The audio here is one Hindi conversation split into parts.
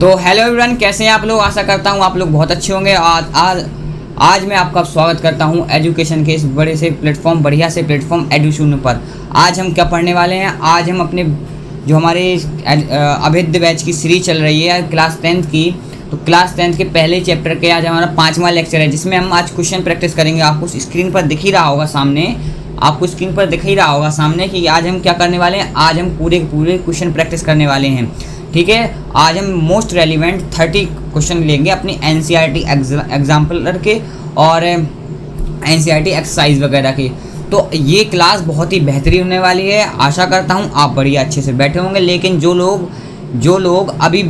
तो हेलो एवरीवन, कैसे हैं आप लोग। आशा करता हूं आप लोग बहुत अच्छे होंगे। आज मैं आपका स्वागत करता हूं एजुकेशन के इस बढ़िया से प्लेटफॉर्म एडुशून्य पर। आज हम क्या पढ़ने वाले हैं। आज हम अपने जो हमारे अभेद्य बैच की सीरीज चल रही है क्लास 10th की, तो क्लास 10th के पहले चैप्टर के आज हमारा 5वां लेक्चर है, जिसमें हम आज क्वेश्चन प्रैक्टिस करेंगे। आपको स्क्रीन पर दिख ही रहा होगा सामने कि आज हम क्या करने वाले हैं। आज हम पूरे क्वेश्चन प्रैक्टिस करने वाले हैं, ठीक है। आज हम मोस्ट रेलिवेंट 30 क्वेश्चन लेंगे अपनी एनसीईआरटी एग्जाम्पलर के और एनसीईआरटी एक्सरसाइज वगैरह के। तो ये क्लास बहुत ही बेहतरीन होने वाली है। आशा करता हूँ आप बढ़िया अच्छे से बैठे होंगे। लेकिन जो लोग अभी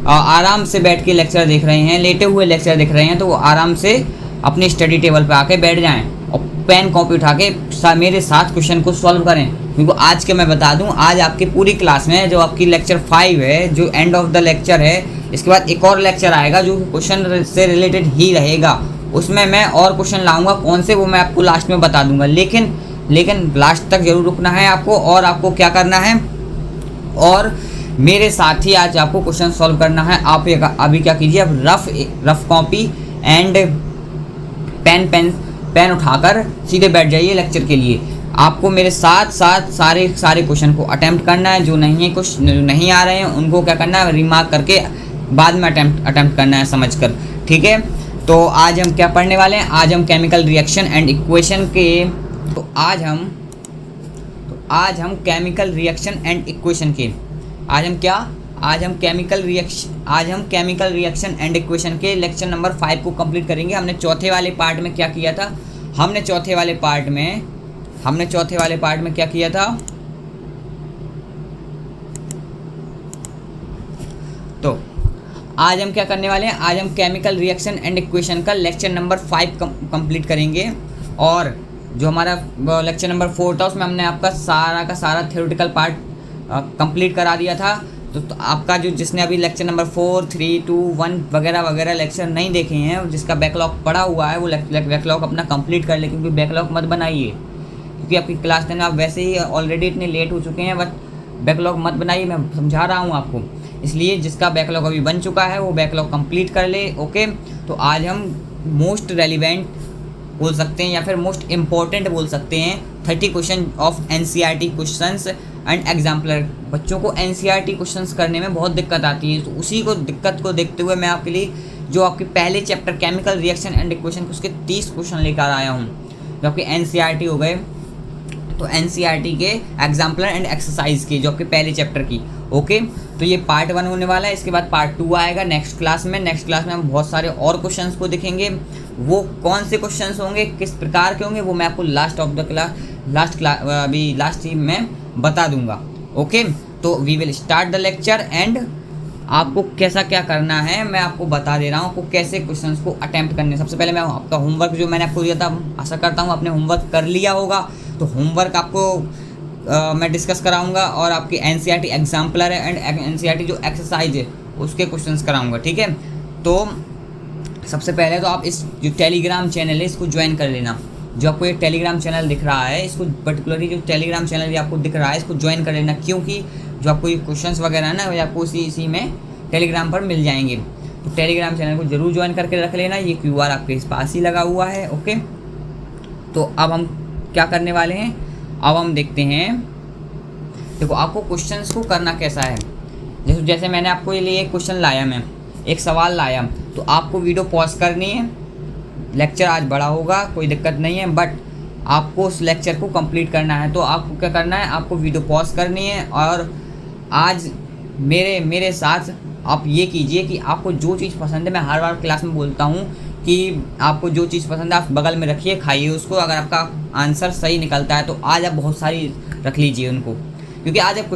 आराम से बैठ के लेक्चर देख रहे हैं, लेटे हुए लेक्चर देख रहे हैं, तो वो आराम से अपने स्टडी टेबल पे आके बैठ जाएं और पेन कॉपी उठा के मेरे साथ क्वेश्चन को सॉल्व करें। क्योंकि आज के मैं बता दूं, आज आपकी पूरी क्लास में जो आपकी लेक्चर 5 है, जो एंड ऑफ द लेक्चर है, इसके बाद एक और लेक्चर आएगा जो क्वेश्चन से रिलेटेड ही रहेगा। उसमें मैं और क्वेश्चन लाऊंगा, कौन से वो मैं आपको लास्ट में बता दूंगा। लेकिन लास्ट तक जरूर रुकना है आपको। और आपको क्या करना है, और मेरे साथ ही आज आपको क्वेश्चन सॉल्व करना है। आप अभी क्या कीजिए, अब रफ कॉपी एंड पेन उठाकर सीधे बैठ जाइए लेक्चर के लिए। आपको मेरे साथ सारे क्वेश्चन को अटेम्प्ट करना है। जो नहीं आ रहे हैं उनको क्या करना है, रिमार्क करके बाद में अटेम्प्ट करना है समझकर, ठीक है। तो आज हम क्या पढ़ने वाले हैं, आज हम केमिकल रिएक्शन एंड इक्वेशन के आज हम केमिकल रिएक्शन एंड इक्वेशन के आज हम केमिकल रिएक्शन एंड इक्वेशन के लेक्चर नंबर 5 को कंप्लीट करेंगे। हमने चौथे वाले पार्ट में क्या किया था, हमने चौथे वाले पार्ट में क्या किया था। तो आज हम क्या करने वाले हैं, आज हम केमिकल रिएक्शन एंड इक्वेशन का लेक्चर नंबर 5 कंप्लीट करेंगे। और जो हमारा लेक्चर नंबर 4 था उसमें हमने आपका सारा का सारा थ्योरेटिकल पार्ट कंप्लीट करा दिया था। तो आपका जो जिसने अभी लेक्चर नंबर 4, 3, 2, 1 वगैरह लेक्चर नहीं देखे हैं, जिसका बैकलॉग पड़ा हुआ है, वो बैकलॉग अपना कंप्लीट कर ले। क्योंकि बैकलॉग मत बनाइए, क्योंकि आपकी क्लास 10 आप वैसे ही ऑलरेडी इतने लेट हो चुके हैं। बट बैकलॉग मत बनाइए, मैं समझा रहा हूँ आपको। इसलिए जिसका बैकलॉग अभी बन चुका है वो बैकलॉग कंप्लीट कर ले, ओके। तो आज हम मोस्ट रेलिवेंट बोल सकते हैं या फिर मोस्ट इम्पॉर्टेंट बोल सकते हैं 30 question of NCERT questions and exemplar. बच्चों को एनसीईआरटी क्वेश्चंस करने में बहुत दिक्कत आती है, तो उसी दिक्कत को देखते हुए मैं आपके लिए जो आपके पहले chapter chemical reaction and equation उसके 30 क्वेश्चन लेकर आया हूँ, जो आपके एनसीईआरटी हो गए। तो एनसीईआरटी के एग्जाम्पलर एंड एक्सरसाइज के जो आपके पहले चैप्टर की, ओके। तो ये पार्ट 1 होने वाला है। इसके बाद पार्ट 2 आएगा नेक्स्ट क्लास में हम बहुत सारे और क्वेश्चंस को देखेंगे। वो कौन से क्वेश्चंस होंगे, किस प्रकार के होंगे, वो मैं आपको लास्ट में बता दूंगा, ओके। तो we will start the lecture and आपको कैसा क्या करना है मैं आपको बता दे रहा हूँ, आपको कैसे क्वेश्चंस को अटेम्प्ट करने। सबसे पहले मैं आपका होमवर्क जो मैंने आपको दिया था, आशा करता हूँ आपने होमवर्क कर लिया होगा। तो होमवर्क आपको मैं डिस्कस कराऊंगा और आपकी एनसीईआरटी एग्जाम्पलर है एंड एनसीईआरटी जो एक्सरसाइज है उसके क्वेश्चंस कराऊंगा, ठीक है। तो सबसे पहले तो आप इस जो टेलीग्राम चैनल है इसको ज्वाइन कर लेना। जो आपको ये टेलीग्राम चैनल दिख रहा है, इसको पर्टिकुलरली जो टेलीग्राम चैनल आपको दिख रहा है इसको ज्वाइन कर लेना, क्योंकि जो आपको ये क्वेश्चंस वगैरह है ना, वो आपको इसी में टेलीग्राम पर मिल जाएंगे। तो टेलीग्राम चैनल को जरूर ज्वाइन करके रख लेना। ये QR आपके इस पास ही लगा हुआ है, ओके। तो अब हम क्या करने वाले हैं, अब हम देखते हैं। देखो आपको क्वेश्चंस को करना कैसा है, जैसे मैंने आपको ये लिए एक क्वेश्चन लाया, मैं एक सवाल लाया, तो आपको वीडियो पॉज करनी है। लेक्चर आज बड़ा होगा, कोई दिक्कत नहीं है, बट आपको उस लेक्चर को कंप्लीट करना है। तो आपको क्या करना है, आपको वीडियो पॉज करनी है और आज मेरे साथ आप ये कीजिए कि आपको जो चीज़ पसंद है, मैं हर बार क्लास में बोलता हूँ कि आपको जो चीज़ पसंद है आप बगल में रखिए, खाइए उसको। अगर आपका आंसर सही निकलता है तो आज आप बहुत सारी रख लीजिए उनको, क्योंकि आज आप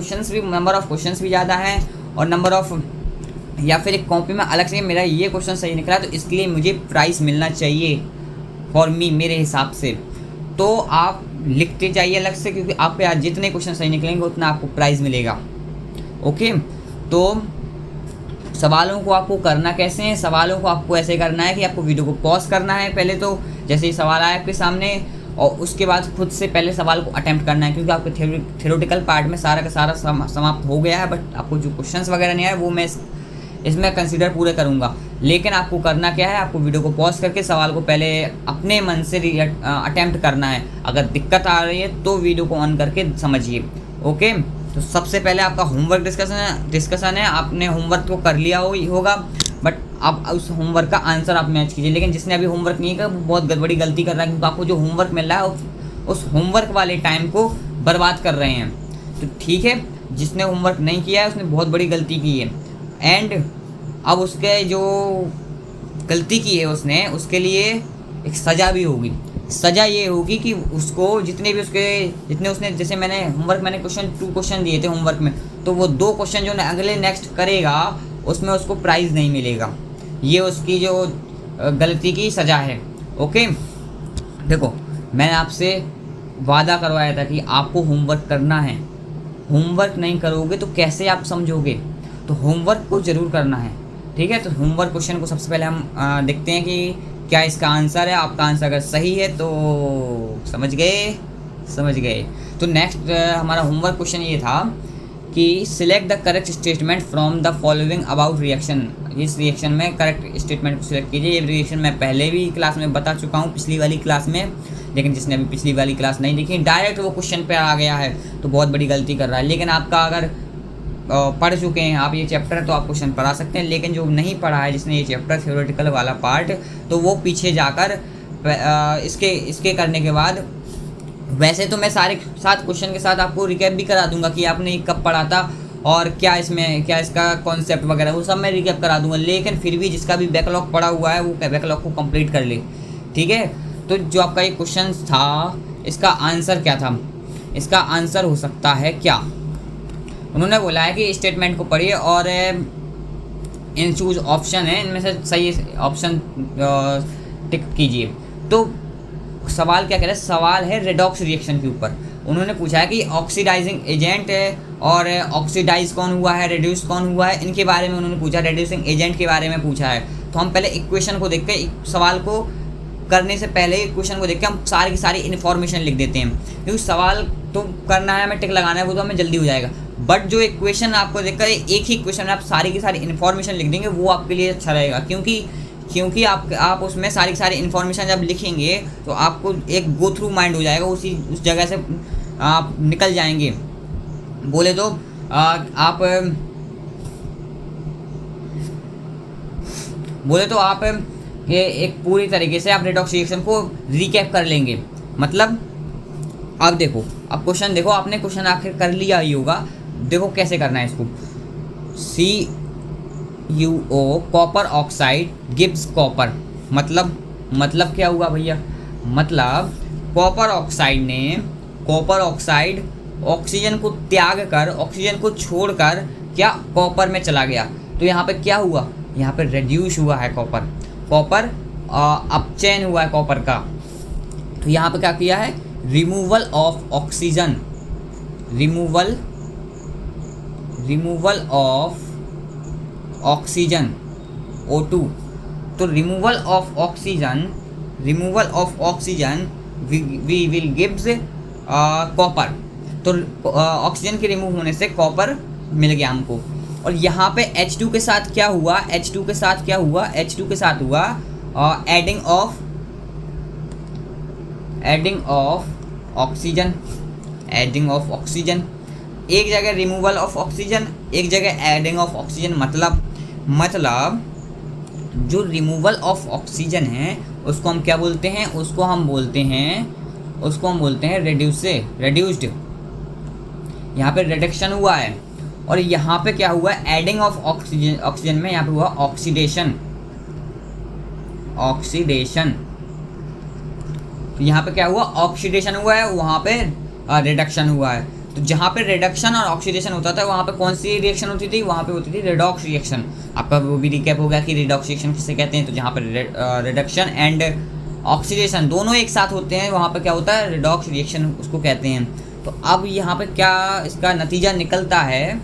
नंबर ऑफ़ क्वेश्चंस भी ज़्यादा हैं और नंबर ऑफ़, या फिर एक कॉपी में अलग से मेरा ये क्वेश्चन सही निकला तो इसके लिए मुझे प्राइज़ मिलना चाहिए फॉर मी, मेरे हिसाब से। तो आप लिखते जाइए अलग से, क्योंकि आपके आज जितने क्वेश्चन सही निकलेंगे उतना आपको प्राइज़ मिलेगा, ओके। तो सवालों को आपको करना कैसे है, सवालों को आपको ऐसे करना है कि आपको वीडियो को पॉज करना है पहले, तो जैसे ही सवाल आया आपके सामने, और उसके बाद खुद से पहले सवाल को अटेम्प्ट करना है, क्योंकि आपके थ्योरेटिकल पार्ट में सारा का सारा समाप्त हो गया है। बट आपको जो क्वेश्चंस वगैरह नहीं आए वो मैं इसमें कंसीडर पूरे करूँगा। लेकिन आपको करना क्या है, आपको वीडियो को पॉज करके सवाल को पहले अपने मन से अटेम्प्ट करना है। अगर दिक्कत आ रही है तो वीडियो को ऑन करके समझिए। ओके, तो सबसे पहले आपका होमवर्क डिस्कशन है। आपने होमवर्क तो कर लिया होगा, बट आप उस होमवर्क का आंसर आप मैच कीजिए। लेकिन जिसने अभी होमवर्क नहीं किया वो बहुत बड़ी गलती कर रहा है, क्योंकि आपको जो होमवर्क मिल रहा है उस होमवर्क वाले टाइम को बर्बाद कर रहे हैं। तो ठीक है, जिसने होमवर्क नहीं किया है उसने बहुत बड़ी गलती की है। एंड अब उसके जो गलती की है उसने, उसके लिए एक सज़ा भी होगी। सज़ा ये होगी कि उसको जितने उसने, जैसे मैंने क्वेश्चन 2 क्वेश्चन दिए थे होमवर्क में, तो वो 2 क्वेश्चन जो अगले नेक्स्ट करेगा उसमें उसको प्राइज़ नहीं मिलेगा। ये उसकी जो गलती की सज़ा है। ओके, देखो मैंने आपसे वादा करवाया था कि आपको होमवर्क करना है। होमवर्क नहीं करोगे तो कैसे आप समझोगे? तो होमवर्क को ज़रूर करना है, ठीक है। तो होमवर्क क्वेश्चन को सबसे पहले हम देखते हैं कि क्या इसका आंसर है। आपका आंसर अगर सही है तो समझ गए। तो नेक्स्ट हमारा होमवर्क क्वेश्चन ये था कि select the correct statement from the following about reaction. इस रिएक्शन में करेक्ट स्टेटमेंट को सिलेक्ट कीजिए। ये रिएक्शन मैं पहले भी क्लास में बता चुका हूँ, पिछली वाली क्लास में। लेकिन जिसने अभी पिछली वाली क्लास नहीं देखी, डायरेक्ट वो क्वेश्चन पे आ गया है तो बहुत बड़ी गलती कर रहा है। लेकिन आपका अगर पढ़ चुके हैं आप ये चैप्टर, तो आप क्वेश्चन पढ़ा सकते हैं। लेकिन जो नहीं पढ़ा है, जिसने ये चैप्टर थ्योरेटिकल वाला पार्ट, तो वो पीछे जाकर इसके करने के बाद, वैसे तो मैं सारे 7 क्वेश्चन के साथ आपको रिकैप भी करा दूंगा कि आपने कब पढ़ा था और क्या इसका कॉन्सेप्ट वगैरह, वो सब मैं रिकैप करा दूंगा। लेकिन फिर भी जिसका भी बैकलॉग पड़ा हुआ है वो बैकलॉग को कंप्लीट कर ले, ठीक है। तो जो आपका ये क्वेश्चन था, इसका आंसर क्या था? इसका आंसर हो सकता है क्या? उन्होंने बोला है कि स्टेटमेंट को पढ़िए और इन चूज ऑप्शन है, इनमें से सही ऑप्शन टिक कीजिए। तो सवाल क्या कह रहा है? सवाल है रेडॉक्स रिएक्शन के ऊपर। उन्होंने पूछा है कि ऑक्सीडाइजिंग एजेंट और ऑक्सीडाइज कौन हुआ है, रेड्यूस कौन हुआ है, इनके बारे में उन्होंने पूछा। रेड्यूसिंग एजेंट के बारे में पूछा है। तो हम पहले इक्वेशन को देख के, सवाल को करने से पहले इक्वेशन को देख के हम सारी की सारी इन्फॉर्मेशन लिख देते हैं, क्योंकि सवाल तो करना है, हमें टिक लगाना है, वो तो हमें जल्दी हो जाएगा। बट जो इक्वेशन आपको देखकर एक ही इक्वेशन में आप सारी की सारी इन्फॉर्मेशन लिख देंगे, वो आपके लिए अच्छा रहेगा। क्योंकि आप उसमें सारी की सारी इन्फॉर्मेशन जब लिखेंगे तो आपको एक गो थ्रू माइंड हो जाएगा, उस जगह से आप निकल जाएंगे। बोले तो आप ये एक पूरी तरीके से आप रेडॉक्स रिएक्शन को रिकैप कर लेंगे। मतलब अब देखो, अब क्वेश्चन देखो, आपने क्वेश्चन आखिर कर लिया ही होगा। देखो कैसे करना है इसको। CuO copper oxide gives copper. मतलब क्या हुआ भैया? मतलब कॉपर ऑक्साइड ऑक्सीजन को त्याग कर, ऑक्सीजन को छोड़कर क्या कॉपर में चला गया। तो यहाँ पे क्या हुआ? यहाँ पे रेड्यूस हुआ है कॉपर अपचयन हुआ है कॉपर का। तो यहाँ पे क्या किया है? Removal of oxygen O2। तो removal of oxygen we will gives copper. तो ऑक्सीजन के रिमूव होने से कॉपर मिल गया हमको। और यहाँ पे H2 के साथ क्या हुआ? H2 के साथ हुआ एडिंग ऑफ ऑक्सीजन। एक जगह रिमूवल ऑफ ऑक्सीजन, एक जगह एडिंग ऑफ ऑक्सीजन। मतलब जो रिमूवल ऑफ ऑक्सीजन है उसको हम क्या बोलते हैं? उसको हम बोलते हैं रेड्यूस्ड। यहाँ पे रिडक्शन हुआ है। और यहाँ पे क्या हुआ? एडिंग ऑफ ऑक्सीजन में यहाँ पे हुआ ऑक्सीडेशन। तो यहाँ पे क्या हुआ? ऑक्सीडेशन हुआ है, वहाँ पे रिडक्शन हुआ है। तो जहाँ पे रिडक्शन और ऑक्सीडेशन होता था वहाँ पे कौन सी रिएक्शन होती थी? वहाँ पे होती थी रेडॉक्स रिएक्शन। आपका वो भी रिकैप हो गया कि रेडॉक्स रिएक्शन किसे कहते हैं। तो जहाँ पे रिडक्शन एंड ऑक्सीडेशन दोनों एक साथ होते हैं, वहाँ पे क्या होता है? रेडॉक्स रिएक्शन उसको कहते हैं। तो अब यहाँ पे क्या इसका नतीजा निकलता है?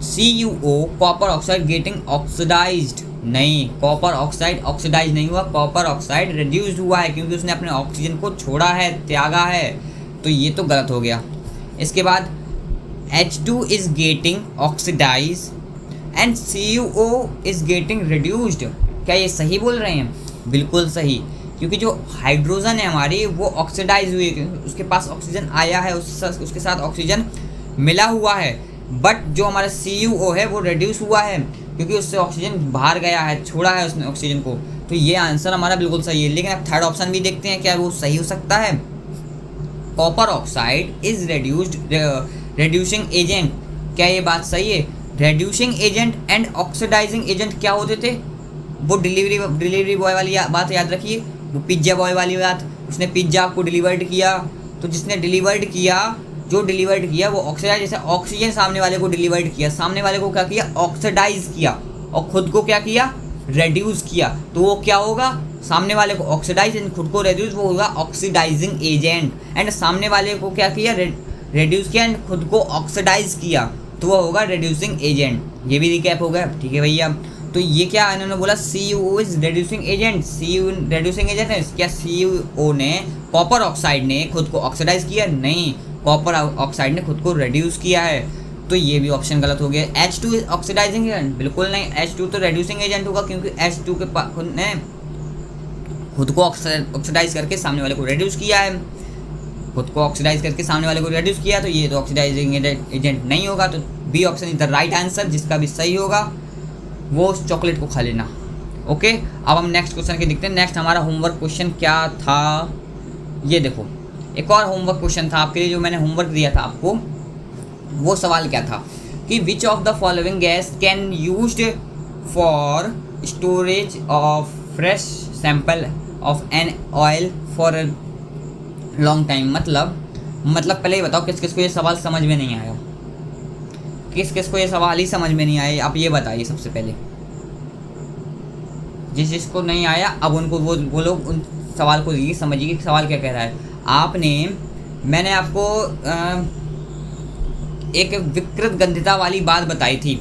CuO copper oxide getting oxidised. नहीं, कॉपर ऑक्साइड ऑक्सीडाइज नहीं हुआ, कॉपर ऑक्साइड रिड्यूस्ड हुआ है, क्योंकि उसने अपने ऑक्सीजन को छोड़ा है, त्यागा है। तो ये तो गलत हो गया। इसके बाद H2 is getting oxidise and CuO is getting reduced. क्या ये सही बोल रहे हैं? बिल्कुल सही, क्योंकि जो हाइड्रोजन है हमारी वो ऑक्सीडाइज हुई है, उसके पास ऑक्सीजन आया है, उसके साथ ऑक्सीजन मिला हुआ है, बट जो हमारा CuO है वो रिड्यूस हुआ है क्योंकि उससे ऑक्सीजन बाहर गया है, छोड़ा है उसने ऑक्सीजन को। तो ये आंसर हमारा बिल्कुल सही है। लेकिन अब थर्ड ऑप्शन भी देखते हैं क्या वो सही हो सकता है। Copper oxide is reducing agent. क्या ये बात सही है? Reducing agent and oxidising agent क्या होते थे? वो डिलीवरी बॉय वाली बात याद रखिए, वो पिज्जा बॉय वाली बात। उसने पिज्जा आपको डिलीवर्ड किया, तो जिसने डिलीवर्ड किया, जो डिलीवर्ड किया वो ऑक्सीडाइज, जैसे ऑक्सीजन सामने वाले को डिलीवर्ड किया, सामने वाले को क्या किया? ऑक्सीडाइज किया, और खुद को क्या किया? रेड्यूस किया। तो वो क्या होगा? सामने वाले को ऑक्सीडाइज एंड खुद को रेड्यूस, वो होगा ऑक्सीडाइजिंग एजेंट। एंड सामने वाले को क्या किया? रेड्यूस किया एंड खुद को ऑक्सीडाइज किया, तो वो होगा रेड्यूसिंग एजेंट। ये भी रिकैप हो गया, ठीक है भैया। तो ये क्या इन्होंने बोला? CuO is reducing agent. CuO reducing agent है। क्या CuO ने, कॉपर ऑक्साइड ने खुद को ऑक्सीडाइज किया? नहीं, कॉपर ऑक्साइड ने खुद को रेड्यूस किया है। तो ये भी ऑप्शन गलत हो गया। H2 इज ऑक्सीडाइजिंग एजेंट, बिल्कुल नहीं, H2 तो रेड्यूसिंग एजेंट होगा, क्योंकि H2 के खुद ने खुद को ऑक्सीडाइज करके सामने वाले को रेड्यूस किया है, खुद को ऑक्सीडाइज करके सामने वाले को रेड्यूस किया, तो ये तो ऑक्सीडाइजिंग एजेंट नहीं होगा। तो B option is the right answer, जिसका भी सही होगा वो उस चॉकलेट को खा लेना। ओके, अब हम नेक्स्ट क्वेश्चन के देखते हैं। नेक्स्ट हमारा होमवर्क क्वेश्चन क्या था, ये देखो। एक और होमवर्क क्वेश्चन था आपके लिए, जो मैंने होमवर्क दिया था आपको। वो सवाल क्या था कि which of the following gas can used for storage of fresh sample of an oil for long time. मतलब पहले ये बताओ किस किस को ये सवाल समझ में नहीं आया, किस किस को ये सवाल ही समझ में नहीं आया, आप ये बताइए सबसे पहले। जिसको नहीं आया अब उनको वो लोग उन सवाल को समझिए कि सवाल क्या कह रहा है। मैंने आपको एक विकृत गंधिता वाली बात बताई थी,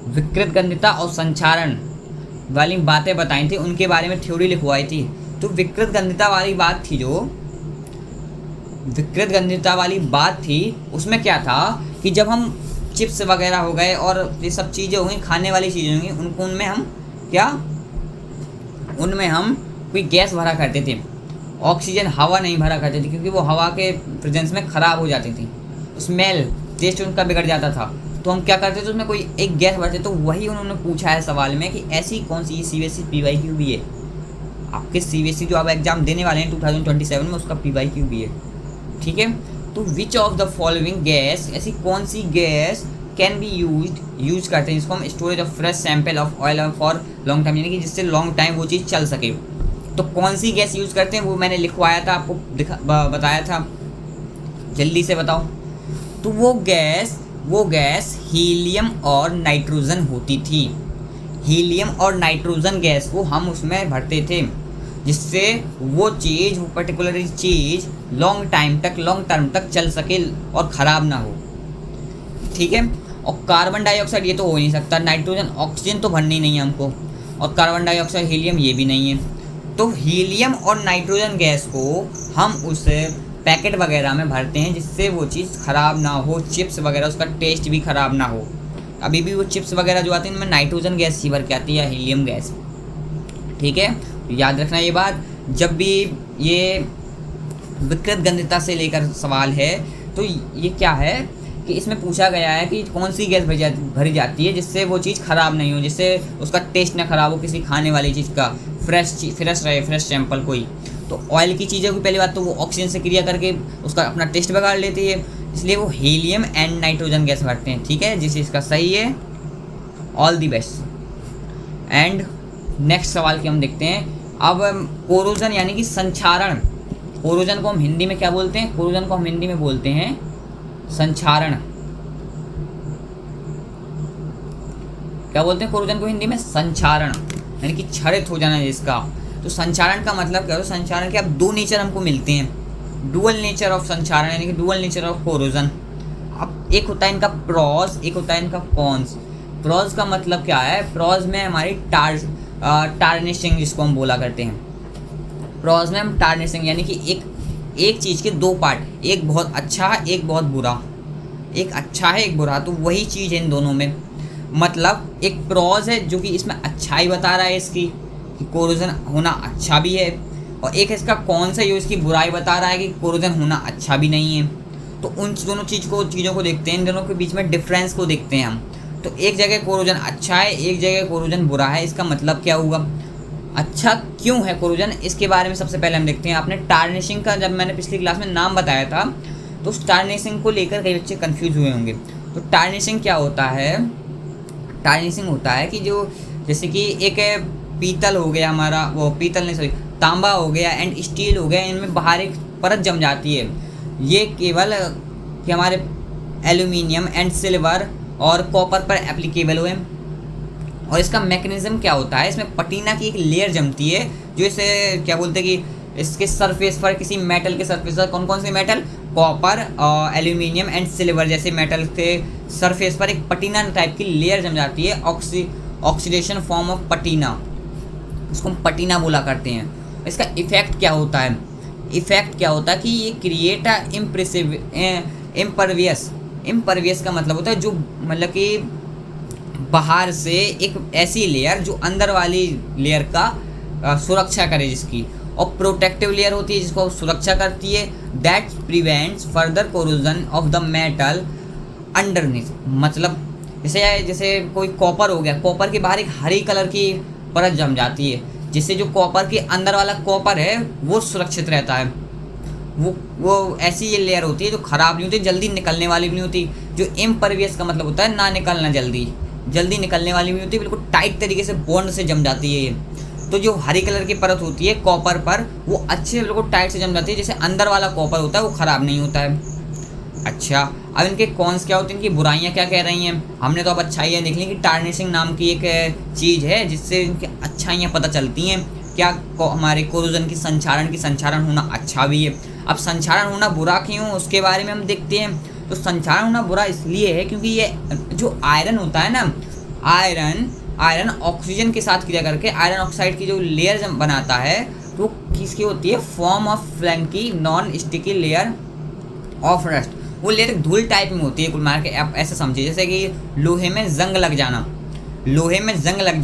विकृत गंधिता और संचारण वाली बातें बताई थी, उनके बारे में थ्योरी लिखवाई थी। तो विकृत गंधिता वाली बात थी, जो विकृत गंधिता वाली बात थी उसमें क्या था कि जब हम चिप्स वगैरह हो गए और ये सब चीज़ें हो गई, खाने वाली चीज़ें होंगी, उनमें हम कोई गैस भरा करते थे, ऑक्सीजन हवा नहीं भरा करते थे, क्योंकि वो हवा के प्रेजेंस में ख़राब हो जाती थी, स्मेल टेस्ट उनका बिगड़ जाता था। तो हम क्या करते थे, उसमें कोई एक गैस भरते। तो वही उन्होंने पूछा है सवाल में कि ऐसी कौन सी CBSE PYQ भी है, आपके CBSE जो आप एग्जाम देने वाले हैं 2027 में, उसका PYQ भी है, ठीक है। तो which of the following gas, ऐसी कौन सी गैस कैन बी यूज करते हैं, जिसको हम storage of fresh sample of oil for long time, यानी कि जिससे लॉन्ग टाइम वो चीज़ चल सके। तो कौन सी गैस यूज़ करते हैं वो मैंने लिखवाया था आपको, बताया था, जल्दी से बताओ। तो वो गैस हीलियम और नाइट्रोजन होती थी। हीलियम और नाइट्रोजन गैस को हम उसमें भरते थे, जिससे वो पर्टिकुलर चीज़ लॉन्ग टर्म तक चल सके और ख़राब ना हो, ठीक है। और कार्बन डाइऑक्साइड ये तो हो नहीं सकता, नाइट्रोजन ऑक्सीजन तो भरनी नहीं है हमको, और कार्बन डाइऑक्साइड हीलियम ये भी नहीं है। तो हीलियम और नाइट्रोजन गैस को हम उस पैकेट वगैरह में भरते हैं, जिससे वो चीज़ ख़राब ना हो, चिप्स वगैरह उसका टेस्ट भी ख़राब ना हो। अभी भी वो चिप्स वगैरह जो आती हैं उनमें नाइट्रोजन गैस ही भर के आती है, हीलियम गैस, ठीक है। याद रखना ये बात, जब भी ये विकृत गंधिता से लेकर सवाल है तो ये क्या है कि इसमें पूछा गया है कि कौन सी गैस भरी जाती है जिससे वो चीज़ ख़राब नहीं हो, जिससे उसका टेस्ट ना ख़राब हो, किसी खाने वाली चीज़ का फ्रेश रहे, फ्रेश सैंपल कोई। तो ऑयल की चीज़ों की पहली बात तो वो ऑक्सीजन से क्रिया करके उसका अपना टेस्ट बिगाड़ लेती है, इसलिए वो हीलियम एंड नाइट्रोजन गैस भरते हैं, ठीक है। जिस इसका सही है, all the best. And next सवाल की हम देखते हैं। अब कोरोजन यानी कि संक्षारण, कोरोजन को हम हिंदी में क्या बोलते हैं? कोरोजन को हम हिंदी में बोलते हैं संक्षारण। क्या बोलते हैं कोरोजन को हिंदी में? संक्षारण, यानी कि क्षरित हो जाना जिसका। तो संक्षारण का मतलब क्या है? संक्षारण के अब दो नेचर हमको मिलते हैं, डुअल नेचर ऑफ संक्षारण, यानी कि डुअल नेचर ऑफ कोरोजन। अब एक होता है इनका प्रोज, एक होता है इनका कॉन्स। प्रोज का मतलब क्या है? प्रोज में हमारी टार्निशिंग जिसको हम बोला करते हैं, प्रोज में हम टार्निशिंग, यानी कि एक चीज़ के दो पार्ट, एक बहुत अच्छा है एक बहुत बुरा, एक अच्छा है एक बुरा, तो वही चीज़ है इन दोनों में। मतलब एक प्रॉज है जो कि इसमें अच्छाई बता रहा है इसकी, कि कोरोजन होना अच्छा भी है, और एक इसका कौन सा, जो इसकी बुराई बता रहा है कि कोरोजन होना अच्छा भी नहीं है। तो उन दोनों चीज़ों को देखते हैं, इन दोनों के बीच में डिफरेंस को देखते हैं हम। तो एक जगह कोरोजन अच्छा है, एक जगह कोरोजन बुरा है, इसका मतलब क्या हुआ, अच्छा क्यों है कोरोजन, इसके बारे में सबसे पहले हम देखते हैं। आपने टार्निशिंग का जब मैंने पिछली क्लास में नाम बताया था, तो उस टार्निशिंग को लेकर कई बच्चे कंफ्यूज हुए होंगे। तो टार्निशिंग क्या होता है, टार्निशिंग होता है कि जो जैसे कि एक पीतल हो गया हमारा, वो पीतल नहीं सॉरी तांबा हो गया एंड स्टील हो गया, इनमें बाहर एक परत जम जाती है। ये केवल कि हमारे एल्यूमिनियम एंड सिल्वर और कॉपर पर एप्लीकेबल हुए। और इसका मैकेनिज्म क्या होता है, इसमें पटीना की एक लेयर जमती है, जो इसे क्या बोलते हैं कि इसके सरफेस पर किसी मेटल के सरफेस पर, कौन कौन से metal, copper, aluminium and silver जैसे मेटल के सरफेस पर एक पटीना टाइप की लेयर जम जाती है, ऑक्सीडेशन फॉर्म ऑफ पटीना, इसको हम पटीना बोला करते हैं। इसका इफेक्ट क्या होता है, इफेक्ट क्या होता है कि ये क्रिएट इम्परवियस का मतलब होता है जो मतलब कि बाहर से एक ऐसी लेयर जो अंदर वाली लेयर का सुरक्षा करे जिसकी, और प्रोटेक्टिव लेयर होती है जिसको सुरक्षा करती है, that prevents further corrosion of the metal underneath. मतलब जैसे कोई कॉपर हो गया, कॉपर के बाहर एक हरी कलर की परत जम जाती है, जिससे जो कॉपर के अंदर वाला कॉपर है वो सुरक्षित रहता है। वो ऐसी ये लेयर होती है जो ख़राब नहीं होती, जल्दी निकलने वाली भी नहीं होती। जो इम्परवियस का मतलब होता है ना निकलना, जल्दी निकलने वाली भी होती है, बिल्कुल टाइट तरीके से बॉन्ड से जम जाती है ये। तो जो हरी कलर की परत होती है कॉपर पर, वो अच्छे से बिल्कुल टाइट से जम जाती है, जैसे अंदर वाला कॉपर होता है वो ख़राब नहीं होता है। अच्छा, अब इनके कॉन्स क्या होते हैं, इनकी बुराइयाँ क्या कह रही हैं। हमने तो अब अच्छाइयाँ देख ली कि टार्निशिंग नाम की एक चीज़ है जिससे इनकी अच्छाइयाँ पता चलती हैं। क्या हमारे कोरोजन की संक्षारण होना अच्छा भी है। अब संक्षारण होना बुरा क्यों, उसके बारे में हम देखते हैं। तो संक्षारण होना बुरा इसलिए है क्योंकि ये जो आयरन होता है ना, आयरन ऑक्सीजन के साथ क्रिया करके आयरन ऑक्साइड की जो लेयर बनाता है, तो किसकी होती है, form of flaky non sticky layer of rust. वो लेयर धूल टाइप में होती है कुल मार के, आप ऐसे समझिए जैसे कि लोहे में जंग लग जाना,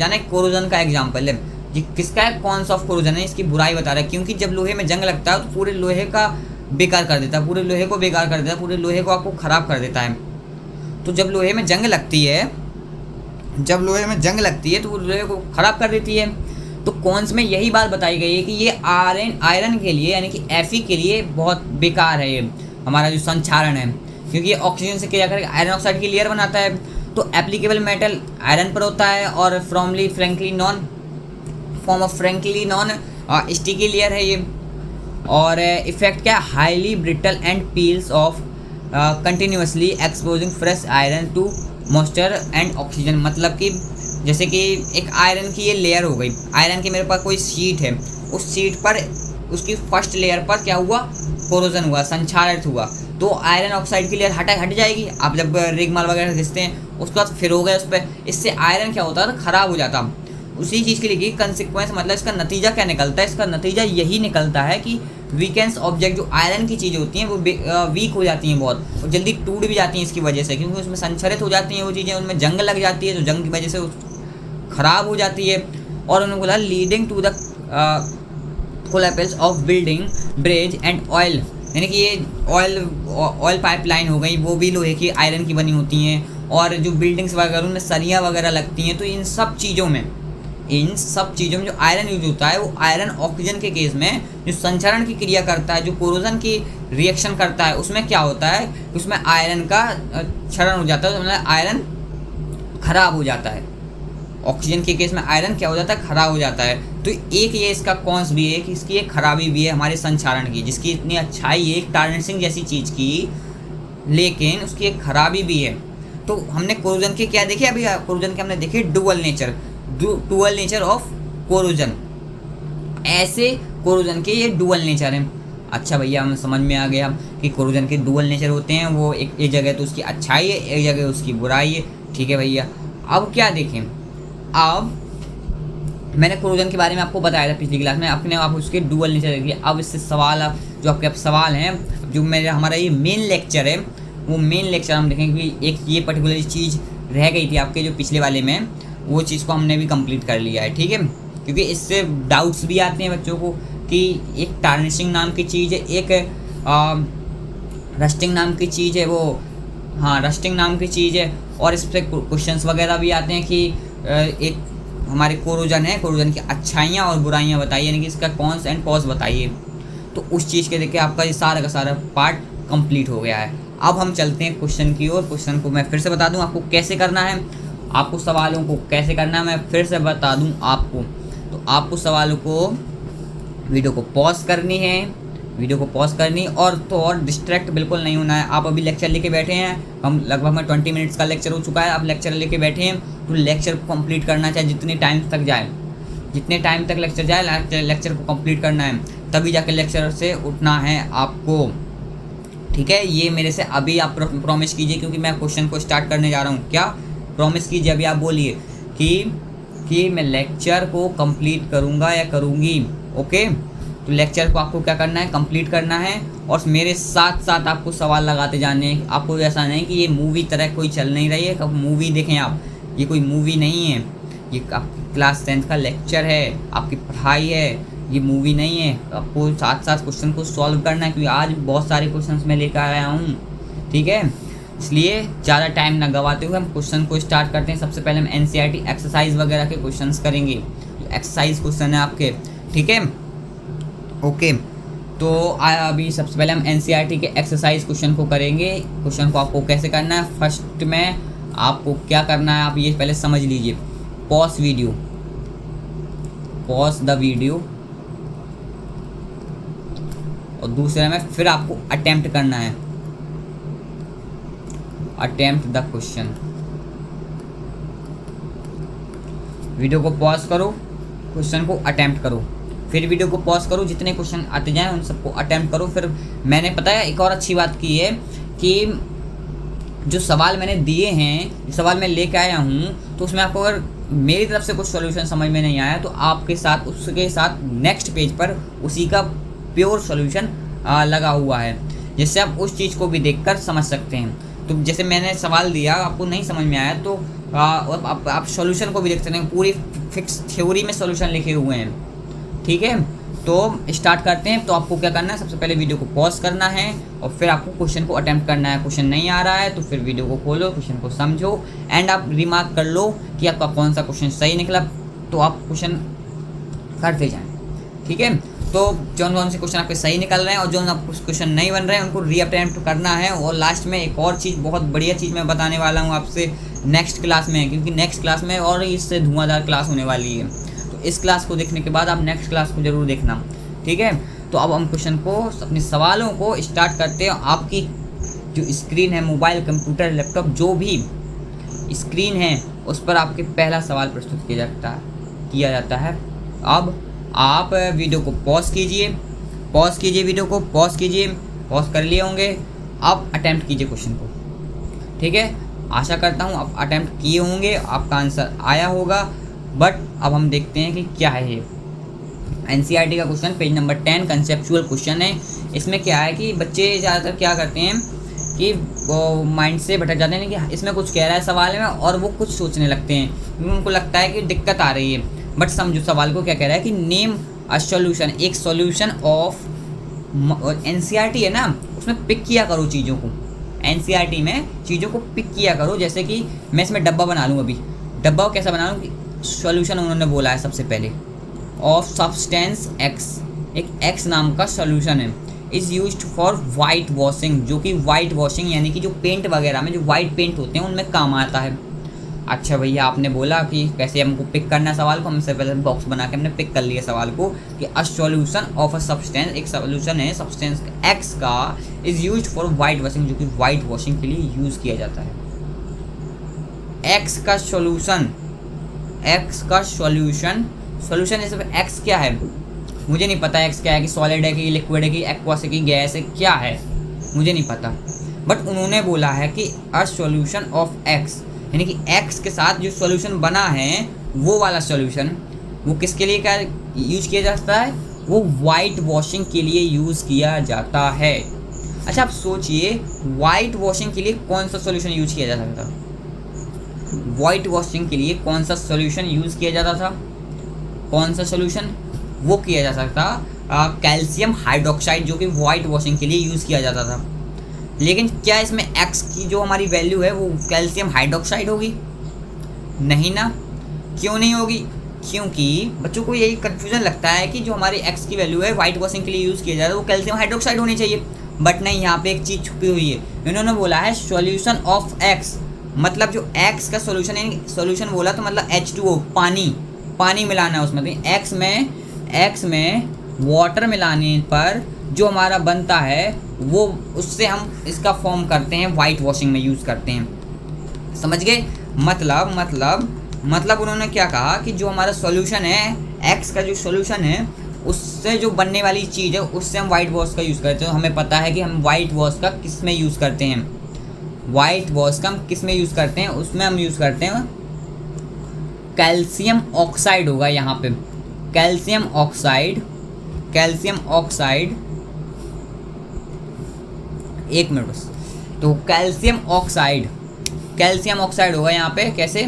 एक कोरोजन का एग्जाम्पल है। ये किसका है, कौन सा ऑफ कोरोजन है, इसकी बुराई बता रहा है। क्योंकि जब लोहे में जंग लगता है तो पूरे लोहे का बेकार कर देता है, पूरे लोहे को आपको ख़राब कर देता है। तो जब लोहे में जंग लगती है तो वो लोहे को ख़राब कर देती है। तो कौन्स में यही बात बताई गई है कि ये आयरन के लिए यानी कि Fe के लिए बहुत बेकार है ये हमारा जो संक्षारण है, क्योंकि ये ऑक्सीजन से क्रिया करके आयरन ऑक्साइड की लेयर बनाता है। तो एप्लीकेबल मेटल आयरन पर होता है और form of frankly non sticky layer है ये। और इफेक्ट क्या, highly brittle and peels off continuously exposing fresh iron to moisture and oxygen. मतलब कि जैसे कि एक आयरन की ये लेयर हो गई, आयरन की मेरे पास कोई शीट है, उस शीट पर उसकी फर्स्ट लेयर पर क्या हुआ, कोरोजन हुआ, संक्षारित हुआ, तो आयरन ऑक्साइड की लेयर हट जाएगी। आप जब रेगमाल वगैरह घिसते हैं उसके बाद फिर हो गया उस पर, इससे आयरन क्या होता है, ख़राब हो जाता। उसी चीज़ के लिए कंसिक्वेंस मतलब इसका नतीजा क्या निकलता है, इसका नतीजा यही निकलता है कि वीकेंस ऑब्जेक्ट, जो आयरन की चीज़ें होती हैं वो वीक हो जाती हैं बहुत, और जल्दी टूट भी जाती हैं इसकी वजह से, क्योंकि उसमें संचरित हो जाती हैं वो चीज़ें, उनमें जंग लग जाती है, तो जंग की वजह से ख़राब हो जाती है। और उन्होंने बोला leading to the collapse of building, bridge and oil, यानी कि ये ऑयल पाइपलाइन हो गई, वो भी लोहे की आयरन की बनी होती हैं, और जो बिल्डिंग्स वगैरह उनमें सरियाँ वगैरह लगती हैं। तो इन सब चीज़ों में जो आयरन यूज होता है, वो आयरन ऑक्सीजन के केस में जो संचरण की क्रिया करता है, जो कोरोजन की रिएक्शन करता है, उसमें क्या होता है, उसमें आयरन का क्षरण हो जाता है, मतलब आयरन खराब हो जाता है। ऑक्सीजन के केस में आयरन क्या हो जाता है, खराब हो जाता है। तो एक ये इसका कॉन्स भी है कि इसकी एक खराबी भी है हमारे संचरण की, जिसकी इतनी अच्छाई है एक टार्निशिंग जैसी चीज़ की, लेकिन उसकी एक खराबी भी है। तो हमने कोरोजन के क्या देखे, अभी कोरोजन के हमने देखे डुअल नेचर ऑफ कोरोजन, ऐसे कोरोजन के ये डुअल नेचर हैं। अच्छा भैया, हमें समझ में आ गया कि कोरोजन के डुअल नेचर होते हैं, वो एक जगह तो उसकी अच्छाई है, एक जगह उसकी बुराई है। ठीक है भैया, अब क्या देखें, अब मैंने कोरोजन के बारे में आपको बताया था पिछली क्लास में, अपने आप उसके डुअल नेचर देखिए। अब इससे सवाल, जो आपके सवाल हैं, जो हमारा ये मेन लेक्चर है, वो मेन लेक्चर हम देखेंगे कि एक ये पर्टिकुलर चीज़ रह गई थी आपके जो पिछले वाले में, वो चीज़ को हमने भी कंप्लीट कर लिया है, ठीक है। क्योंकि इससे डाउट्स भी आते हैं बच्चों को कि एक टार्निशिंग नाम की चीज़ है, एक रस्टिंग नाम की चीज़ है, वो हाँ रस्टिंग नाम की चीज़ है, और इस पर क्वेश्चंस वगैरह भी आते हैं कि एक हमारे कोरोजन है, कोरोजन की अच्छाइयाँ और बुराइयाँ बताइए, यानी कि इसका कॉन्स एंड कॉज बताइए। तो उस चीज़ के देख के आपका ये सारा का सारा पार्ट कंप्लीट हो गया है। अब हम चलते हैं क्वेश्चन की ओर। क्वेश्चन को मैं फिर से बता दूं आपको कैसे करना है, आपको सवालों को कैसे करना है मैं फिर से बता दूं आपको। तो आपको सवालों को वीडियो को पॉज करनी है, वीडियो को पॉज करनी, और डिस्ट्रैक्ट बिल्कुल नहीं होना है। आप अभी लेक्चर लेके बैठे हैं, हम लगभग में 20 मिनट्स का लेक्चर हो चुका है, आप लेक्चर लेके बैठे हैं तो लेक्चर को कंप्लीट करना चाहिए जितने टाइम तक जाए, जितने टाइम तक लेक्चर जाए लेक्चर को कंप्लीट करना है, तभी जाके लेक्चर से उठना है आपको, ठीक है। ये मेरे से अभी आप प्रॉमिस कीजिए, क्योंकि मैं क्वेश्चन को स्टार्ट करने जा रहा हूँ। क्या प्रॉमिस कीजिए अभी आप बोलिए कि मैं लेक्चर को कंप्लीट करूँगा या करूँगी, ओके। तो लेक्चर को आपको क्या करना है, कंप्लीट करना है, और मेरे साथ साथ आपको सवाल लगाते जाने हैं। आपको ऐसा नहीं कि ये मूवी तरह कोई चल नहीं रही है, कब मूवी देखें आप, ये कोई मूवी नहीं है, ये आपकी क्लास 10th का लेक्चर है, आपकी पढ़ाई है, ये मूवी नहीं है। आपको साथ साथ क्वेश्चन को सॉल्व करना है, क्योंकि आज बहुत सारे क्वेश्चंस मैं लेकर आया हूँ, ठीक है। इसलिए ज़्यादा टाइम ना गवाते हुए हम क्वेश्चन को स्टार्ट करते हैं। सबसे पहले हम NCERT एक्सरसाइज वगैरह के क्वेश्चंस करेंगे, एक्सरसाइज क्वेश्चन है आपके, ठीक है, ओके। तो अभी सबसे पहले हम NCERT के एक्सरसाइज क्वेश्चन को करेंगे। क्वेश्चन को आपको कैसे करना है, फर्स्ट में आपको क्या करना है आप ये पहले समझ लीजिए। Pause video, pause the video, और दूसरे में फिर आपको अटेम्प्ट करना है, अटेम्प्ट द क्वेश्चन। वीडियो को पॉज करो, क्वेश्चन को अटेम्प्ट करो, फिर वीडियो को पॉज करो, जितने क्वेश्चन आते जाएं उन सबको अटेम्प्ट करो। फिर मैंने पता है एक और अच्छी बात की है कि जो सवाल मैंने दिए हैं, जो सवाल मैं लेके आया हूँ, तो उसमें आपको अगर मेरी तरफ से कुछ सॉल्यूशन समझ में नहीं आया तो आपके साथ उसके साथ नेक्स्ट पेज पर उसी का प्योर सॉल्यूशन लगा हुआ है, जिससे आप उस चीज़ को भी देखकर समझ सकते हैं। तो जैसे मैंने सवाल दिया, आपको नहीं समझ में आया तो आप सॉल्यूशन को भी देख सकते हैं, पूरी फिक्स थ्योरी में सॉल्यूशन लिखे हुए हैं, ठीक है। तो स्टार्ट करते हैं। तो आपको क्या करना है, सबसे पहले वीडियो को पॉज करना है और फिर आपको क्वेश्चन को अटेम्प्ट करना है। क्वेश्चन नहीं आ रहा है तो फिर वीडियो को खोलो, क्वेश्चन को समझो, एंड आप रिमार्क कर लो कि आपका कौन सा क्वेश्चन सही निकला, तो आप क्वेश्चन करते जाएं, ठीक है। तो कौन से क्वेश्चन आपके सही निकल रहे हैं और जो आपको क्वेश्चन नहीं बन रहे हैं उनको रीअटेम्प्ट करना है। और लास्ट में एक और चीज़, बहुत बढ़िया चीज़ मैं बताने वाला हूँ आपसे नेक्स्ट क्लास में, क्योंकि नेक्स्ट क्लास में और इससे धुआंधार क्लास होने वाली है। इस क्लास को देखने के बाद आप नेक्स्ट क्लास को जरूर देखना, ठीक है। तो अब हम क्वेश्चन को, अपने सवालों को स्टार्ट करते हैं। आपकी जो स्क्रीन है, मोबाइल, कंप्यूटर, लैपटॉप, जो भी स्क्रीन है उस पर आपके पहला सवाल प्रस्तुत किया जाता है। अब आप वीडियो को पॉज कीजिए, वीडियो को पॉज कीजिए, पॉज कर लिए होंगे। अब अटेम्प्ट कीजिए क्वेश्चन को, ठीक है। आशा करता हूँ आप अटेम्प्ट किए होंगे, आपका आंसर आया होगा। बट अब हम देखते हैं कि क्या है ये NCERT का question, page number 10, conceptual question है। इसमें क्या है कि बच्चे ज़्यादातर क्या करते हैं कि वो माइंड से भटक जाते हैं कि इसमें कुछ कह रहा है सवाल में और वो कुछ सोचने लगते हैं, क्योंकि उनको लगता है कि दिक्कत आ रही है। बट समझो सवाल को क्या कह रहा है कि नेम अ सॉल्यूशन, एक सॉल्यूशन ऑफ NCERT है ना, उसमें पिक किया करो चीज़ों को, NCERT में चीज़ों को पिक किया करो। जैसे कि मैं इसमें डब्बा बना लूँ, अभी डब्बा को कैसा बना लूँ, सॉल्यूशन उन्होंने बोला है सबसे पहले ऑफ सब्सटेंस X, एक X नाम का सॉल्यूशन है, is used for white washing, जो कि वाइट वॉशिंग यानी कि जो पेंट वगैरह में जो वाइट पेंट होते हैं उनमें काम आता है। अच्छा भैया, आपने बोला कि कैसे हमको पिक करना है सवाल को, हमसे पहले बॉक्स बना के हमने पिक कर लिया सवाल को कि a solution of a substance, एक सॉल्यूशन है सब्सटेंस X का, is used for white washing, जो कि वाइट वॉशिंग के लिए यूज़ किया जाता है। X का सॉल्यूशन, X का सॉल्यूशन जैसे X क्या है मुझे नहीं पता, X क्या है, कि सॉलिड है कि लिक्विड है कि एक्वस है कि गैस है, क्या है मुझे नहीं पता। बट उन्होंने बोला है कि अ सॉल्यूशन ऑफ X, यानी कि X के साथ जो सॉल्यूशन बना है वो वाला सॉल्यूशन, वो किसके लिए क्या यूज किया जाता है, वो वाइट वॉशिंग के लिए यूज़ किया जाता है। अच्छा आप सोचिए, वाइट वॉशिंग के लिए कौन सा सॉल्यूशन यूज किया जा सकता है, वाइट वॉशिंग के लिए कौन सा सोल्यूशन यूज़ किया जाता था? कौन सा सोल्यूशन? वो किया जा सकता कैल्शियम हाइड्रोक्साइड, जो कि वाइट वॉशिंग के लिए यूज़ किया जाता था। लेकिन क्या इसमें एक्स की जो हमारी वैल्यू है वो कैल्शियम हाइड्रोक्साइड होगी? नहीं ना। क्यों नहीं होगी? क्योंकि बच्चों को यही कन्फ्यूजन लगता है कि जो हमारी एक्स की वैल्यू है वाइट वॉशिंग के लिए यूज़ किया जाता है वो कैल्शियम हाइड्रोक्साइड होनी चाहिए, बट नहीं, यहाँ पे एक चीज़ छुपी हुई है। इन्होंने बोला है सॉल्यूशन ऑफ एक्स, मतलब जो एक्स का सॉल्यूशन है, सॉल्यूशन बोला तो मतलब H2O, पानी मिलाना है उसमें। तो एक्स में वाटर मिलाने पर जो हमारा बनता है वो, उससे हम इसका फॉर्म करते हैं, वाइट वॉशिंग में यूज़ करते हैं। समझ गए? मतलब उन्होंने क्या कहा कि जो हमारा सॉल्यूशन है, एक्स का जो सॉल्यूशन है, उससे जो बनने वाली चीज़ है उससे हम वाइट वॉश का यूज़ करते हैं। तो हमें पता है कि हम वाइट वॉश का किस में यूज़ करते हैं, वाइट वॉश का हम किस में यूज़ करते हैं, उसमें हम यूज़ करते हैं कैल्शियम ऑक्साइड होगा यहाँ पे, कैल्शियम ऑक्साइड, एक मिनट बस। तो कैल्शियम ऑक्साइड होगा यहाँ पे। कैसे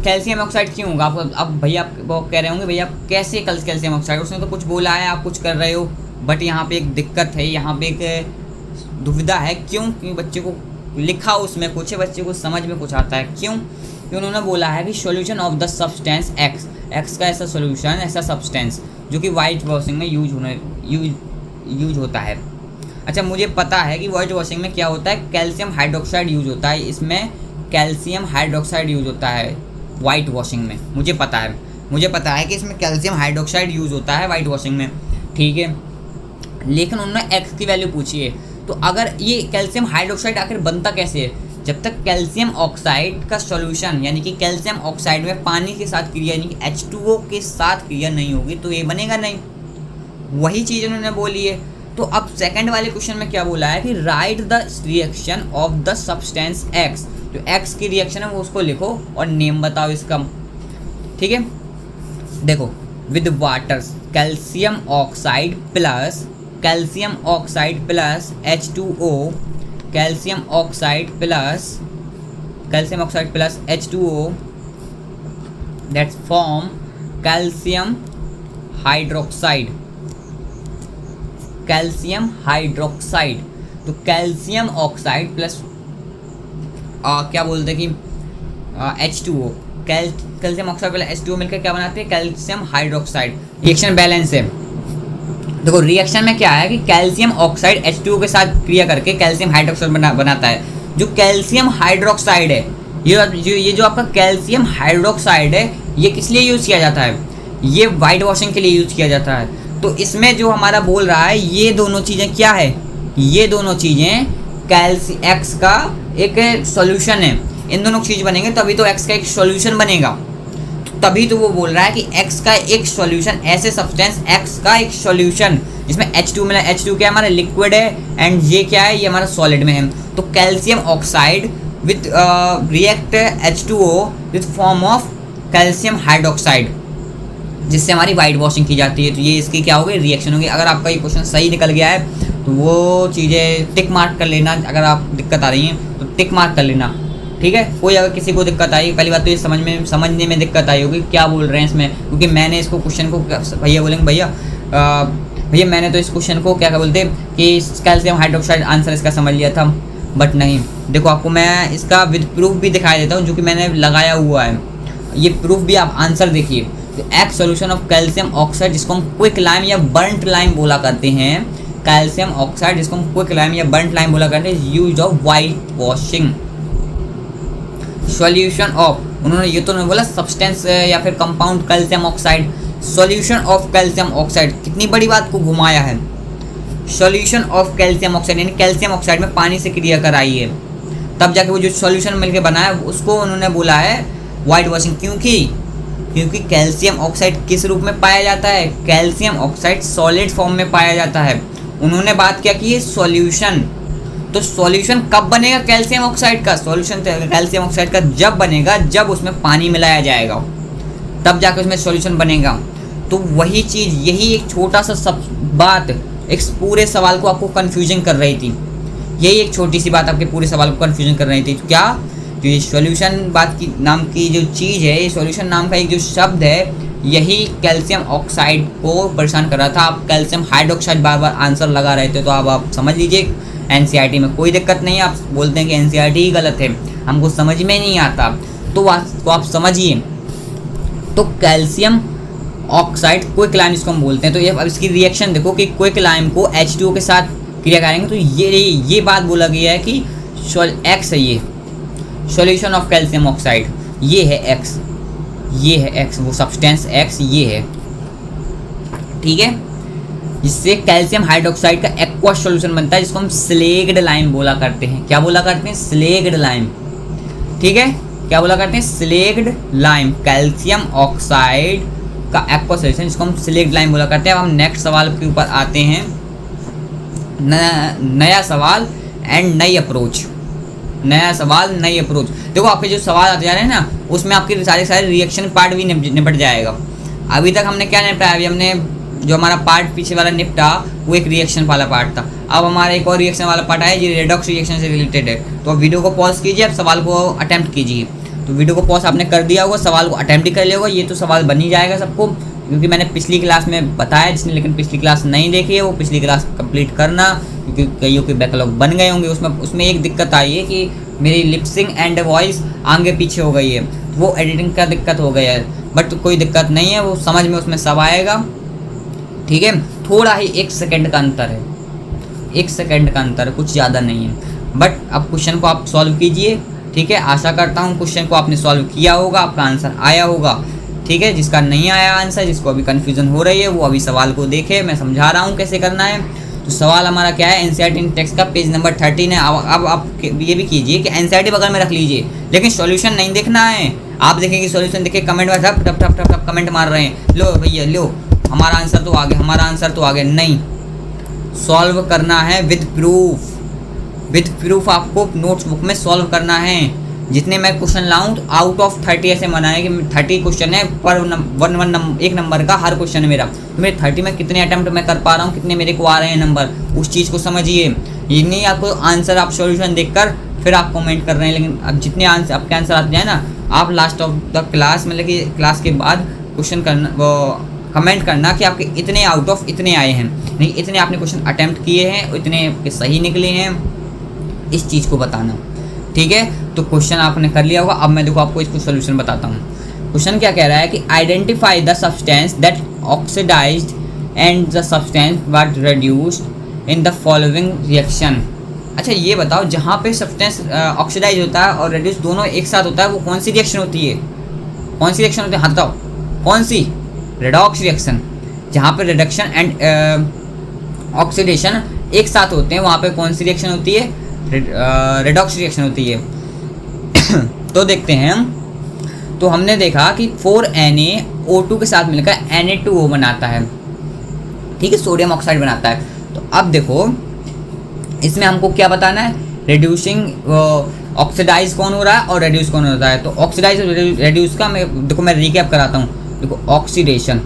कैल्शियम ऑक्साइड क्यों होगा? अब भैया आप वो कह रहे होंगे भैया कैसे कैल्शियम ऑक्साइड, उसने तो कुछ बोला है, आप कुछ कर रहे हो, बट यहाँ पे एक दिक्कत है, यहाँ पे एक दुविधा है। क्यों? क्योंकि बच्चे को लिखा उसमें कुछ है, बच्चे को समझ में कुछ आता है। क्यों? क्योंकि उन्होंने बोला है कि solution of the substance x का ऐसा सॉल्यूशन, ऐसा सब्सटेंस जो कि वाइट वॉशिंग में यूज होता है। अच्छा, मुझे पता है कि वाइट वॉशिंग में क्या होता है, कैल्शियम हाइड्रोक्साइड यूज होता है, इसमें कैल्शियम हाइड्रोक्साइड यूज होता है वाइट वॉशिंग में। मुझे पता है कि इसमें कैल्शियम हाइड्रोक्साइड यूज होता है वाइट वॉशिंग में, ठीक है। लेकिन उन्होंने एक्स की वैल्यू पूछी है, तो अगर ये कैल्शियम हाइड्रोक्साइड आखिर बनता कैसे है? जब तक कैल्शियम ऑक्साइड का सॉल्यूशन यानी कि कैल्शियम ऑक्साइड में पानी के साथ क्रिया यानी कि H2O के साथ क्रिया नहीं होगी तो ये बनेगा नहीं। वही चीज़ उन्होंने बोली है। तो अब सेकंड वाले क्वेश्चन में क्या बोला है कि right the reaction of the substance x, जो एक्स की रिएक्शन है वो उसको लिखो और नेम बताओ इसका, ठीक है। देखो, with water calcium oxide plus H2O, calcium oxide plus H2O that's form calcium hydroxide. तो कैल्शियम ऑक्साइड प्लस क्या बोलते हैं कि H2O, calcium oxide plus H2O मिलकर क्या बनाते हैं, कैल्शियम हाइड्रोक्साइड। रिएक्शन बैलेंस है। देखो, रिएक्शन में क्या है कि कैल्शियम ऑक्साइड H2O के साथ क्रिया करके कैल्शियम हाइड्रोक्साइड बनाता है। जो कैल्शियम हाइड्रोक्साइड है, ये जो आपका कैल्शियम हाइड्रोक्साइड है, ये किस लिए यूज़ किया जाता है? ये वाइट वॉशिंग के लिए यूज़ किया जाता है। तो इसमें जो हमारा बोल रहा है, ये दोनों चीज़ें क्या है? ये दोनों चीज़ें एक्स का एक सॉल्यूशन है। इन दोनों चीज़ बनेंगे तभी तो एक्स का एक सॉल्यूशन बनेगा। तभी तो वो बोल रहा है कि एक्स का एक सॉल्यूशन, ऐसे सब्सटेंस एक्स का एक सॉल्यूशन जिसमें H2 मिला। H2 क्या है? हमारा लिक्विड है, एंड ये क्या है? ये हमारा सॉलिड में है। तो calcium oxide with react H2O with form of calcium hydroxide, जिससे हमारी वाइट वॉशिंग की जाती है। तो ये इसकी क्या होगी? रिएक्शन होगी। अगर आपका ये क्वेश्चन सही निकल गया है तो वो चीज़ें टिक मार्क कर लेना। अगर आप दिक्कत आ रही है तो टिक मार्क कर लेना, ठीक है। कोई अगर किसी को दिक्कत आई, पहली बात तो ये समझने में दिक्कत आई होगी क्या बोल रहे हैं इसमें, क्योंकि मैंने इसको क्वेश्चन को, भैया बोलेंगे भैया मैंने तो इस क्वेश्चन को क्या बोलते हैं कि कैल्शियम हाइड्रोक्साइड आंसर इसका समझ लिया था, बट नहीं। देखो, आपको मैं इसका विद प्रूफ भी दिखाई देता हूँ जो कि मैंने लगाया हुआ है। ये प्रूफ भी आप आंसर देखिए। तो x solution of calcium oxide, जिसको हम क्विक लाइम या बर्न्ट लाइम बोला करते हैं, कैल्शियम ऑक्साइड जिसको हम क्विक लाइम या बर्न्ट लाइम बोला करते हैं, use of white washing. Solution of, उन्होंने ये तो नहीं बोला सब्सटेंस या फिर compound calcium oxide, solution of calcium oxide. कितनी बड़ी बात को घुमाया है। सॉल्यूशन ऑफ कैल्शियम ऑक्साइड यानी कैल्शियम ऑक्साइड में पानी से क्रिया कराई है, तब जाके वो जो सॉल्यूशन मिलके बना है उसको उन्होंने बोला है वाइट वॉशिंग। क्योंकि कैल्शियम ऑक्साइड किस रूप में पाया जाता है? कैल्शियम ऑक्साइड सॉलिड फॉर्म में पाया जाता है। उन्होंने बात क्या की है? सॉल्यूशन। तो सॉल्यूशन कब बनेगा कैल्शियम ऑक्साइड का? सॉल्यूशन कैल्शियम ऑक्साइड का जब बनेगा जब उसमें पानी मिलाया जाएगा, तब जाकर उसमें सॉल्यूशन बनेगा। तो वही चीज़, यही एक छोटा सा सब बात इस पूरे सवाल को आपको कंफ्यूजन कर रही थी यही एक छोटी सी बात आपके पूरे सवाल को कन्फ्यूजन कर रही थी। क्या जो ये सॉल्यूशन बात की नाम की जो चीज़ है, ये सॉल्यूशन नाम का एक जो शब्द है, यही कैल्शियम ऑक्साइड को परेशान कर रहा था। आप कैल्शियम हाइड्रोक्साइड बार बार आंसर लगा रहे थे, तो अब आप समझ लीजिए एनसीईआरटी में कोई दिक्कत नहीं है। आप बोलते हैं कि एनसीईआरटी ही गलत है, हमको समझ में नहीं आता, तो आप समझिए। तो कैल्शियम ऑक्साइड क्विकलाइम इसको हम बोलते हैं। तो ये अब इसकी रिएक्शन देखो कि क्विकलाइम को H2O के साथ क्रिया करेंगे, तो ये बात बोला गया है कि एक्स है ये सॉल्यूशन ऑफ कैल्शियम ऑक्साइड, ये है एक्स, ये है एक्स, वो सब्सटेंस एक्स ये है, ठीक है। इससे कैल्शियम हाइड्रोक्साइड का एक्वस सॉल्यूशन बनता है, जिसको हम स्लेग्ड लाइम बोला करते हैं। क्या बोला करते हैं? स्लेग्ड लाइम, ठीक है। क्या बोला करते हैं? स्लेग्ड लाइम, कैल्शियम ऑक्साइड का एक्वस सॉल्यूशन, जिसको हम स्लेग्ड लाइम बोला करते हैं। अब हम नेक्स्ट सवाल के ऊपर आते हैं, नया सवाल एंड नई अप्रोच। नया सवाल नई अप्रोच। देखो आपके जो सवाल आते जा रहे हैं ना, उसमें आपके सारे रिएक्शन पार्ट भी निपट जाएगा। अभी तक हमने क्या निपटाया? अभी हमने जो हमारा पार्ट पीछे वाला निपटा वो एक रिएक्शन वाला पार्ट था। अब हमारा एक और रिएक्शन वाला पार्ट है, ये रेडॉक्स रिएक्शन से रिलेटेड है। तो अब वीडियो को पॉज कीजिए, अब सवाल को अटेम्प्ट कीजिए। तो वीडियो को पॉज आपने कर दिया होगा, सवाल को अटेम्प्ट ही कर लिया होगा। ये तो सवाल बन ही जाएगा सबको, क्योंकि मैंने पिछली क्लास में बताया। जिसने लेकिन पिछली क्लास नहीं देखी है वो पिछली क्लास कंप्लीट करना, क्योंकि कईयों के बैकलॉग बन गए होंगे। उसमें एक दिक्कत आई है कि मेरी लिपसिंग एंड वॉइस आगे पीछे हो गई है, वो एडिटिंग का दिक्कत हो गया है। बट कोई दिक्कत नहीं है, वो समझ में उसमें सब आएगा, ठीक है। थोड़ा ही 1 सेकंड का अंतर है, 1 सेकंड का अंतर है, कुछ ज़्यादा नहीं है। बट अब क्वेश्चन को आप सॉल्व कीजिए, ठीक है। आशा करता हूँ क्वेश्चन को आपने सॉल्व किया होगा, आपका आंसर आया होगा, ठीक है। जिसका नहीं आया आंसर, जिसको अभी कन्फ्यूजन हो रही है, वो अभी सवाल को देखे, मैं समझा रहा हूँ कैसे करना है। तो सवाल हमारा क्या है? एनसीईआरटी टेक्स्ट का पेज नंबर 13 है। अब आप ये भी कीजिए कि एनसीईआरटी बगल में रख लीजिए, लेकिन सॉल्यूशन नहीं देखना है। आप देखेंगे सॉल्यूशन देखे कमेंट में ठप ठप ठप ठप कमेंट मार रहे हैं, लो भैया लो हमारा आंसर तो आ गया, हमारा आंसर तो आ गया। नहीं, सॉल्व करना है विद प्रूफ। विद प्रूफ आपको नोट्स बुक में सॉल्व करना है। जितने मैं क्वेश्चन लाऊं तो आउट ऑफ 30 ऐसे बनाए कि 30 क्वेश्चन है पर एक नंबर का हर क्वेश्चन है मेरा। तो मेरे 30 में कितने अटेम्प्ट मैं कर पा रहा हूँ, कितने मेरे को आ रहे हैं नंबर, उस चीज़ को समझिए। ये नहीं आपको आंसर आप सॉल्यूशन देखकर फिर आप कमेंट कर रहे हैं। लेकिन अब जितने आंसर आपके आंसर आते हैं ना, आप लास्ट ऑफ द क्लास मतलब कि क्लास के बाद क्वेश्चन करना, वो कमेंट करना कि आपके इतने आउट ऑफ इतने आए हैं, नहीं इतने आपने क्वेश्चन अटेम्प्ट किए हैं, इतने आपके सही निकले हैं, इस चीज़ को बताना, ठीक है। तो क्वेश्चन आपने कर लिया होगा। अब मैं देखो आपको इसको सोल्यूशन बताता हूँ। क्वेश्चन क्या कह रहा है कि identify the substance that oxidised and the substance what reduced in the following reaction. अच्छा ये बताओ, जहाँ पे सब्सटेंस ऑक्सीडाइज होता है और रेड्यूस दोनों एक साथ होता है, वो कौन सी रिएक्शन होती है? कौन सी रिएक्शन होती है? हाँ बताओ कौन सी? Redox reaction. जहाँ पे रिडक्शन एंड ऑक्सीडेशन एक साथ होते हैं, वहाँ पे कौन सी रिएक्शन होती है? रेडॉक्स रिएक्शन होती है। तो देखते हैं हम। तो हमने देखा कि 4Na O2 के साथ मिलकर Na2O बनाता है, ठीक है, सोडियम ऑक्साइड बनाता है। तो अब देखो इसमें हमको क्या बताना है? रिड्यूसिंग ऑक्सीडाइज कौन हो रहा है और रेड्यूस कौन होता है। तो ऑक्सीडाइज और रेड्यूस का मैं रिकैप कराता हूँ। देखो ऑक्सीडेशन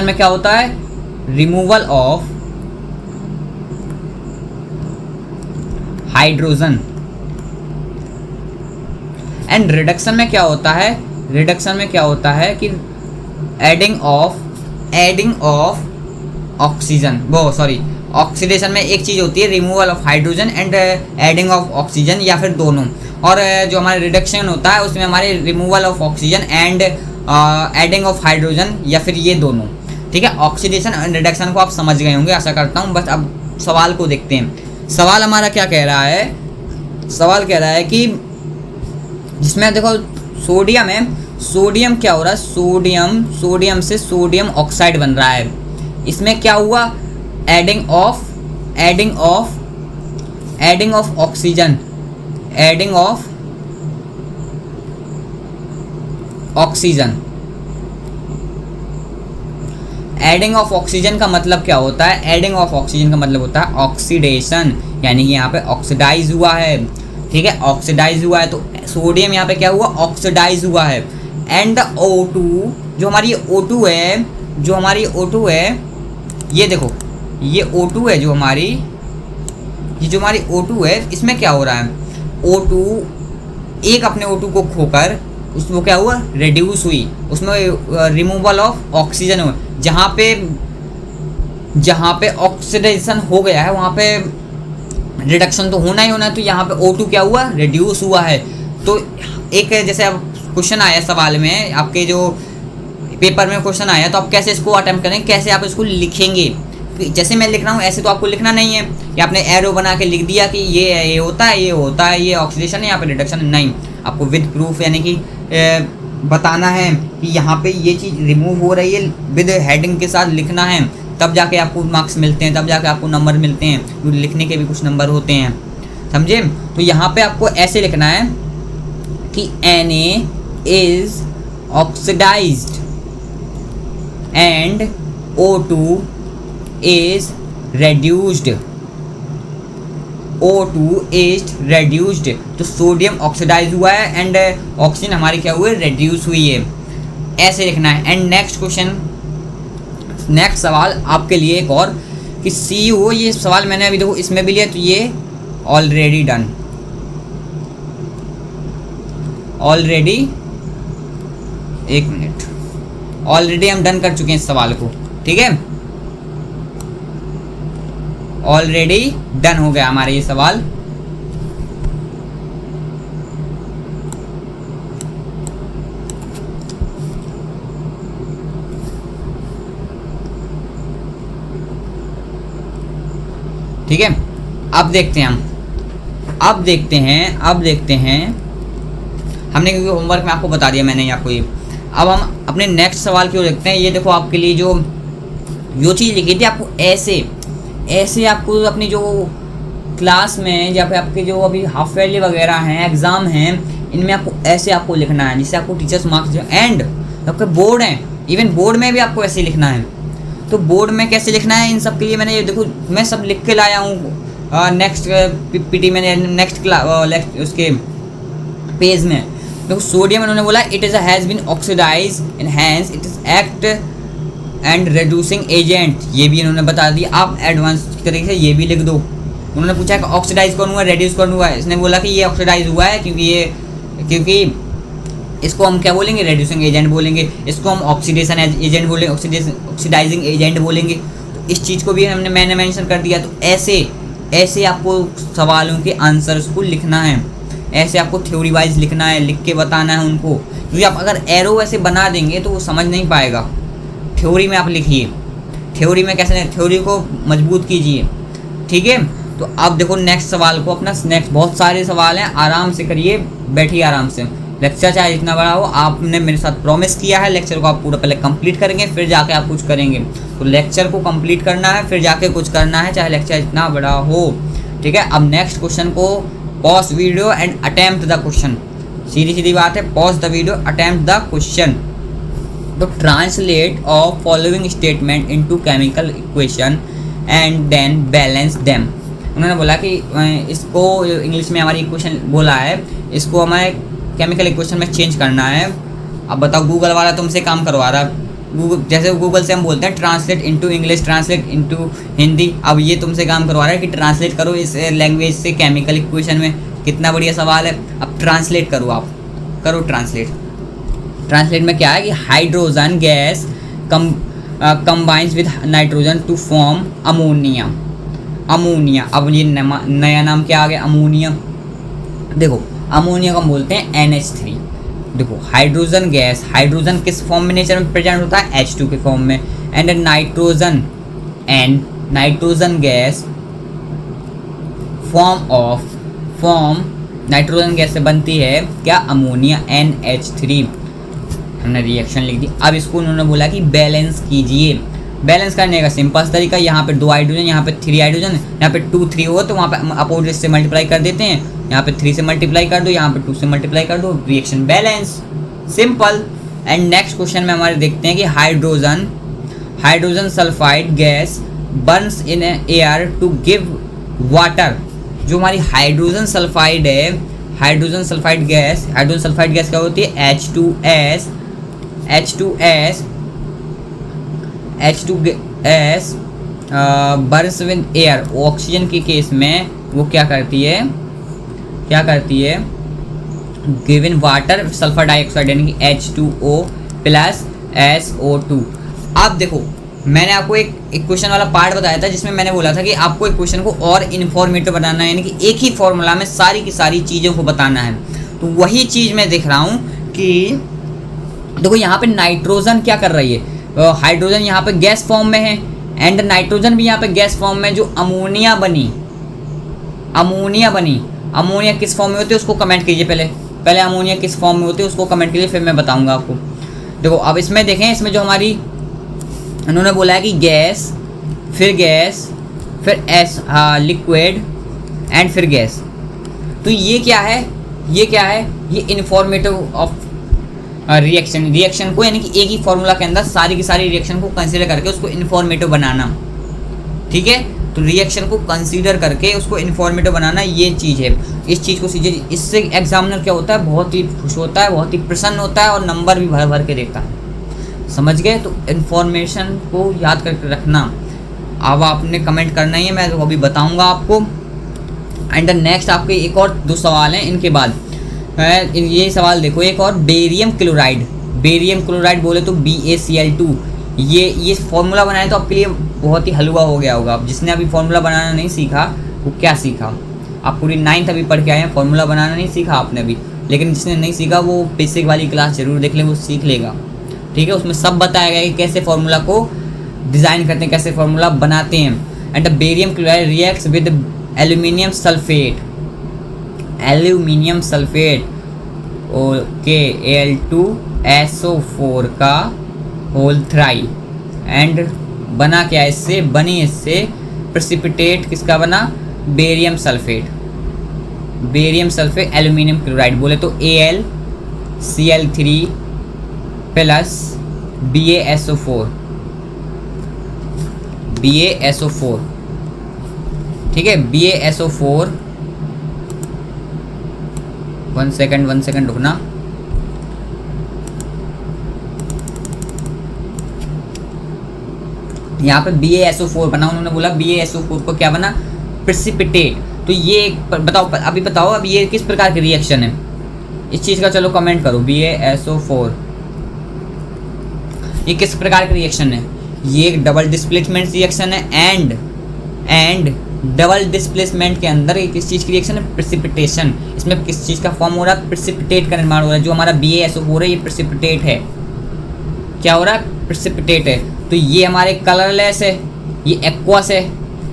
में क्या होता है? Removal of hydrogen. And reduction में क्या होता है? रिडक्शन में क्या होता है कि एडिंग ऑफ ऑक्सीजन, वो सॉरी, ऑक्सीडेशन में एक चीज़ होती है removal of hydrogen and adding of oxygen, या फिर दोनों। और जो हमारा रिडक्शन होता है उसमें हमारे removal of oxygen and adding of hydrogen, या फिर ये दोनों, ठीक है। ऑक्सीडेशन एंड रिडक्शन को आप समझ गए होंगे आशा करता हूँ। बस अब सवाल को देखते हैं। सवाल हमारा क्या कह रहा है? सवाल कह रहा है कि जिसमें देखो सोडियम है, सोडियम क्या हो रहा है? सोडियम से सोडियम ऑक्साइड बन रहा है। इसमें क्या हुआ? Adding of oxygen, adding of oxygen. Adding of oxygen का मतलब क्या होता है? एडिंग ऑफ ऑक्सीजन का मतलब होता है ऑक्सीडेशन, यानी कि यहाँ पे ऑक्सीडाइज हुआ है, ठीक है, ऑक्सीडाइज हुआ है। तो सोडियम यहाँ पे क्या हुआ? ऑक्सीडाइज हुआ है। एंड द O2, जो हमारी O2 है, ये देखो, ये O2 है जो हमारी, ये जो हमारी O2 है, इसमें क्या हो रहा है, O2 एक अपने O2 को खोकर उसमें क्या हुआ, रिड्यूस हुई, उसमें रिमूवल ऑफ ऑक्सीजन हुआ। जहाँ पे ऑक्सीडेशन हो गया है वहाँ पे रिडक्शन तो होना ही होना है, तो यहाँ पे O2 क्या हुआ, रिड्यूस हुआ है। तो एक जैसे अब क्वेश्चन आया सवाल में, आपके जो पेपर में क्वेश्चन आया, तो आप कैसे इसको अटेम्प्ट करेंगे, कैसे आप इसको लिखेंगे। जैसे मैं लिख रहा हूँ ऐसे तो आपको लिखना नहीं है कि आपने एरो बना के लिख दिया कि ये होता है, ये होता है, ये ऑक्सीडेशन है, यहाँ पे रिडक्शन नहीं। आपको विद प्रूफ यानी कि बताना है कि यहाँ पे ये चीज़ रिमूव हो रही है, विद हेडिंग के साथ लिखना है, तब जाके आपको मार्क्स मिलते हैं, तब जाके आपको नंबर मिलते हैं। लिखने के भी कुछ नंबर होते हैं, समझे। तो यहाँ पे आपको ऐसे लिखना है कि Na is oxidised and O2 is reduced, O2 is reduced। तो सोडियम ऑक्सीडाइज हुआ है एंड ऑक्सीजन हमारी क्या हुई, रिड्यूस हुई है, ऐसे लिखना है। एंड नेक्स्ट क्वेश्चन, नेक्स्ट सवाल आपके लिए एक और कि CO, ये सवाल मैंने अभी देखो इसमें भी लिया, तो ये ऑलरेडी डन, ऑलरेडी, एक मिनट, ऑलरेडी हम डन कर चुके हैं इस सवाल को, ठीक है, ऑलरेडी डन हो गया हमारा ये सवाल। ठीक है, अब देखते हैं हम, अब देखते हैं हमने, क्योंकि होमवर्क में आपको बता दिया मैंने आपको ये। अब हम अपने नेक्स्ट सवाल की ओर देखते हैं। ये देखो आपके लिए जो चीज़ लिखी थी, आपको ऐसे आपको अपनी जो क्लास में या फिर आपके जो अभी हाफ ईयरली वगैरह हैं, एग्ज़ाम हैं, इनमें आपको ऐसे आपको लिखना है जिससे आपको टीचर्स मार्क्स एंड आपके बोर्ड हैं, इवन बोर्ड में भी आपको ऐसे लिखना है। तो बोर्ड में कैसे लिखना है, इन सब के लिए मैंने ये देखो मैं सब लिख के लाया हूँ। नेक्स्ट पीटी मैंने नेक्स्ट उसके पेज में देखो, सोडियम उन्होंने बोला it is has been oxidise and hence it is act and reducing agent, ये भी इन्होंने बता दिया। आप एडवांस तरीके से ये भी लिख दो। उन्होंने पूछा कि ऑक्सीडाइज कौन हुआ, रेड्यूस कौन हुआ है, इसने बोला कि ये ऑक्सीडाइज हुआ है क्योंकि इसको हम क्या बोलेंगे, रेड्यूसिंग एजेंट बोलेंगे, इसको हम ऑक्सीडेशन एजेंट बोलेंगे, ऑक्सीडाइजिंग एजेंट बोलेंगे। तो इस चीज़ को भी मैंने मेंशन कर दिया। तो ऐसे आपको सवालों के आंसर्स को लिखना है, ऐसे आपको थ्योरी वाइज लिखना है, लिख के बताना है उनको, क्योंकि आप अगर एरो ऐसे बना देंगे तो वो समझ नहीं पाएगा। थ्योरी में आप लिखिए, थ्योरी में कैसे, थ्योरी को मजबूत कीजिए, ठीक है। तो अब देखो नेक्स्ट सवाल को अपना, नेक्स्ट बहुत सारे सवाल हैं, आराम से करिए, बैठिए आराम से। लेक्चर चाहे जितना बड़ा हो, आपने मेरे साथ प्रॉमिस किया है लेक्चर को आप पूरा पहले कंप्लीट करेंगे, फिर जाके आप कुछ करेंगे। तो लेक्चर को कंप्लीट करना है, फिर जाके कुछ करना है, चाहे लेक्चर जितना बड़ा हो, ठीक है। अब नेक्स्ट क्वेश्चन को pause video and attempt the question, सीधी बात है, pause the video, attempt the question. तो translate of following statement into chemical equation and then balance them. उन्होंने बोला कि इसको इंग्लिश में हमारी इक्वेशन बोला है, इसको हमें केमिकल इक्वेशन में चेंज करना है। अब बताओ, गूगल वाला तुमसे काम करवा रहा, गूगल जैसे गूगल से हम बोलते हैं translate into English, translate into Hindi, अब ये तुमसे काम करवा रहा है कि ट्रांसलेट करो इस लैंग्वेज से केमिकल इक्वेशन में। कितना बढ़िया सवाल है। अब ट्रांसलेट करो, आप करो ट्रांसलेट। ट्रांसलेट में क्या है कि hydrogen gas combines with nitrogen to form ammonia. अब ये नया नाम क्या आ गया, अमोनिया। देखो अमोनिया को हम बोलते हैं NH3। देखो हाइड्रोजन गैस, हाइड्रोजन किस फॉर्म में नेचर में प्रेजेंट होता है, H2 के फॉर्म में। And nitrogen gas form nitrogen gas से बनती है क्या, अमोनिया, NH3। हमने रिएक्शन लिख दी। अब इसको उन्होंने बोला कि बैलेंस कीजिए। बैलेंस करने का सिंपल तरीका, यहाँ पे 2 हाइड्रोजन, यहाँ पे 3 हाइड्रोजन, यहाँ पे 2 3 हो तो वहाँ पे अपोजिट से मल्टीप्लाई कर देते हैं, यहाँ पे 3 से मल्टीप्लाई कर दो, यहाँ पे 2 से मल्टीप्लाई कर दो, reaction balance, simple. And next question में हमारे देखते हैं कि hydrogen sulphide gas burns in air to give water. जो हमारी हाइड्रोजन सल्फाइड है, हाइड्रोजन सल्फाइड गैस क्या होती है, H2S burns with air, oxygen के केस में वो क्या करती है गिवन वाटर सल्फर डाइऑक्साइड यानी कि H2O प्लस SO2। अब देखो मैंने आपको एक इक्वेशन वाला पार्ट बताया था जिसमें मैंने बोला था कि आपको इक्वेशन को और इन्फॉर्मेटिव बनाना है, यानी कि एक ही फॉर्मूला में सारी की सारी चीज़ों को बताना है। तो वही चीज़ मैं देख रहा हूँ कि देखो यहाँ पे नाइट्रोजन क्या कर रही है, हाइड्रोजन यहाँ पे गैस फॉर्म में है एंड नाइट्रोजन भी यहाँ पे गैस फॉर्म में, जो अमोनिया बनी। अमोनिया किस फॉर्म में होती है उसको कमेंट कीजिए, पहले अमोनिया किस फॉर्म में होती है उसको कमेंट कीजिए, फिर मैं बताऊंगा आपको। देखो अब इसमें देखें, इसमें जो हमारी उन्होंने बोला है कि गैस फिर लिक्विड एंड फिर गैस। तो ये क्या है, ये इन्फॉर्मेटिव ऑफ रिएक्शन को, यानी कि एक ही फॉर्मूला के अंदर सारी की सारी रिएक्शन को कंसीडर करके उसको इन्फॉर्मेटिव बनाना। ठीक है, तो रिएक्शन को कंसीडर करके उसको इन्फॉर्मेटिव बनाना, ये चीज़ है। इस चीज़ को सीजिए, इससे एग्जामिनर क्या होता है, बहुत ही खुश होता है, बहुत ही प्रसन्न होता है और नंबर भी भर भर के देता है। समझ गए? तो इन्फॉर्मेशन को याद करके रखना। अब आपने कमेंट करना ही है, मैं तो अभी बताऊंगा आपको। एंड नेक्स्ट आपके एक और 2 सवाल हैं इनके बाद। ये सवाल देखो, एक और बेरियम क्लोराइड बोले तो BaCl2। ये फार्मूला बनाए तो आपके लिए बहुत ही हलवा हो गया होगा। अब जिसने अभी फार्मूला बनाना नहीं सीखा वो क्या सीखा, आप पूरी 9th अभी पढ़ के आए हैं, फार्मूला बनाना नहीं सीखा आपने अभी। लेकिन जिसने नहीं सीखा वो बेसिक वाली क्लास जरूर देख ले, वो सीख लेगा। ठीक है, उसमें सब बताया गया कि कैसे फार्मूला को डिज़ाइन करते हैं, कैसे फार्मूला बनाते हैं। And the barium chloride reacts with aluminium sulphate okay Al2SO4 का होल थ्राई। एंड बना क्या इससे, प्रेसिपिटेट किसका बना, बेरियम सल्फेट एल्यूमिनियम क्लोराइड बोले तो AlCl3 प्लस BaSO4। ठीक है, BaSO4 1 सेकंड रुकना। यहाँ पे BaSO4 बना, उन्होंने बोला BaSO4 को क्या बना, प्रेसिपिटेट। तो ये बताओ अब ये किस प्रकार की रिएक्शन है इस चीज़ का, चलो कमेंट करो। BaSO4 ये किस प्रकार की रिएक्शन है, ये एक डबल डिस्प्लेसमेंट रिएक्शन है। एंड डबल डिस्प्लेसमेंट के अंदर ये किस चीज़ की रिएक्शन है, प्रेसिपिटेशन। इसमें किस चीज़ का फॉर्म हो रहा है, प्रेसिपिटेट का निर्माण हो रहा है। जो हमारा BaSO4 है ये प्रेसिपिटेट है, क्या हो रहा है, प्रेसिपिटेट है। तो ये हमारे कलरलेस है, ये एक्वस है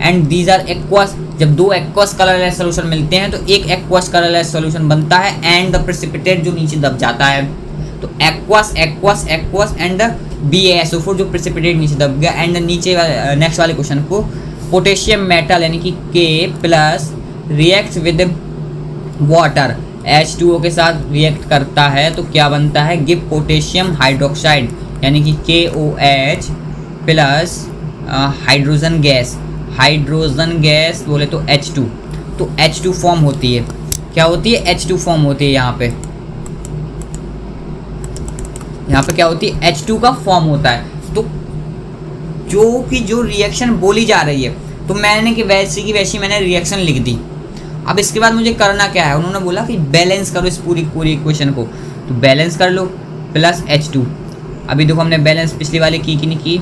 एंड दीज आर एक्वस। जब 2 एक्वस कलरलेस सोल्यूशन मिलते हैं तो एक एक्वस कलरलेस सोल्यूशन बनता है एंड द प्रेसिपिटेट जो नीचे दब जाता है। तो एक्वस एंड BaSO4 जो प्रेसिपिटेट नीचे दब गया। एंड नीचे नेक्स्ट वाले क्वेश्चन को, पोटेशियम मेटल यानी कि K plus react with water H2O के साथ रिएक्ट करता है तो क्या बनता है, गिव पोटेशियम हाइड्रोक्साइड यानी कि KOH प्लस हाइड्रोजन गैस बोले तो H2। तो H2 फॉर्म होती है, क्या होती है, H2 फॉर्म होती है। यहाँ पे क्या होती है, H2 का फॉर्म होता है। तो जो रिएक्शन बोली जा रही है तो मैंने कि वैसी की वैसी मैंने रिएक्शन लिख दी। अब इसके बाद मुझे करना क्या है, उन्होंने बोला कि बैलेंस करो इस पूरी इक्वेशन को। तो बैलेंस कर लो प्लस H2। अभी देखो हमने बैलेंस पिछली वाली की नहीं की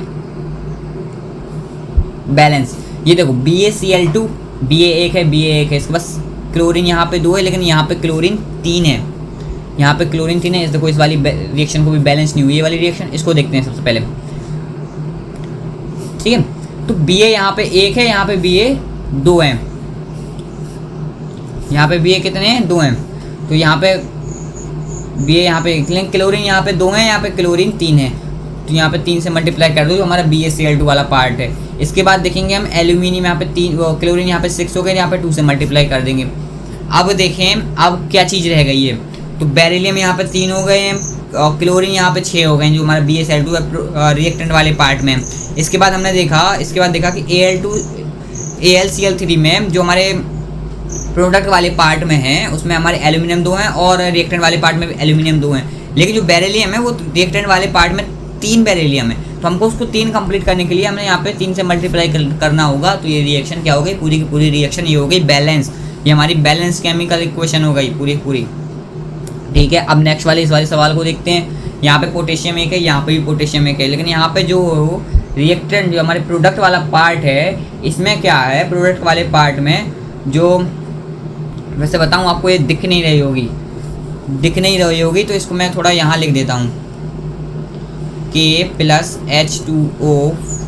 बैलेंस। ये देखो BaCl2 BA1 है, इसके बस क्लोरीन यहाँ पे 2 है लेकिन यहाँ पे क्लोरीन 3 है, इस देखो इस वाली रिएक्शन को भी बैलेंस नहीं हुई। ये वाली रिएक्शन इसको देखते हैं सबसे पहले। ठीक है, तो Ba यहाँ पे 1 है, यहाँ पे Ba 2 है, यहाँ पे Ba कितने हैं, 2 हैं। तो यहाँ पे Ba यहाँ पे क्लोरीन यहाँ पे 2 है, यहाँ पे क्लोरीन 3 है। तो यहाँ पे 3 से मल्टीप्लाई कर दो जो हमारा BaCl2 वाला पार्ट है। इसके बाद देखेंगे हम एल्यूमिनियम, यहाँ पे 3, क्लोरीन यहाँ पे 6 हो गए, यहाँ पे 2 से मल्टीप्लाई कर देंगे। अब देखें अब क्या चीज़ रह गई है, तो बेरिलियम यहाँ पे 3 हो गए हैं और क्लोरीन यहाँ पे 6 हो गए हैं जो हमारा BaCl2 रिएक्टेंट वाले पार्ट में। इसके बाद देखा कि AlCl3 में जो हमारे प्रोडक्ट वाले पार्ट में है उसमें हमारे एल्यूमिनियम 2 हैं और रिएक्टेंट वाले पार्ट में भी एल्यूमिनियम 2 हैं। लेकिन जो बेरिलियम है वो रिएक्टेंट वाले पार्ट में 3 बेरिलियम है। तो हमको उसको 3 कंप्लीट करने के लिए हमें यहाँ पे 3 से मल्टीप्लाई करना होगा। तो ये रिएक्शन क्या हो गई, पूरी की पूरी रिएक्शन ये हो गई बैलेंस, ये हमारी बैलेंस केमिकल इक्वेशन हो गई पूरी पूरी। ठीक है, अब नेक्स्ट वाले इस वाले सवाल को देखते हैं। यहाँ पे पोटेशियम एक है, यहाँ पे भी पोटेशियम एक है, लेकिन यहाँ पे जो रिएक्टेंट जो हमारे प्रोडक्ट वाला पार्ट है, इसमें क्या है, प्रोडक्ट वाले पार्ट में जो वैसे बताऊँ आपको ये दिख नहीं रही होगी, तो इसको मैं थोड़ा यहाँ लिख देता हूँ, K+H2O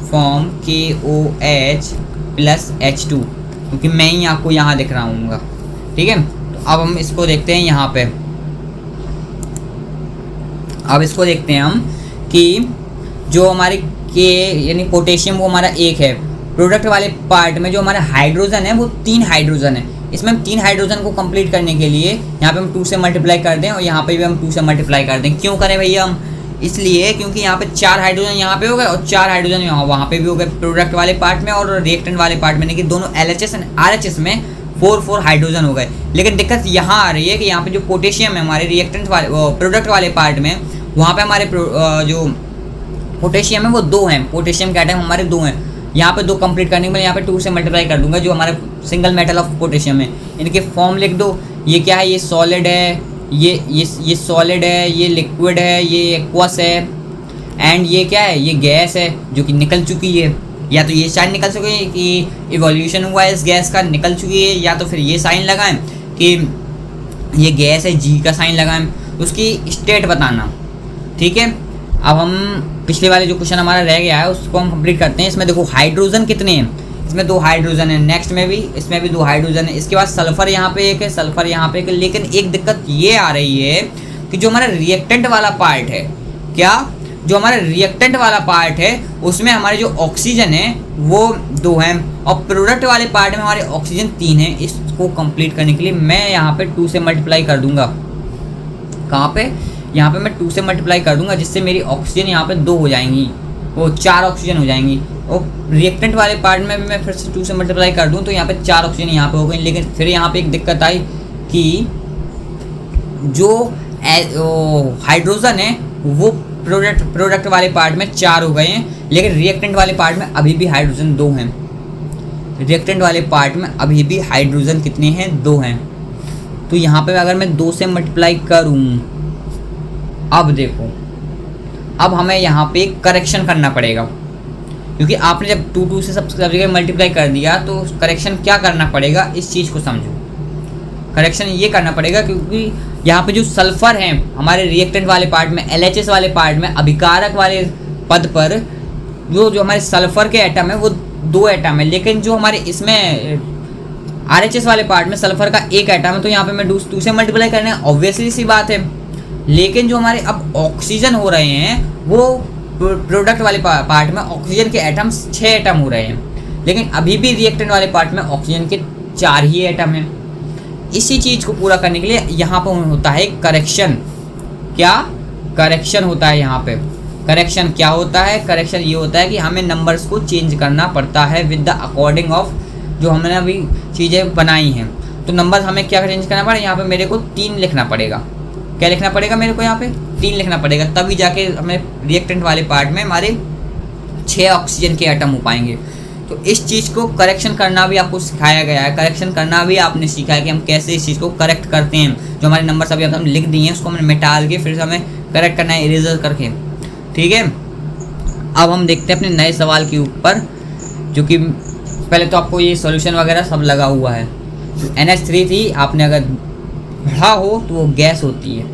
form KOH plus H2, क्योंकि मैं ही आपको यहाँ दिख रहा हूँ। ठीक है, तो अब हम इसको देखते हैं यहाँ पे। अब इसको देखते हैं हम कि जो हमारे के यानी पोटेशियम वो हमारा एक है, प्रोडक्ट वाले पार्ट में जो हमारा हाइड्रोजन है वो 3 हाइड्रोजन है। इसमें हम 3 हाइड्रोजन को कंप्लीट करने के लिए यहाँ पे हम 2 से मल्टीप्लाई कर दें और यहाँ पे भी हम 2 से मल्टीप्लाई कर दें। क्यों करें भैया हम, इसलिए क्योंकि यहाँ पे 4 हाइड्रोजन यहाँ पे हो गए और 4 हाइड्रोजन यहाँ वहाँ पे भी हो गए प्रोडक्ट वाले पार्ट में और रिएक्टेंट वाले पार्ट में, कि दोनों LHS एंड RHS में 4 हाइड्रोजन हो गए। लेकिन दिक्कत यहाँ आ रही है कि यहाँ पे जो पोटेशियम है हमारे रिएक्टेंट वाले प्रोडक्ट वाले पार्ट में, वहाँ पे हमारे जो पोटेशियम है वो 2 हैं, पोटेशियम के एटम हमारे 2 हैं। यहाँ पे 2 कंप्लीट करने के बाद यहाँ पे 2 से मल्टीप्लाई कर दूंगा, जो हमारे सिंगल मेटल ऑफ पोटेशियम है। इनके फॉर्म लिख दो, ये क्या है, ये सॉलिड है, ये सॉलिड है, ये लिक्विड है, ये एक्वस है, एंड ये क्या है, ये गैस है जो कि निकल चुकी है। या तो ये साइन निकल चुकी है कि इवोल्यूशन हुआ है इस गैस का, निकल चुकी है, या तो फिर ये साइन लगाएं कि ये गैस है, G का साइन लगाएं, उसकी स्टेट बताना। ठीक है, अब हम पिछले वाले जो क्वेश्चन हमारा रह गया है उसको हम कंप्लीट करते हैं। इसमें देखो हाइड्रोजन कितने हैं, इसमें 2 हाइड्रोजन है, नेक्स्ट में भी इसमें भी 2 हाइड्रोजन है, इसके बाद सल्फर यहाँ पे एक है, सल्फर यहाँ पे एक है। लेकिन एक दिक्कत ये आ रही है कि जो हमारा रिएक्टेंट वाला पार्ट है, क्या जो हमारा रिएक्टेंट वाला पार्ट है उसमें हमारे जो ऑक्सीजन है वो 2 हैं और प्रोडक्ट वाले पार्ट में हमारे ऑक्सीजन 3 है। इसको कंप्लीट करने के लिए मैं यहाँ पे 2 से मल्टीप्लाई कर दूंगा। कहाँ पे, यहाँ पे मैं 2 से मल्टीप्लाई कर दूंगा, जिससे मेरी ऑक्सीजन यहाँ पे 2 हो जाएंगी, वो 4 ऑक्सीजन हो जाएंगी। और रिएक्टेंट वाले पार्ट में भी मैं फिर से 2 से मल्टीप्लाई कर दूँ तो यहाँ पे 4 ऑक्सीजन यहाँ पे हो गई। लेकिन फिर यहाँ पे एक दिक्कत आई कि जो हाइड्रोजन है वो प्रोडक्ट वाले पार्ट में 4 हो गए हैं, लेकिन रिएक्टेंट वाले पार्ट में अभी भी हाइड्रोजन 2 हैं। रिएक्टेंट वाले पार्ट में अभी भी हाइड्रोजन कितने हैं, 2 हैं। तो यहाँ पे अगर मैं 2 से मल्टीप्लाई करूँ, अब देखो, अब हमें यहाँ पे करेक्शन करना पड़ेगा, क्योंकि आपने जब 2 से सब जगह मल्टीप्लाई कर दिया तो करेक्शन क्या करना पड़ेगा, इस चीज़ को समझो। करेक्शन ये करना पड़ेगा क्योंकि यहाँ पे जो सल्फर हैं हमारे रिएक्टेंट वाले पार्ट में, LHS वाले पार्ट में, अभिकारक वाले पद पर जो हमारे सल्फर के एटम है वो 2 एटम है, लेकिन जो हमारे इसमें RHS वाले पार्ट में सल्फर का 1 एटम है। तो यहाँ पे मैं 2 से मल्टीप्लाई करना है, ऑब्वियसली सी बात है। लेकिन जो हमारे अब ऑक्सीजन हो रहे हैं वो प्रोडक्ट वाले पार्ट में ऑक्सीजन के एटम्स 6 एटम हो रहे हैं, लेकिन अभी भी रिएक्टेंट वाले पार्ट में ऑक्सीजन के 4 ही एटम हैं। इसी चीज़ को पूरा करने के लिए यहाँ पर होता है करेक्शन। क्या करेक्शन होता है यहाँ पे, करेक्शन क्या होता है, करेक्शन ये होता है कि हमें नंबर्स को चेंज करना पड़ता है विद द अकॉर्डिंग ऑफ जो हमने अभी चीज़ें बनाई हैं। तो नंबर हमें क्या चेंज करना पड़ेगा, यहाँ पे मेरे को 3 लिखना पड़ेगा। क्या लिखना पड़ेगा मेरे को, यहाँ पे 3 लिखना पड़ेगा, तभी जाके हमें रिएक्टेंट वाले पार्ट में हमारे 6 ऑक्सीजन के एटम हो पाएंगे। तो इस चीज़ को करेक्शन करना भी आपको सिखाया गया है, करेक्शन करना भी आपने सीखा है कि हम कैसे इस चीज़ को करेक्ट करते हैं। जो हमारे नंबर अभी हम लिख दिए हैं उसको हमें मिटा के फिर से हमें करेक्ट करना है इरेजर करके। ठीक है, अब हम देखते हैं अपने नए सवाल के ऊपर, जो कि पहले तो आपको ये सॉल्यूशन वगैरह सब लगा हुआ है। NH3 थी, आपने अगर पढ़ा हो तो वो गैस होती है।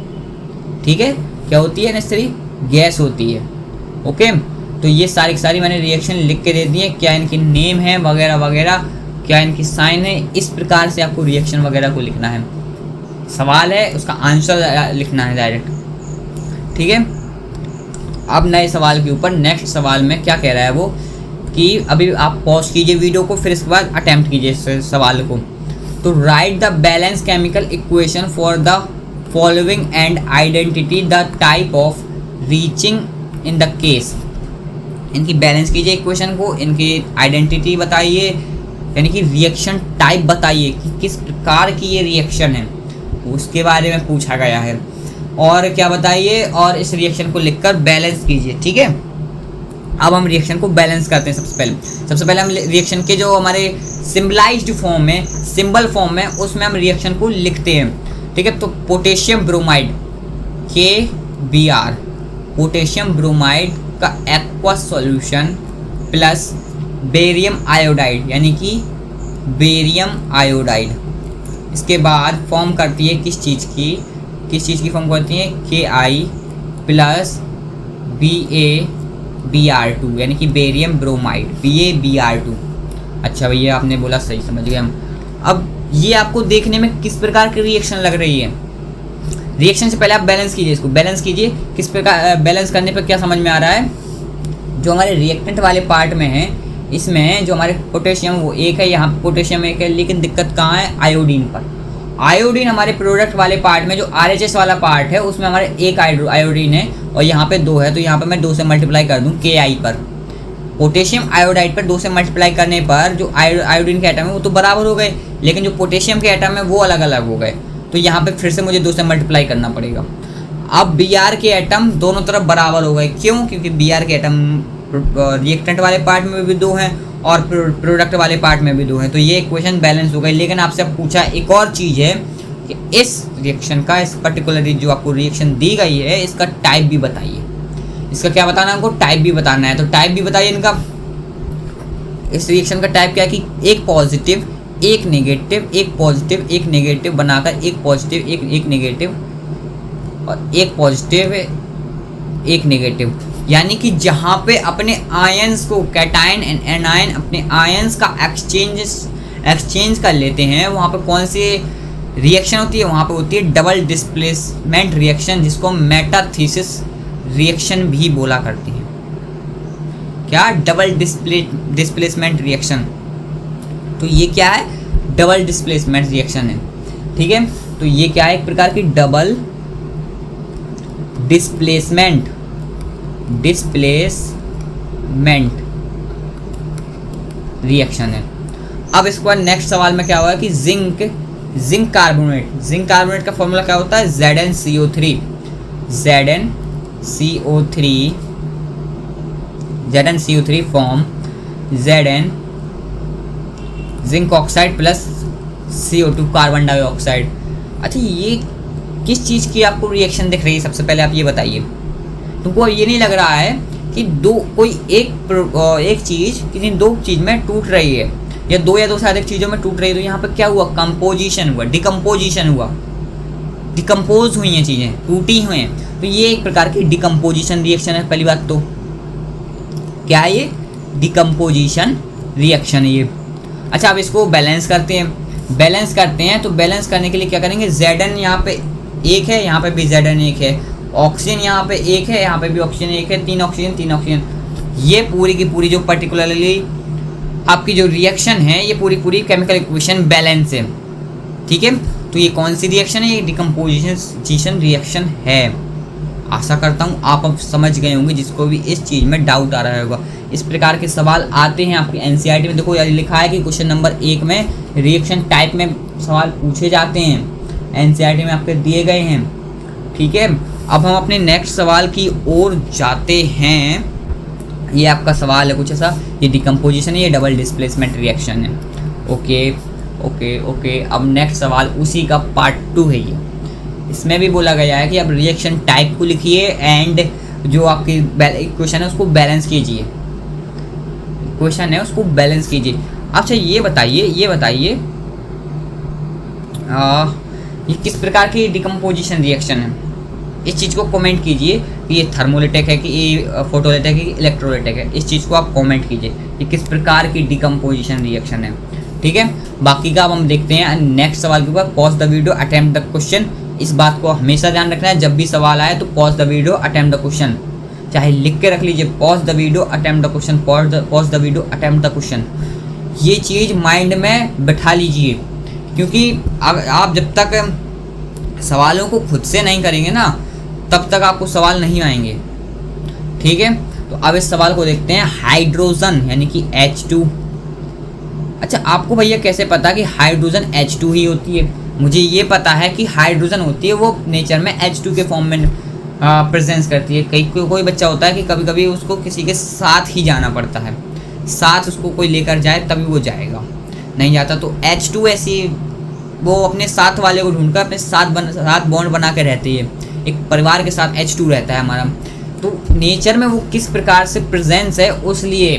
ठीक है, क्या होती है, NH3 गैस होती है। ओके, तो ये सारी मैंने रिएक्शन लिख के दे दी है, क्या इनकी नेम है वगैरह वगैरह, क्या इनकी साइन है, इस प्रकार से आपको रिएक्शन वगैरह को लिखना है। सवाल है उसका आंसर लिखना है डायरेक्ट। ठीक है, अब नए सवाल के ऊपर, नेक्स्ट सवाल में क्या कह रहा है वो कि अभी आप पॉज कीजिए वीडियो को, फिर इसके बाद अटेम्प्ट कीजिए इस सवाल को। तो right the balance chemical equation for the following and identity the type of reaching in the case. इनकी बैलेंस कीजिए इक्वेशन को, इनकी आइडेंटिटी बताइए, यानी कि रिएक्शन टाइप बताइए कि किस प्रकार की ये रिएक्शन है, उसके बारे में पूछा गया है। और क्या बताइए, और इस रिएक्शन को लिखकर बैलेंस कीजिए। ठीक है, अब हम रिएक्शन को बैलेंस करते हैं। सबसे पहले हम रिएक्शन के जो हमारे सिम्बलाइज्ड फॉर्म में, सिंबल फॉर्म में, उसमें हम रिएक्शन को लिखते हैं। ठीक है, तो potassium bromide KBr, potassium bromide का aqua solution plus barium iodide यानी कि बेरियम आयोडाइड, इसके बाद फॉर्म करती है किस चीज़ की फॉर्म करती है Ki प्लस BaBr2 यानी कि बेरियम ब्रोमाइड BaBr2। अच्छा भैया आपने बोला, सही समझ गए हम। अब ये आपको देखने में किस प्रकार की रिएक्शन लग रही है। रिएक्शन से पहले आप बैलेंस कीजिए, इसको बैलेंस कीजिए। किस प्रकार बैलेंस करने पर क्या समझ में आ रहा है, जो हमारे रिएक्टेंट वाले पार्ट में है, इसमें जो हमारे पोटेशियम वो एक है, यहाँ पोटेशियम एक है, लेकिन दिक्कत कहाँ है, आयोडीन पर। आयोडीन हमारे प्रोडक्ट वाले पार्ट में जो RHS वाला पार्ट है उसमें हमारे एक आयोडीन है और यहाँ पे 2 है, तो यहाँ पे मैं 2 से मल्टीप्लाई कर दूँ Ki पर। पोटेशियम आयोडाइड पर 2 से मल्टीप्लाई करने पर जो आयोडीन के एटम है वो तो बराबर हो गए, लेकिन जो पोटेशियम के एटम है वो अलग अलग हो गए, तो यहाँ पे फिर से मुझे 2 से मल्टीप्लाई करना पड़ेगा। अब Br के एटम दोनों तरफ बराबर हो गए, क्यों? क्योंकि Br के एटम रिएक्टेंट वाले पार्ट में भी 2 हैं और प्रोडक्ट वाले पार्ट में भी 2 हैं, तो ये इक्वेशन बैलेंस हो गई। लेकिन आपसे पूछा एक और चीज़ है कि इस रिएक्शन का, इस पर्टिकुलरली जो आपको रिएक्शन दी गई है, इसका टाइप भी बताइए। इसका क्या बताना है हमको, टाइप भी बताना है, तो टाइप भी बताइए इनका। इस रिएक्शन का टाइप क्या है कि एक पॉजिटिव एक नेगेटिव, एक पॉजिटिव एक नेगेटिव बनाकर एक पॉजिटिव एक नेगेटिव और एक पॉजिटिव एक नेगेटिव, यानी कि जहाँ पे अपने आयंस को कैटायन एंड एनायन अपने आयंस का एक्सचेंज कर लेते हैं, वहाँ पे कौन सी रिएक्शन होती है, वहाँ पे होती है डबल डिस्प्लेसमेंट रिएक्शन, जिसको मेटाथीसिस रिएक्शन भी बोला करती है। क्या? Double displacement reaction. तो ये क्या है? डबल डिस्प्लेसमेंट रिएक्शन है। ठीक है, तो ये क्या है? एक प्रकार की डबल डिस्प्लेसमेंट रिएक्शन है। अब इसके बाद नेक्स्ट सवाल में क्या हुआ कि जिंक कार्बोनेट का फॉर्मूला क्या होता है? ZnCO3 form Zn zinc oxide plus CO2 carbon dioxide. अच्छा, ये किस चीज़ की आपको रिएक्शन दिख रही है? सबसे पहले आप ये बताइए, तुमको ये नहीं लग रहा है कि एक चीज़ किसी 2 चीज़ में टूट रही है या 2 या 2 से अधिक चीज़ों में टूट रही है, तो यहाँ पे क्या हुआ? कंपोजिशन हुआ, डिकम्पोज हुई हैं चीज़ें, टूटी हुई हैं, तो ये एक प्रकार की डिकम्पोजिशन रिएक्शन है। पहली बात तो क्या है ये? डिकम्पोजिशन रिएक्शन है ये। अच्छा, अब इसको बैलेंस करते हैं। तो बैलेंस करने के लिए क्या करेंगे? Zn यहाँ पे 1 है, यहाँ पे भी Zn 1 है, ऑक्सीजन यहाँ पे 1 है, यहाँ पे भी ऑक्सीजन 1 है, 3 ऑक्सीजन। ये पूरी की पूरी जो पर्टिकुलरली आपकी जो रिएक्शन है, ये पूरी केमिकल इक्वेशन बैलेंस है। ठीक है, तो ये कौन सी रिएक्शन है? ये डिकम्पोजिशन रिएक्शन है। आशा करता हूँ आप अब समझ गए होंगे, जिसको भी इस चीज़ में डाउट आ रहा होगा। इस प्रकार के सवाल आते हैं आपके NCERT में। देखो यार, लिखा है कि क्वेश्चन नंबर 1 में रिएक्शन टाइप में सवाल पूछे जाते हैं, NCERT में आपके दिए गए हैं। ठीक है, अब हम अपने नेक्स्ट सवाल की ओर जाते हैं। ये आपका सवाल है कुछ ऐसा, ये डिकम्पोजिशन है, ये डबल डिस्प्लेसमेंट रिएक्शन है। ओके। अब नेक्स्ट सवाल उसी का पार्ट 2 है ये। इसमें भी बोला गया है कि अब रिएक्शन टाइप को लिखिए एंड जो आपकी क्वेश्चन है उसको बैलेंस कीजिए। अच्छा, ये बताइए ये किस प्रकार की डिकम्पोजिशन रिएक्शन है? इस चीज़ को कमेंट कीजिए कि ये थर्मोलिटिक है कि ये फोटोलिटिक है कि इलेक्ट्रोलिटिक है। इस चीज़ को आप कमेंट कीजिए कि किस प्रकार की डिकम्पोजिशन रिएक्शन है। ठीक है, बाकी का अब हम देखते हैं नेक्स्ट सवाल के ऊपर। Pause the video, attempt the question. इस बात को हमेशा ध्यान रखना है, जब भी सवाल आए तो pause the video, attempt the question, चाहे लिख के रख लीजिए, pause the video, attempt the question, pause the video, attempt the question. ये चीज़ माइंड में बैठा लीजिए, क्योंकि आप जब तक सवालों को खुद से नहीं करेंगे ना, तब तक आपको सवाल नहीं आएंगे। ठीक है, तो अब इस सवाल को देखते हैं। हाइड्रोजन यानी कि H2। अच्छा, आपको भैया कैसे पता कि हाइड्रोजन H2 ही होती है? मुझे ये पता है कि हाइड्रोजन होती है वो नेचर में H2 के फॉर्म में प्रेजेंस करती है। कोई बच्चा होता है कि कभी कभी उसको किसी के साथ ही जाना पड़ता है, साथ उसको कोई लेकर जाए तभी वो जाएगा, नहीं जाता। तो H2 ऐसी वो अपने साथ वाले को ढूंढकर अपने साथ बॉन्ड बना के रहती है, एक परिवार के साथ H2 रहता है हमारा। तो नेचर में वो किस प्रकार से प्रेजेंस है, उसलिए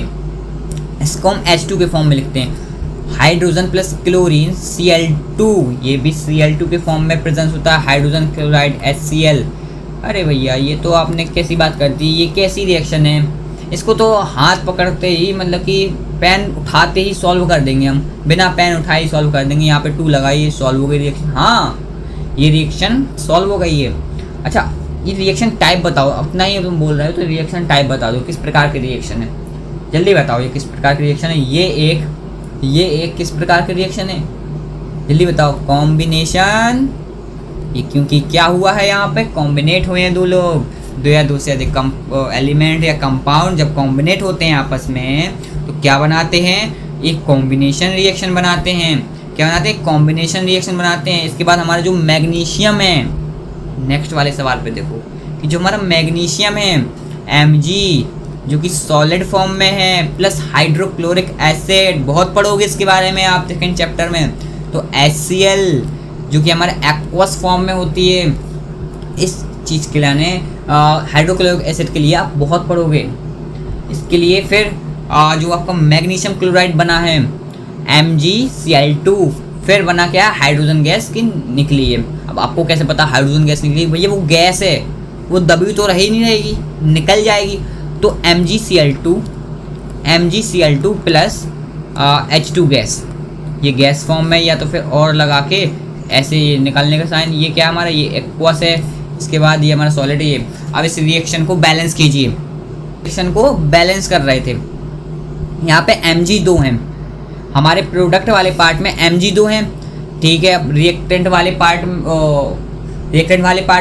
इसको हम H2 के फॉर्म में लिखते हैं। हाइड्रोजन प्लस क्लोरीन Cl2, ये भी Cl2 के फॉर्म में प्रेजेंस होता है। Hydrogen chloride HCl। अरे भैया ये तो आपने कैसी बात कर दी, ये कैसी रिएक्शन है, इसको तो हाथ पकड़ते ही मतलब कि पेन उठाते ही सॉल्व कर देंगे हम, बिना पेन उठाए ही सॉल्व कर देंगे। यहाँ पे 2 लगाइए, सॉल्व हो गई रिएक्शन। हाँ ये रिएक्शन सॉल्व हो गई है। अच्छा ये रिएक्शन टाइप बताओ, अपना ही तुम बोल रहे हो तो रिएक्शन टाइप बता दो, किस प्रकार की रिएक्शन है, जल्दी बताओ ये किस प्रकार की रिएक्शन है। ये एक किस प्रकार की रिएक्शन है, जल्दी बताओ। कॉम्बिनेशन, ये क्योंकि क्या हुआ है यहाँ पे, कॉम्बिनेट हुए हैं 2 लोग, 2 या 2 से अधिक एलिमेंट या कंपाउंड जब कॉम्बिनेट होते हैं आपस में तो क्या बनाते हैं, एक कॉम्बिनेशन रिएक्शन बनाते हैं। क्या बनाते हैं, कॉम्बिनेशन रिएक्शन बनाते हैं। इसके बाद हमारा जो मैग्नीशियम है, नेक्स्ट वाले सवाल पे देखो कि जो हमारा मैग्नीशियम है Mg जो कि सॉलिड फॉर्म में है, प्लस हाइड्रोक्लोरिक एसिड, बहुत पढ़ोगे इसके बारे में आप सेकेंड चैप्टर में। तो HCl जो कि हमारे एक्वस फॉर्म में होती है, इस चीज़ के लिए हाइड्रोक्लोरिक एसिड के लिए आप बहुत पढ़ोगे। इसके लिए फिर जो आपका मैग्नीशियम क्लोराइड बना है MgCl2, फिर बना क्या, हाइड्रोजन गैस की निकली है। अब आपको कैसे पता हाइड्रोजन गैस निकली, भैया वो गैस है, वो दबी तो रही नहीं रहेगी, निकल जाएगी। तो MgCl2 प्लस H2 गैस, ये गैस फॉर्म में, या तो फिर और लगा के ऐसे निकालने का साइन। ये क्या हमारा, ये एक्वस है, इसके बाद ये हमारा सॉलिड है ये। अब इस रिएक्शन को बैलेंस कीजिए, रिएक्शन को बैलेंस कर रहे थे। यहाँ पे Mg2 हैं, हमारे प्रोडक्ट वाले पार्ट में Mg2 हैं, ठीक है। अब रिएक्टेंट वाले पार्ट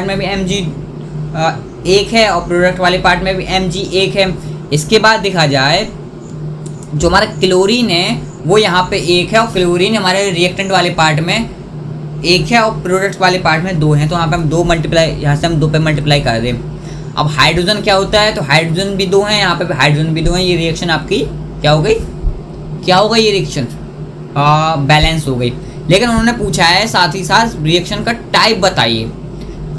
में भी Mg1 है और प्रोडक्ट वाले पार्ट में भी Mg1 है। इसके बाद देखा जाए जो हमारा क्लोरीन है वो यहाँ पे 1 है, और क्लोरीन हमारे रिएक्टेंट वाले पार्ट में 1 है और प्रोडक्ट वाले पार्ट में 2 हैं। तो यहाँ पे हम 2 मल्टीप्लाई, यहाँ से हम 2 पे मल्टीप्लाई कर दें। अब हाइड्रोजन क्या होता है, तो हाइड्रोजन भी 2 हैं, यहाँ पे हाइड्रोजन भी 2 हैं। ये रिएक्शन आपकी क्या हो गई, ये रिएक्शन बैलेंस हो गई। लेकिन उन्होंने पूछा है साथ ही साथ रिएक्शन का टाइप बताइए।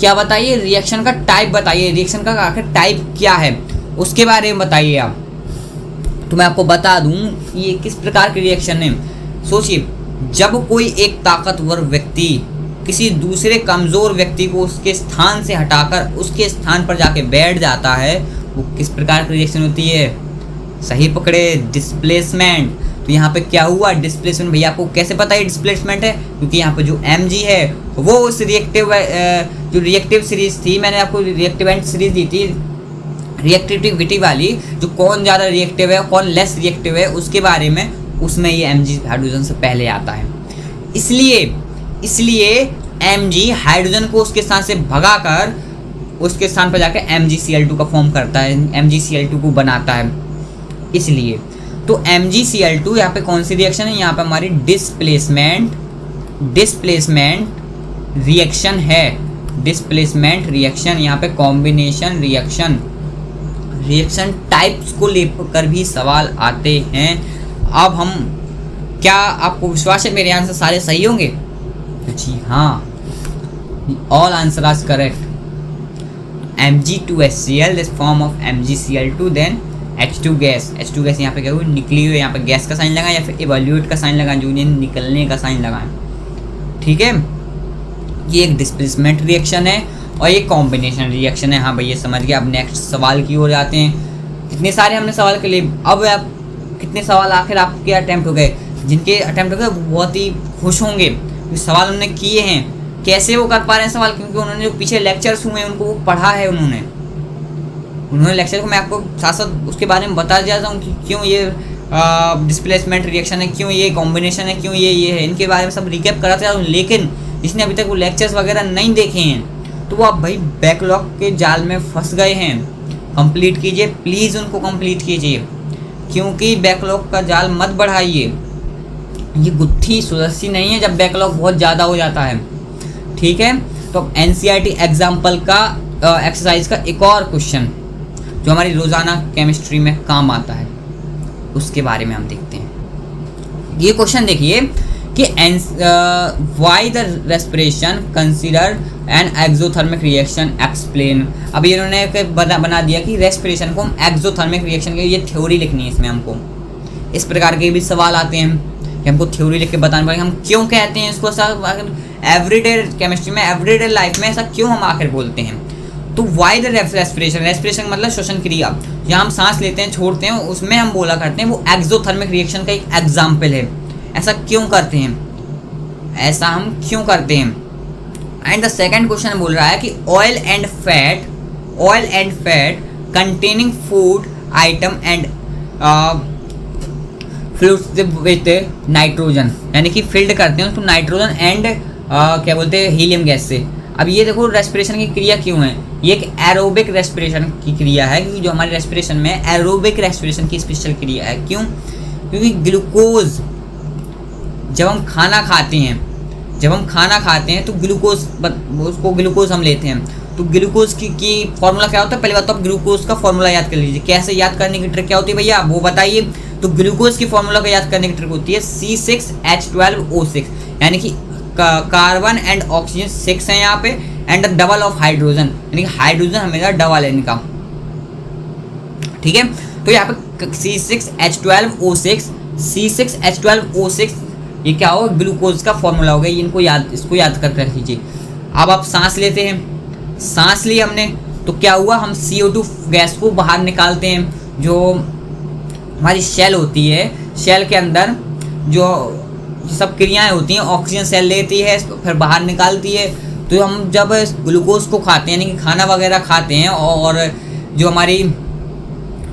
क्या बताइए, रिएक्शन का टाइप बताइए, रिएक्शन का आखिर टाइप क्या है उसके बारे में बताइए आप। तो मैं आपको बता दूं ये किस प्रकार की रिएक्शन है। सोचिए, जब कोई एक ताकतवर व्यक्ति किसी दूसरे कमज़ोर व्यक्ति को उसके स्थान से हटाकर उसके स्थान पर जाके बैठ जाता है, वो किस प्रकार की रिएक्शन होती है, सही पकड़े, डिस्प्लेसमेंट। तो यहाँ पे क्या हुआ, डिस्प्लेसमेंट। भैया आपको कैसे पता है डिस्प्लेसमेंट है, क्योंकि यहाँ पे जो Mg है वो उस जो रिएक्टिव सीरीज थी, मैंने आपको रिएक्टिवेंट सीरीज दी थी, रिएक्टिविटी वाली, जो कौन ज़्यादा रिएक्टिव है कौन लेस रिएक्टिव है उसके बारे में, उसमें ये Mg हाइड्रोजन से पहले आता है। इसलिए Mg हाइड्रोजन को उसके स्थान से भगाकर उसके स्थान पर जाकर MgCl2 का फॉर्म करता है, MgCl2 को बनाता है। इसलिए तो MgCl2 यहाँ पे कौन सी रिएक्शन है, यहाँ पे हमारी डिस्प्लेसमेंट रिएक्शन है, डिस्प्लेसमेंट रिएक्शन। यहाँ पे कॉम्बिनेशन रिएक्शन टाइप्स को लेकर भी सवाल आते हैं। अब हम, क्या आपको विश्वास है मेरे आंसर सारे सही होंगे? जी हाँ, all answer are correct. Mg2HCl, this form of MgCl2, then H2 gas यहाँ पे क्या हुई, निकली हुई, यहाँ पे गैस का साइन लगाएं या फिर इवैल्यूएट का साइन लगाएं, जो निकलने का साइन लगाएं, ठीक है। ये एक डिस्प्लेसमेंट रिएक्शन है और ये कॉम्बिनेशन रिएक्शन है। हाँ भैया समझ गया। अब नेक्स्ट सवाल की ओर जाते हैं। कितने सारे हमने सवाल के लिए, अब आप कितने सवाल आखिर आपके अटैम्प्ट हो गए, जिनके अटैम्प्ट हो गए बहुत ही खुश होंगे। सवाल उन्होंने किए हैं, कैसे वो कर पा रहे हैं सवाल, क्योंकि उन्होंने जो पीछे लेक्चर्स हुए हैं उनको वो पढ़ा है, उन्होंने लेक्चर को, मैं आपको साथ साथ उसके बारे में बता जाता हूँ कि क्यों ये डिस्प्लेसमेंट रिएक्शन है, क्यों ये कॉम्बिनेशन है, क्यों ये है, इनके बारे में सब रिकैप कराते जाता हूँ। लेकिन जिसने अभी तक वो लेक्चर्स वगैरह नहीं देखे हैं तो वो आप भाई बैकलॉग के जाल में फंस गए हैं। कंप्लीट कीजिए प्लीज़, उनको कंप्लीट कीजिए, क्योंकि बैकलॉग का जाल मत बढ़ाइए। ये गुत्थी सुरक्षित नहीं है जब बैकलॉग बहुत ज़्यादा हो जाता है, ठीक है। तो NCERT एग्जाम्पल का एक्सरसाइज का एक और क्वेश्चन जो हमारी रोजाना केमिस्ट्री में काम आता है उसके बारे में हम देखते हैं। ये क्वेश्चन देखिए कि why the respiration consider an exothermic reaction explain. अब इन्होंने बना दिया कि रेस्पिरेशन को हम एक्सोथर्मिक रिएक्शन की ये थ्योरी लिखनी है। इसमें हमको इस प्रकार के भी सवाल आते हैं कि हमको थ्योरी लिख के बताना पड़ेगा हम क्यों कहते हैं इसको। एवरीडे केमिस्ट्री में, एवरीडे लाइफ में ऐसा क्यों हम आखिर बोलते हैं। तो वाई द रेस्पिरेशन, रेस्पिरेशन मतलब श्वसन क्रिया, जहाँ हम सांस लेते हैं छोड़ते हैं, उसमें हम बोला करते हैं वो एक्सोथर्मिक रिएक्शन का एक एग्जाम्पल है। ऐसा क्यों करते हैं, ऐसा हम क्यों करते हैं। एंड द सेकेंड क्वेश्चन बोल रहा है कि oil and fat containing food item and fluids with nitrogen, यानी कि फिल्ड करते हैं उसको नाइट्रोजन एंड क्या बोलते हैं हीलियम गैस से। अब ये देखो रेस्पिरेशन की क्रिया क्यों है, ये एक एरोबिक रेस्पिरेशन की क्रिया है, क्योंकि जो हमारे रेस्पिरेशन में एरोबिक रेस्पिरेशन की स्पेशल क्रिया है। क्यों, क्योंकि ग्लूकोज जब हम खाना खाते हैं तो ग्लूकोज हम लेते हैं। तो ग्लूकोज की फॉर्मूला क्या होता है, पहले बात तो आप ग्लूकोज का फॉर्मूला याद कर लीजिए। कैसे याद करने की ट्रिक क्या होती है भैया, वो बताइए। तो ग्लूकोज की फॉर्मूला को याद करने की ट्रिक होती है C6H12O6, यानी कि कार्बन एंड ऑक्सीजन 6 है यहाँ पे, एंड डबल ऑफ हाइड्रोजन, यानी कि हाइड्रोजन हमेशा डबल है इनका, ठीक है। तो यहाँ पे C6H12O6 ये क्या होगा, ग्लूकोज का फॉर्मूला होगा। इसको याद कर रख लीजिए। अब आप सांस लेते हैं, सांस ली हमने तो क्या हुआ, हम CO2 गैस को बाहर निकालते हैं। जो हमारी शेल होती है, शेल के अंदर जो सब क्रियाएं होती हैं, ऑक्सीजन सेल लेती है फिर बाहर निकालती है। तो हम जब ग्लूकोज को खाते हैं, यानी कि खाना वगैरह खाते हैं, और जो हमारी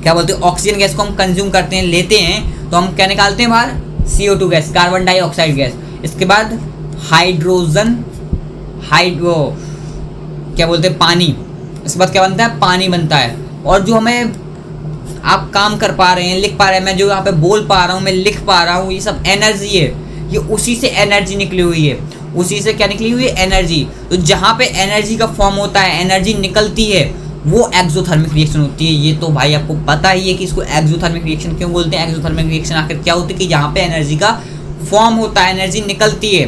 क्या बोलते हैं ऑक्सीजन गैस को हम कंज्यूम करते हैं, लेते हैं, तो हम क्या निकालते हैं बाहर, CO2 gas, carbon dioxide gas. इसके बाद हाइड्रोजन, क्या बोलते हैं पानी। इसके बाद क्या बनता है, पानी बनता है। और जो हमें आप काम कर पा रहे हैं, लिख पा रहे हैं, मैं जो यहाँ पे बोल पा रहा हूँ, मैं लिख पा रहा हूँ, ये सब एनर्जी है। ये उसी से एनर्जी निकली हुई है, उसी से क्या निकली हुई है, एनर्जी। तो जहाँ पे एनर्जी का फॉर्म होता है, एनर्जी निकलती है, वो एक्सोथर्मिक रिएक्शन होती है। ये तो भाई आपको पता ही है कि इसको एक्सोथर्मिक रिएक्शन क्यों बोलते हैं। एक्सोथर्मिक रिएक्शन आखिर क्या होती है कि जहाँ पे एनर्जी का फॉर्म होता है, एनर्जी निकलती है,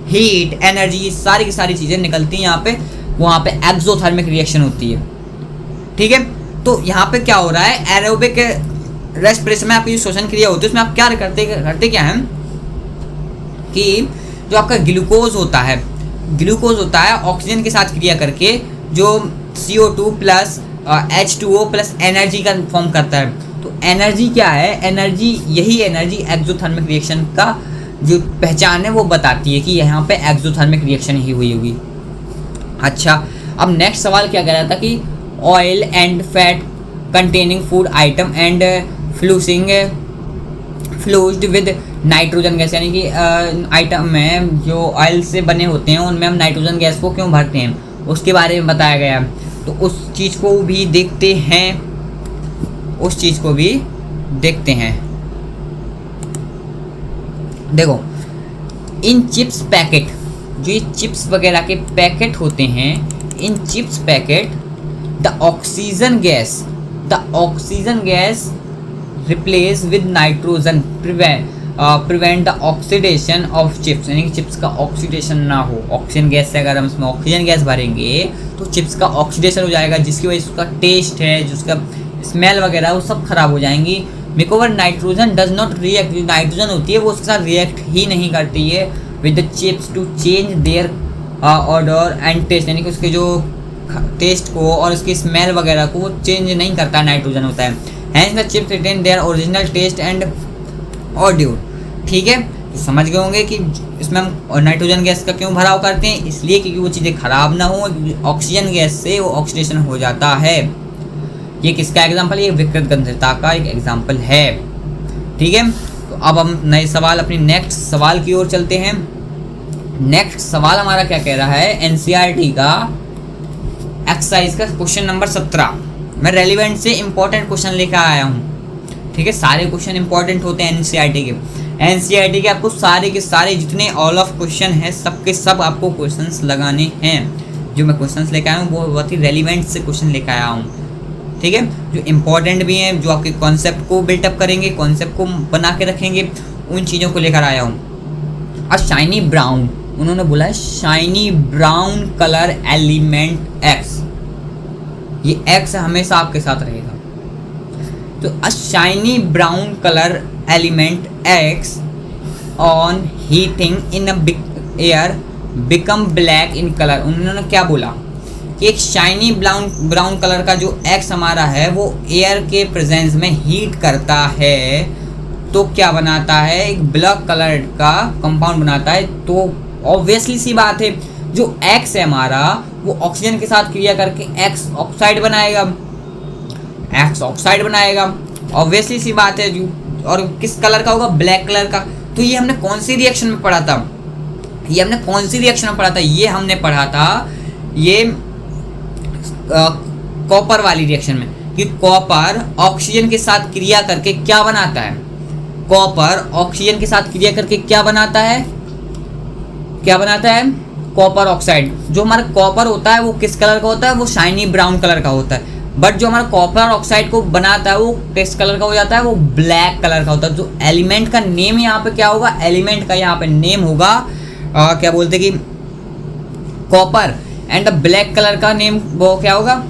हीट, एनर्जी, सारी की सारी चीज़ें निकलती हैं यहाँ पे, वहाँ पे एक्सोथर्मिक रिएक्शन होती है, ठीक है। तो यहाँ पे क्या हो रहा है, एरोबिक रेस्पिरेशन में आपकी जो श्वसन क्रिया होती है उसमें आप क्या करते क्या हैं कि जो आपका ग्लूकोज होता है ऑक्सीजन के साथ क्रिया करके जो CO2 plus H2O plus energy का फॉर्म करता है। तो एनर्जी क्या है, एनर्जी, यही एनर्जी एक्सोथर्मिक रिएक्शन का जो पहचान है वो बताती है कि यहाँ पे एक्सोथर्मिक रिएक्शन ही हुई होगी। अच्छा, अब नेक्स्ट सवाल क्या कह रहा था कि oil and fat containing food item and fluid with nitrogen gas, यानी कि आइटम में जो ऑयल से बने होते हैं उनमें हम नाइट्रोजन गैस को क्यों भरते हैं, उसके बारे में बताया गया। तो उस चीज़ को भी देखते हैं, देखो इन चिप्स पैकेट, जो ये चिप्स वगैरह के पैकेट होते हैं, in chips packet the oxygen gas replace with nitrogen prevent the oxidation of chips, यानी कि चिप्स का ऑक्सीडेशन ना हो। ऑक्सीजन गैस से अगर हम इसमें ऑक्सीजन गैस भरेंगे तो चिप्स का ऑक्सीडेशन हो जाएगा, जिसकी वजह से उसका टेस्ट है, जिसका स्मेल वगैरह वो सब खराब हो जाएंगी। Because nitrogen does not react, जो नाइट्रोजन होती है वो उसके साथ रिएक्ट ही नहीं करती है with the chips to change their order and taste, यानी कि उसके जो टेस्ट को और उसकी स्मेल वगैरह को वो चेंज नहीं करता, नाइट्रोजन होता है। Hence the chips retain their original taste and odour, ठीक है। तो समझ गए होंगे कि इसमें हम नाइट्रोजन गैस का क्यों भराव करते हैं, इसलिए क्योंकि वो चीज़ें खराब ना हो, ऑक्सीजन गैस से वो ऑक्सीडेशन हो जाता है। ये किसका एग्जाम्पल, ये विकृत गंधता का एक एग्जाम्पल है, ठीक है। तो अब हम नए सवाल, अपनी नेक्स्ट सवाल की ओर चलते हैं। नेक्स्ट सवाल हमारा क्या कह रहा है, NCERT का एक्सरसाइज का क्वेश्चन नंबर 17। मैं रेलिवेंट से इंपॉर्टेंट क्वेश्चन लेकर आया हूँ, ठीक है। सारे क्वेश्चन इंपॉर्टेंट होते हैं NCERT के आपको सारे के सारे जितने ऑल ऑफ क्वेश्चन हैं सब के सब आपको क्वेश्चंस लगाने हैं, जो मैं क्वेश्चंस लेकर आया हूँ वो बहुत ही रेलिवेंट से क्वेश्चन लेकर आया हूँ, ठीक है, जो इम्पोर्टेंट भी हैं, जो आपके कॉन्सेप्ट को बिल्टअप करेंगे, कॉन्सेप्ट को बना के रखेंगे, उन चीज़ों को लेकर आया हूँ। और शाइनी ब्राउन, उन्होंने बोला है shiny brown colour element x, ये एक्स हमेशा आपके साथ रहेगा। तो अ shiny brown colour element x on heating in a air become black in colour. उन्होंने क्या बोला कि एक शाइनी ब्राउन कलर का जो एक्स हमारा है वो एयर के प्रेजेंस में हीट करता है तो क्या बनाता है, एक ब्लैक कलर का कंपाउंड बनाता है। तो ऑब्वियसली सी बात है जो एक्स है हमारा वो ऑक्सीजन के साथ क्रिया करके एक्स ऑक्साइड बनाएगा, एक्स ऑक्साइड बनाएगा, ऑब्वियसली सी बात है जो। और किस कलर का होगा, ब्लैक कलर का। तो ये हमने कौन सी रिएक्शन में पढ़ा था, ये हमने कौन सी रिएक्शन में पढ़ा था, ये हमने पढ़ा था ये कॉपर वाली रिएक्शन में कि कॉपर ऑक्सीजन के साथ क्रिया करके क्या बनाता है, कॉपर ऑक्सीजन के साथ क्रिया करके क्या बनाता है, क्या बनाता है, कॉपर ऑक्साइड। जो हमारा कॉपर होता है वो किस कलर का होता है, वो शाइनी ब्राउन कलर का होता है। बट जो हमारा कॉपर ऑक्साइड को बनाता है वो किस कलर का हो जाता है, वो ब्लैक कलर का होता है। जो एलिमेंट का नेम यहाँ पे क्या होगा, एलिमेंट का यहाँ पे नेम होगा क्या बोलते कि copper, and the black colour का नेम वो क्या होगा,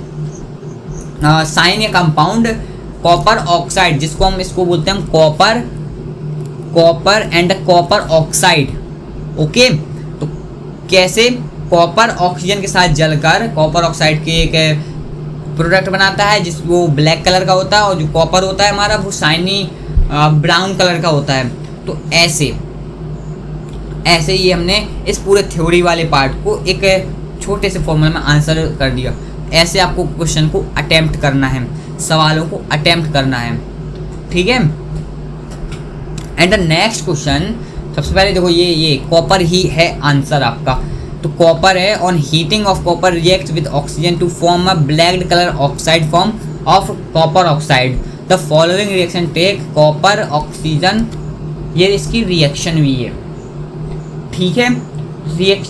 साइन या कंपाउंड कॉपर ऑक्साइड, जिसको हम इसको बोलते हैं copper and copper oxide. Okay, तो कैसे कॉपर ऑक्सीजन के साथ जलकर कॉपर ऑक्साइड के एक प्रोडक्ट बनाता है जिस वो ब्लैक कलर का होता है, और जो कॉपर होता है हमारा वो शाइनी ब्राउन कलर का होता है। तो ऐसे ही हमने इस पूरे थ्योरी वाले पार्ट को एक छोटे से फॉर्मूला में आंसर कर दिया। ऐसे आपको क्वेश्चन को अटेम्प्ट करना है, सवालों को अटेम्प्ट करना है, ठीक है। एंड द नेक्स्ट क्वेश्चन, सबसे पहले देखो ये कॉपर ही है आंसर आपका। तो कॉपर है, on heating of copper react with oxygen to form a black colour oxide form of copper oxide. The following reaction take copper oxygen, ये इसकी रिएक्शन हुई है, ठीक है।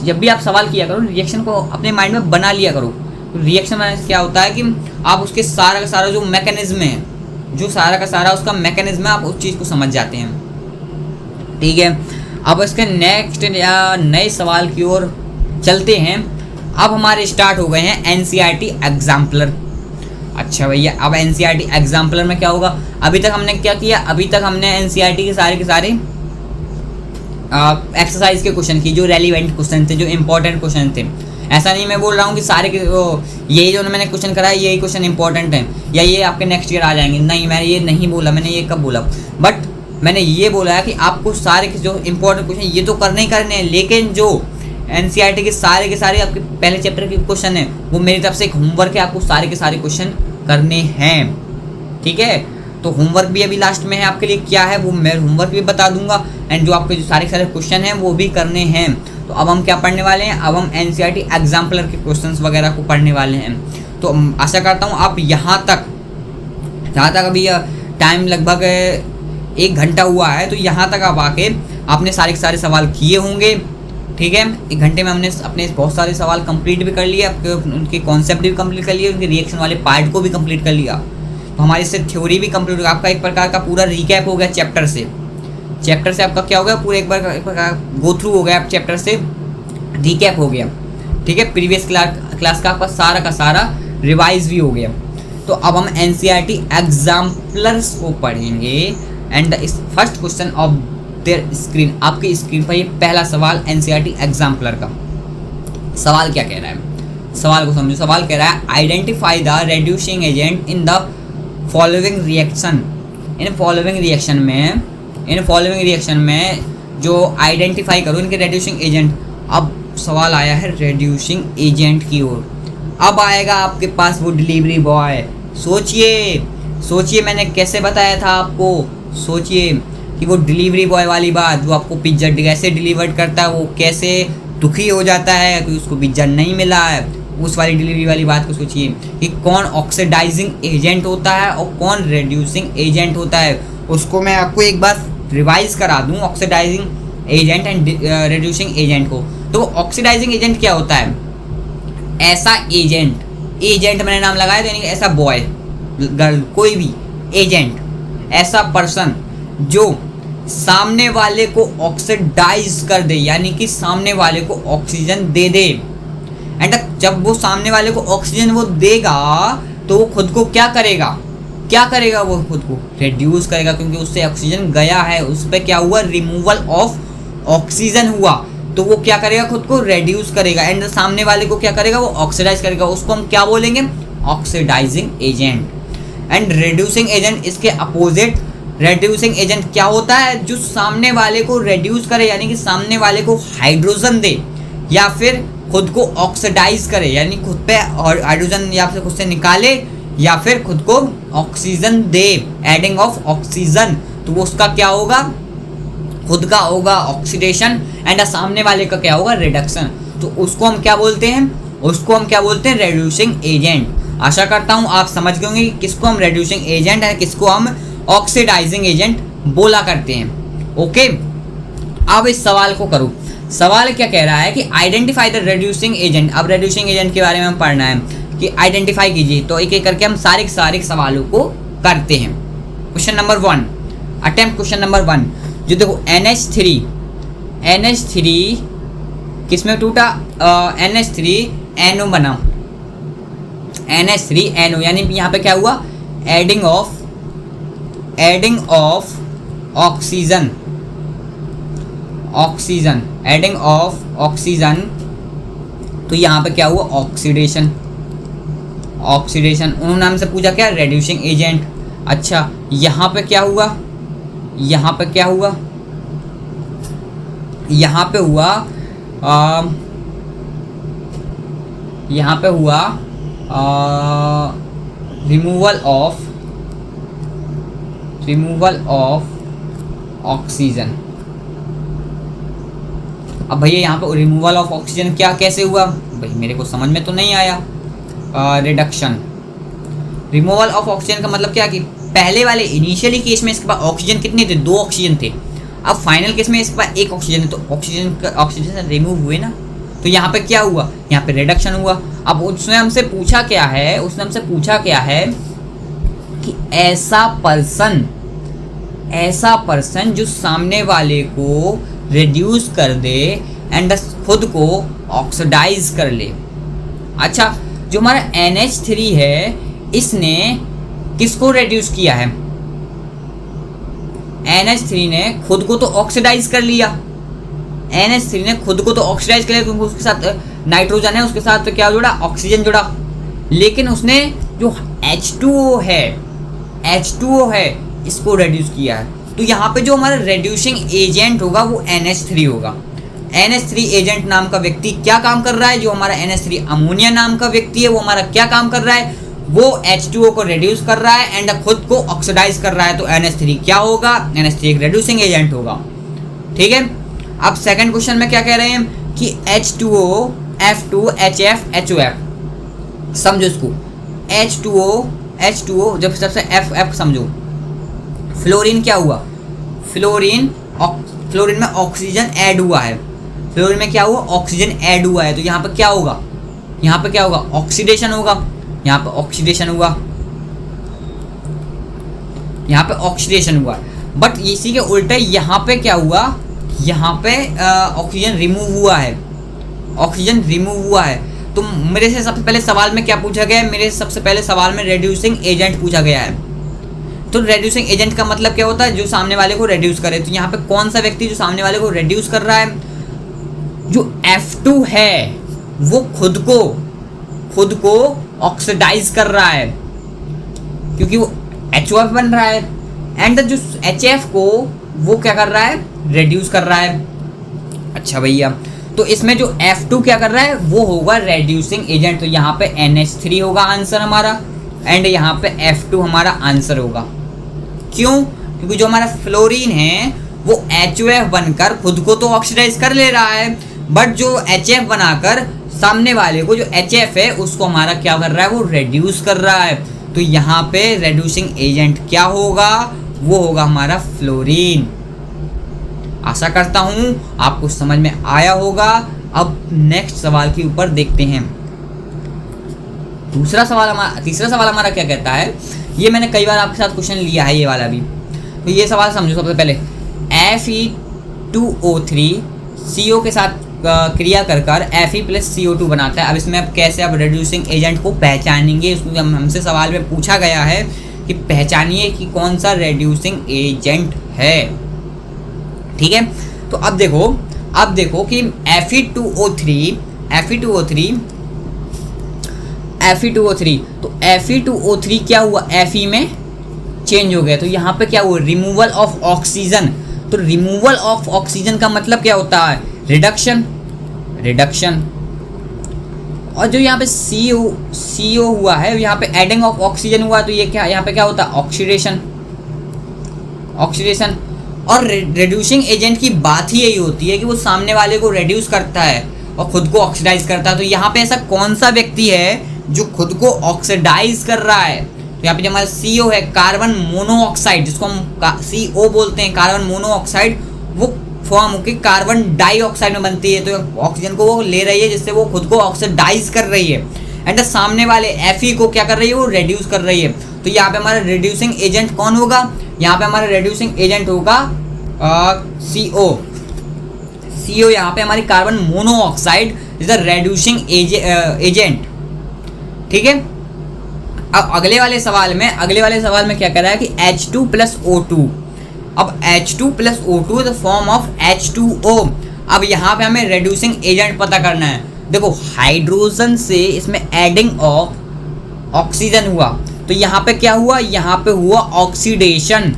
जब भी आप सवाल किया करो रिएक्शन को अपने माइंड में बना लिया करो। तो रिएक्शन बनाने से क्या होता है कि आप उसके सारा का सारा जो मैकेनिज्म है, जो सारा का सारा उसका मैकेनिज्म है, आप उस चीज़ को समझ जाते हैं, ठीक है। अब इसके नेक्स्ट या नए सवाल की ओर चलते हैं। अब हमारे स्टार्ट हो गए हैं एनसीईआरटी एग्जाम्पलर। अच्छा भैया, अब एनसीईआरटी एग्जाम्पलर में क्या होगा, अभी तक हमने क्या किया, अभी तक हमने एनसीईआरटी के सारे एक्सरसाइज के क्वेश्चन की, जो रेलिवेंट क्वेश्चन थे, जो इंपॉर्टेंट क्वेश्चन थे। ऐसा नहीं मैं बोल रहा हूँ कि सारे के यही जो मैंने क्वेश्चन कराया यही क्वेश्चन इंपॉर्टेंट है या ये आपके नेक्स्ट ईयर आ जाएंगे, नहीं मैंने ये नहीं बोला। मैंने ये कब बोला, बट मैंने ये बोला है कि आपको सारे के जो इंपॉर्टेंट क्वेश्चन ये तो करने ही करने हैं, लेकिन जो एनसीईआरटी के सारे आपके पहले चैप्टर के क्वेश्चन है वो मेरी तरफ से एक होमवर्क है, आपको सारे के सारे क्वेश्चन करने हैं, ठीक है। तो होमवर्क भी अभी लास्ट में है आपके लिए, क्या है वो मैं होमवर्क भी बता दूंगा, एंड जो आपके जो सारे क्वेश्चन हैं वो भी करने हैं। तो अब हम क्या पढ़ने वाले हैं, अब हम एनसीईआरटी एग्जाम्पलर के क्वेश्चंस वगैरह को पढ़ने वाले हैं। तो आशा करता हूँ आप यहाँ तक अभी टाइम लगभग 1 घंटा हुआ है, तो यहाँ तक आप आके आपने सारे के सारे सवाल किए होंगे, ठीक है। 1 घंटे में हमने अपने बहुत सारे सवाल कंप्लीट भी कर लिए, आपके उनके कॉन्सेप्ट भी कंप्लीट कर लिए, उनके रिएक्शन वाले पार्ट को भी कंप्लीट कर लिया। तो हमारी इससे थ्योरी भी कंप्लीट हो गया, आपका एक प्रकार का पूरा रिकैप हो गया चैप्टर से आपका क्या हो गया, पूरा एक बार गो थ्रू हो गया, चैप्टर से रिकैप हो गया, ठीक है। प्रीवियस क्लास का आपका सारा का सारा रिवाइज भी हो गया। तो अब हम एनसीईआरटी एग्जाम्पलर्स को पढ़ेंगे। And first question of their screen, आपकी स्क्रीन पर ये पहला सवाल एनसीईआरटी एग्जाम्पलर का सवाल क्या कह रहा है, सवाल को समझो। सवाल कह रहा है identify the reducing agent in the following reaction. In following reaction में जो आइडेंटिफाई करो इनके रेड्यूसिंग एजेंट। अब सवाल आया है रेड्यूसिंग एजेंट की ओर। अब आएगा आपके पास वो डिलीवरी बॉय। सोचिए मैंने कैसे बताया था आपको, सोचिए कि वो डिलीवरी बॉय वाली बात, जो आपको पिज्ज़ा कैसे डिलीवर करता है, वो कैसे दुखी हो जाता है कि उसको पिज्ज़ा नहीं मिला है, उस वाली डिलीवरी वाली बात को सोचिए कि कौन ऑक्सीडाइजिंग एजेंट होता है और कौन रेड्यूसिंग एजेंट होता है। उसको मैं आपको एक बार रिवाइज करा दूं, oxidising agent and reducing agent को। तो ऑक्सीडाइजिंग एजेंट क्या होता है, ऐसा एजेंट मैंने नाम लगाया तो यानी कि ऐसा बॉय गर्ल कोई भी एजेंट, ऐसा पर्सन जो सामने वाले को ऑक्सीडाइज कर दे, यानी कि सामने वाले को ऑक्सीजन दे दे। एंड जब वो सामने वाले को ऑक्सीजन वो देगा तो वो खुद को क्या करेगा वो खुद को रिड्यूस करेगा, क्योंकि उससे ऑक्सीजन गया है, उस पर क्या हुआ, रिमूवल ऑफ ऑक्सीजन हुआ, तो वो क्या करेगा, खुद को रिड्यूस करेगा। एंड सामने वाले को क्या करेगा, वो ऑक्सीडाइज करेगा, उसको हम क्या बोलेंगे, oxidising agent. And reducing agent इसके अपोजिट, रिड्यूसिंग एजेंट क्या होता है, जो सामने वाले को रिड्यूस करे, यानी कि सामने वाले को हाइड्रोजन दे या फिर खुद को ऑक्सीडाइज करे, यानी खुद पे हाइड्रोजन या फिर खुद से निकाले या फिर खुद को oxygen they, adding of oxygen, तो वो उसका क्या होगा, खुद का होगा ऑक्सीडेशन एंड सामने वाले का क्या होगा, रिडक्शन। तो उसको हम क्या बोलते हैं, रिड्यूसिंग एजेंट। आशा करता हूँ आप समझ गए होंगे कि किसको हम रिड्यूसिंग एजेंट है, किसको हम ऑक्सीडाइजिंग एजेंट बोला करते हैं। ओके, अब इस सवाल को करो। सवाल क्या कह रहा है कि आइडेंटिफाई द रिड्यूसिंग एजेंट। अब रिड्यूसिंग एजेंट के बारे में हम पढ़ना है कि आइडेंटिफाई कीजिए, तो एक एक करके हम सारे सवालों को करते हैं। Question number 1, attempt question number 1, जो देखो NH3 किसमें टूटा, NH3NO बना, NH3NO, यानी यहाँ पे क्या हुआ, adding of oxygen, adding of oxygen, तो यहाँ पे क्या हुआ, ऑक्सीडेशन। उन्होंने हमसे पूछा क्या, रिड्यूसिंग एजेंट। अच्छा, यहाँ पे क्या हुआ, यहाँ पे हुआ रिमूवल ऑफ ऑक्सीजन। अब भैया यहाँ पे रिमूवल ऑफ ऑक्सीजन क्या कैसे हुआ, भाई मेरे को समझ में तो नहीं आया। रिडक्शन, रिमूवल ऑफ ऑक्सीजन का मतलब क्या कि पहले वाले इनिशियली केस में इसके पास ऑक्सीजन कितने थे, 2 ऑक्सीजन थे। अब फाइनल केस में इसके पास 1 ऑक्सीजन है, तो ऑक्सीजन रिमूव हुए ना, तो यहाँ पे क्या हुआ, यहाँ पे रिडक्शन हुआ। अब उसने हमसे पूछा क्या है कि ऐसा पर्सन जो सामने वाले को रिड्यूस कर दे एंड खुद को ऑक्सीडाइज कर ले। अच्छा, जो हमारा NH3 है इसने किसको रिड्यूस किया है, NH3 ने खुद को तो ऑक्सीडाइज कर लिया, क्योंकि उसके साथ नाइट्रोजन है, उसके साथ क्या जुड़ा, ऑक्सीजन जुड़ा। लेकिन उसने जो H2O है इसको रिड्यूस किया है, तो यहाँ पे जो हमारा रिड्यूसिंग एजेंट होगा वो NH3 होगा। NH3 एजेंट नाम का व्यक्ति क्या काम कर रहा है, जो हमारा NH3 अमोनिया नाम का व्यक्ति है वो हमारा क्या काम कर रहा है, वो H2O को रिड्यूस कर रहा है एंड खुद को ऑक्सीडाइज कर रहा है। तो NH3 क्या होगा, NH3 एक रिड्यूसिंग एजेंट होगा। ठीक है, अब सेकंड क्वेश्चन में क्या कह रहे हैं कि H2O, F2, HF, HOF। समझो इसको, H2O जब सबसे F समझो। फ्लोरीन क्या हुआ, फ्लोरीन में ऑक्सीजन ऐड हुआ है, फ्लोरीन में क्या हुआ, ऑक्सीजन ऐड हुआ है, तो यहाँ पे क्या होगा, ऑक्सीडेशन होगा, यहाँ पे ऑक्सीडेशन हुआ। बट इसी के उल्टे यहाँ पे क्या हुआ, यहाँ पे ऑक्सीजन रिमूव हुआ है। तो मेरे से सबसे पहले सवाल में क्या पूछा गया है, मेरे सबसे पहले सवाल में रिड्यूसिंग एजेंट पूछा गया है। तो रिड्यूसिंग एजेंट का मतलब क्या होता है, जो सामने वाले को रिड्यूस करे। तो यहाँ पे कौन सा व्यक्ति जो सामने वाले को रिड्यूस कर रहा है, जो F2 है वो खुद को ऑक्सीडाइज कर रहा है, क्योंकि वो HOF बन रहा है। एंड जो HF को वो क्या कर रहा है, रिड्यूस कर रहा है। अच्छा भैया, तो इसमें जो F2 क्या कर रहा है वो होगा रिड्यूसिंग एजेंट। तो यहाँ पे NH3 होगा आंसर हमारा, एंड यहाँ पे F2 हमारा आंसर होगा। क्यों, क्योंकि जो हमारा फ्लोरीन है वो HOF बनकर खुद को तो ऑक्सीडाइज कर ले रहा है, बट जो HF बनाकर सामने वाले को जो HF है उसको हमारा क्या कर रहा है, वो रिड्यूस कर रहा है। तो यहाँ पे रिड्यूसिंग एजेंट क्या होगा, वो होगा हमारा फ्लोरीन। आशा करता हूँ आपको समझ में आया होगा। अब नेक्स्ट सवाल के ऊपर देखते हैं। तीसरा सवाल हमारा क्या कहता है, ये मैंने कई बार आपके साथ क्वेश्चन लिया है, ये वाला भी। तो ये सवाल समझो। सबसे पहले Fe2O3 CO के साथ क्रिया कर Fe+CO2 बनाता है। अब इसमें अब कैसे अब रेड्यूसिंग एजेंट को पहचानेंगे, उसको हमसे सवाल में पूछा गया है कि पहचानिए कि कौन सा रेड्यूसिंग एजेंट है। ठीक है, तो अब देखो कि Fe2O3 तो Fe2O3 क्या हुआ, Fe में चेंज हो गया। तो यहाँ पे क्या हुआ, रिमूवल ऑफ ऑक्सीजन। तो रिमूवल ऑफ ऑक्सीजन का मतलब क्या होता है, रिडक्शन। और जो यहाँ पे CO हुआ है, यहाँ पे एडिंग ऑफ ऑक्सीजन हुआ, तो ये क्या, यहाँ पे क्या होता है, ऑक्सीडेशन। और रिड्यूसिंग एजेंट की बात ही यही होती है कि वो सामने वाले को रिड्यूस करता है और खुद को ऑक्सीडाइज करता है। तो यहाँ पे ऐसा कौन सा व्यक्ति है जो खुद को ऑक्सीडाइज कर रहा है, तो यहाँ पे जो हमारा CO है, कार्बन मोनोऑक्साइड, जिसको हम CO बोलते हैं, कार्बन मोनोऑक्साइड, वो फॉर्म होकर कार्बन डाइऑक्साइड में बनती है। तो ऑक्सीजन को वो ले रही है, जिससे वो खुद को ऑक्सीडाइज कर रही है। एंड सामने वाले Fe को क्या कर रही है, वो रिड्यूस कर रही है। तो यहाँ पे हमारा रिड्यूसिंग एजेंट कौन होगा, यहाँ पे हमारा रिड्यूसिंग एजेंट होगा CO यहाँ पे हमारी carbon monoxide is the reducing agent. ठीक है, अब अगले वाले सवाल में क्या कह रहा है कि H2+O2। अब H2+O2 is the form of H2O। अब यहाँ पे हमें रेड्यूसिंग एजेंट पता करना है। देखो, हाइड्रोजन से इसमें एडिंग ऑफ ऑक्सीजन हुआ, तो यहाँ पे क्या हुआ, यहाँ पे हुआ ऑक्सीडेशन।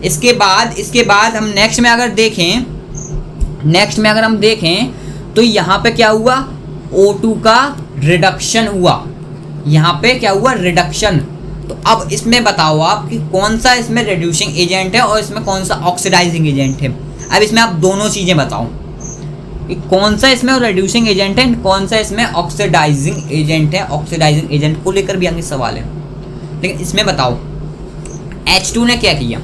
इसके बाद हम नेक्स्ट में अगर हम देखें तो यहाँ पे क्या हुआ, O2 का रिडक्शन हुआ। यहाँ पे क्या हुआ, रिडक्शन। तो अब इसमें बताओ आप कि कौन सा इसमें रिड्यूसिंग एजेंट है और इसमें कौन सा ऑक्सीडाइजिंग एजेंट है। अब इसमें आप दोनों चीज़ें बताओ कि कौन सा इसमें रिड्यूसिंग एजेंट है, कौन सा इसमें ऑक्सीडाइजिंग एजेंट है। ऑक्सीडाइजिंग एजेंट को लेकर भी आगे सवाल है, लेकिन इसमें बताओ H2 ने क्या किया।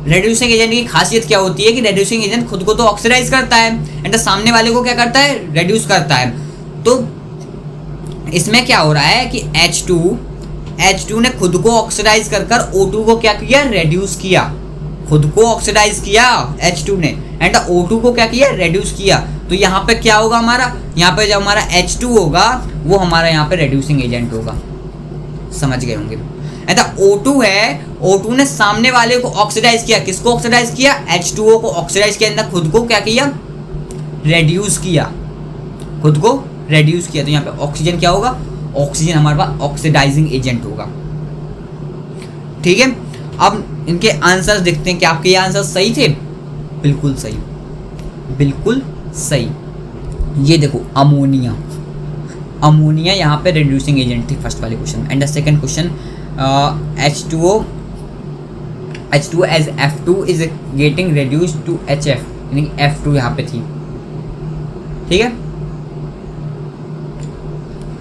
रेड्यूसिंग एजेंट की खासियत क्या होती है कि रेड्यूसिंग एजेंट खुद को तो ऑक्सीडाइज करता है एंड सामने वाले को क्या करता है, रेड्यूस करता है। तो इसमें क्या हो रहा है कि H2 ने खुद को ऑक्सीडाइज कर O2 को क्या किया, रेड्यूस किया। खुद को ऑक्सीडाइज किया H2 ने एंड O2 को क्या किया, रेड्यूस किया। तो यहाँ पे क्या होगा हमारा, यहाँ पे जो हमारा H2 होगा वो हमारा यहाँ पे रेड्यूसिंग एजेंट होगा। समझ गए होंगे। एंड O2 है, O2 ने सामने वाले को ऑक्सीडाइज किया। किसको ऑक्सीडाइज किया, H2O को ऑक्सीडाइज किया। एंड खुद को क्या किया, रेड्यूस किया। खुद को रेड्यूस किया। तो यहाँ पे ऑक्सीजन क्या होगा, ऑक्सीजन हमारे पास ऑक्सीडाइजिंग एजेंट होगा। ठीक है, अब इनके आंसर्स देखते हैं कि आपके ये आंसर सही थे। बिल्कुल सही। ये देखो, अमोनिया यहाँ पे रिड्यूसिंग एजेंट थी फर्स्ट वाले क्वेश्चन में। And the second question H2O as F2 is getting reduced to HF, यानी कि F2 यहाँ पे थी। ठीक है,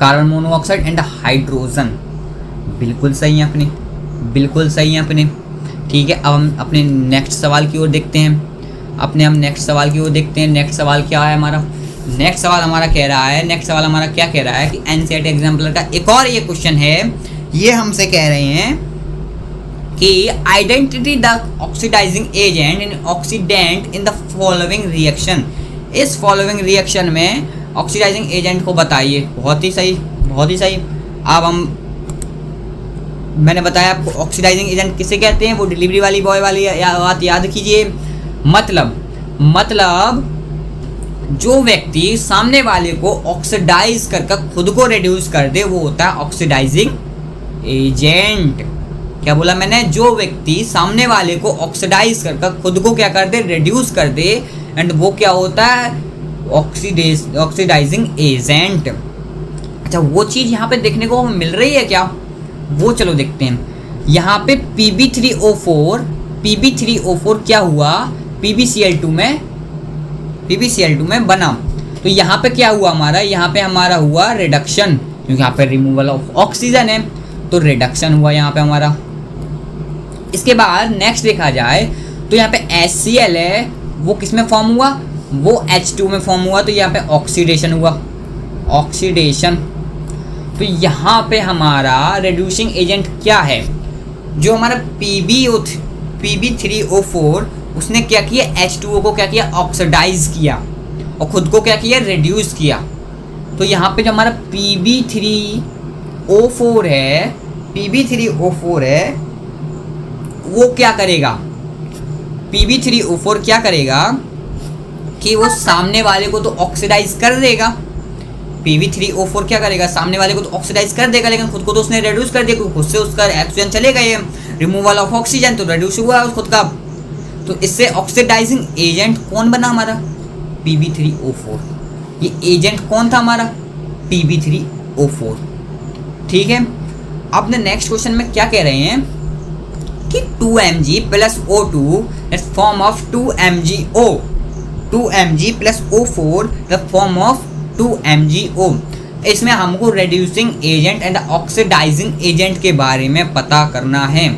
कार्बन मोनोऑक्साइड एंड हाइड्रोजन। बिल्कुल सही है अपने। ठीक है, अब हम अपने नेक्स्ट सवाल की ओर देखते हैं। नेक्स्ट सवाल क्या है हमारा। नेक्स्ट सवाल हमारा क्या कह रहा है कि NCERT एग्जाम्पलर का एक और ये क्वेश्चन है। ये हमसे कह रहे हैं कि identity the oxidising agent in oxidant in the following reaction. इस फॉलोइंग रिएक्शन में ऑक्सीडाइजिंग एजेंट को बताइए। बहुत ही सही। अब मैंने बताया आपको ऑक्सीडाइजिंग एजेंट किसे कहते हैं, वो डिलीवरी वाली बॉय वाली बात याद कीजिए। मतलब जो व्यक्ति सामने वाले को ऑक्सीडाइज कर खुद को रिड्यूस कर दे, वो होता है ऑक्सीडाइजिंग एजेंट। क्या बोला मैंने, जो व्यक्ति सामने वाले को ऑक्सीडाइज कर खुद को क्या कर दे, रिड्यूस कर दे, एंड वो क्या होता है, ऑक्सीडाइजिंग एजेंट। अच्छा, वो चीज़ यहाँ पे देखने को मिल रही है क्या, वो चलो देखते हैं। यहाँ पे PB3O4 क्या हुआ, PbCl2 में बना। तो यहाँ पे क्या हुआ हमारा, यहाँ पे हमारा हुआ रिडक्शन, क्योंकि यहाँ पे रिमूवल ऑफ ऑक्सीजन है, तो रिडक्शन हुआ यहाँ पे हमारा। इसके बाद नेक्स्ट देखा जाए तो यहाँ पे HCl है, वो किस में फॉर्म हुआ, वो H2 में फॉर्म हुआ, तो यहाँ पे ऑक्सीडेशन हुआ। ऑक्सीडेशन। तो यहाँ पे हमारा रिड्यूसिंग एजेंट क्या है, जो हमारा Pb3O4 उसने क्या किया, H2O को क्या किया, ऑक्सीडाइज किया और खुद को क्या किया, रिड्यूस किया। तो यहाँ पे जो हमारा Pb3O4 है वो क्या करेगा, Pb3O4 क्या करेगा कि वो सामने वाले को तो ऑक्सीडाइज कर देगा। Pb3O4 क्या करेगा, सामने वाले को तो ऑक्सीडाइज कर देगा, लेकिन खुद को तो उसने रिड्यूस कर दिया, खुद से उसका ऑक्सीजन चलेगा, ये रिमूवल ऑफ ऑक्सीजन, तो रिड्यूस हुआ खुद का। तो इससे ऑक्सीडाइजिंग एजेंट कौन बना हमारा, Pb3O4। ये एजेंट कौन था हमारा, Pb3O4। ठीक है, अब नेक्स्ट क्वेश्चन में क्या कह रहे हैं कि 2Mg plus O2 that form of 2MgO, 2Mg plus O4 the form of 2MgO। इसमें हमको reducing agent and oxidising agent के बारे में पता करना है,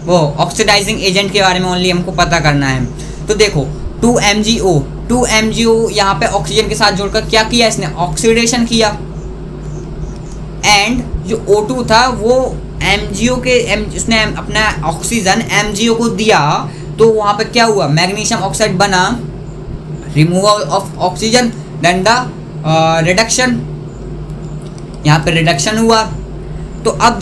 वो ऑक्सीडाइजिंग एजेंट के बारे में ओनली हमको पता करना है। तो देखो 2MgO यहाँ पे ऑक्सीजन के साथ जोड़कर क्या किया, इसने ऑक्सीडेशन किया, एंड जो O2 था वो MgO के उसने अपना ऑक्सीजन MgO को दिया, तो वहाँ पे क्या हुआ, मैग्नीशियम ऑक्साइड बना, removal of oxygen, then the reduction, यहाँ पे रिडक्शन हुआ। तो अब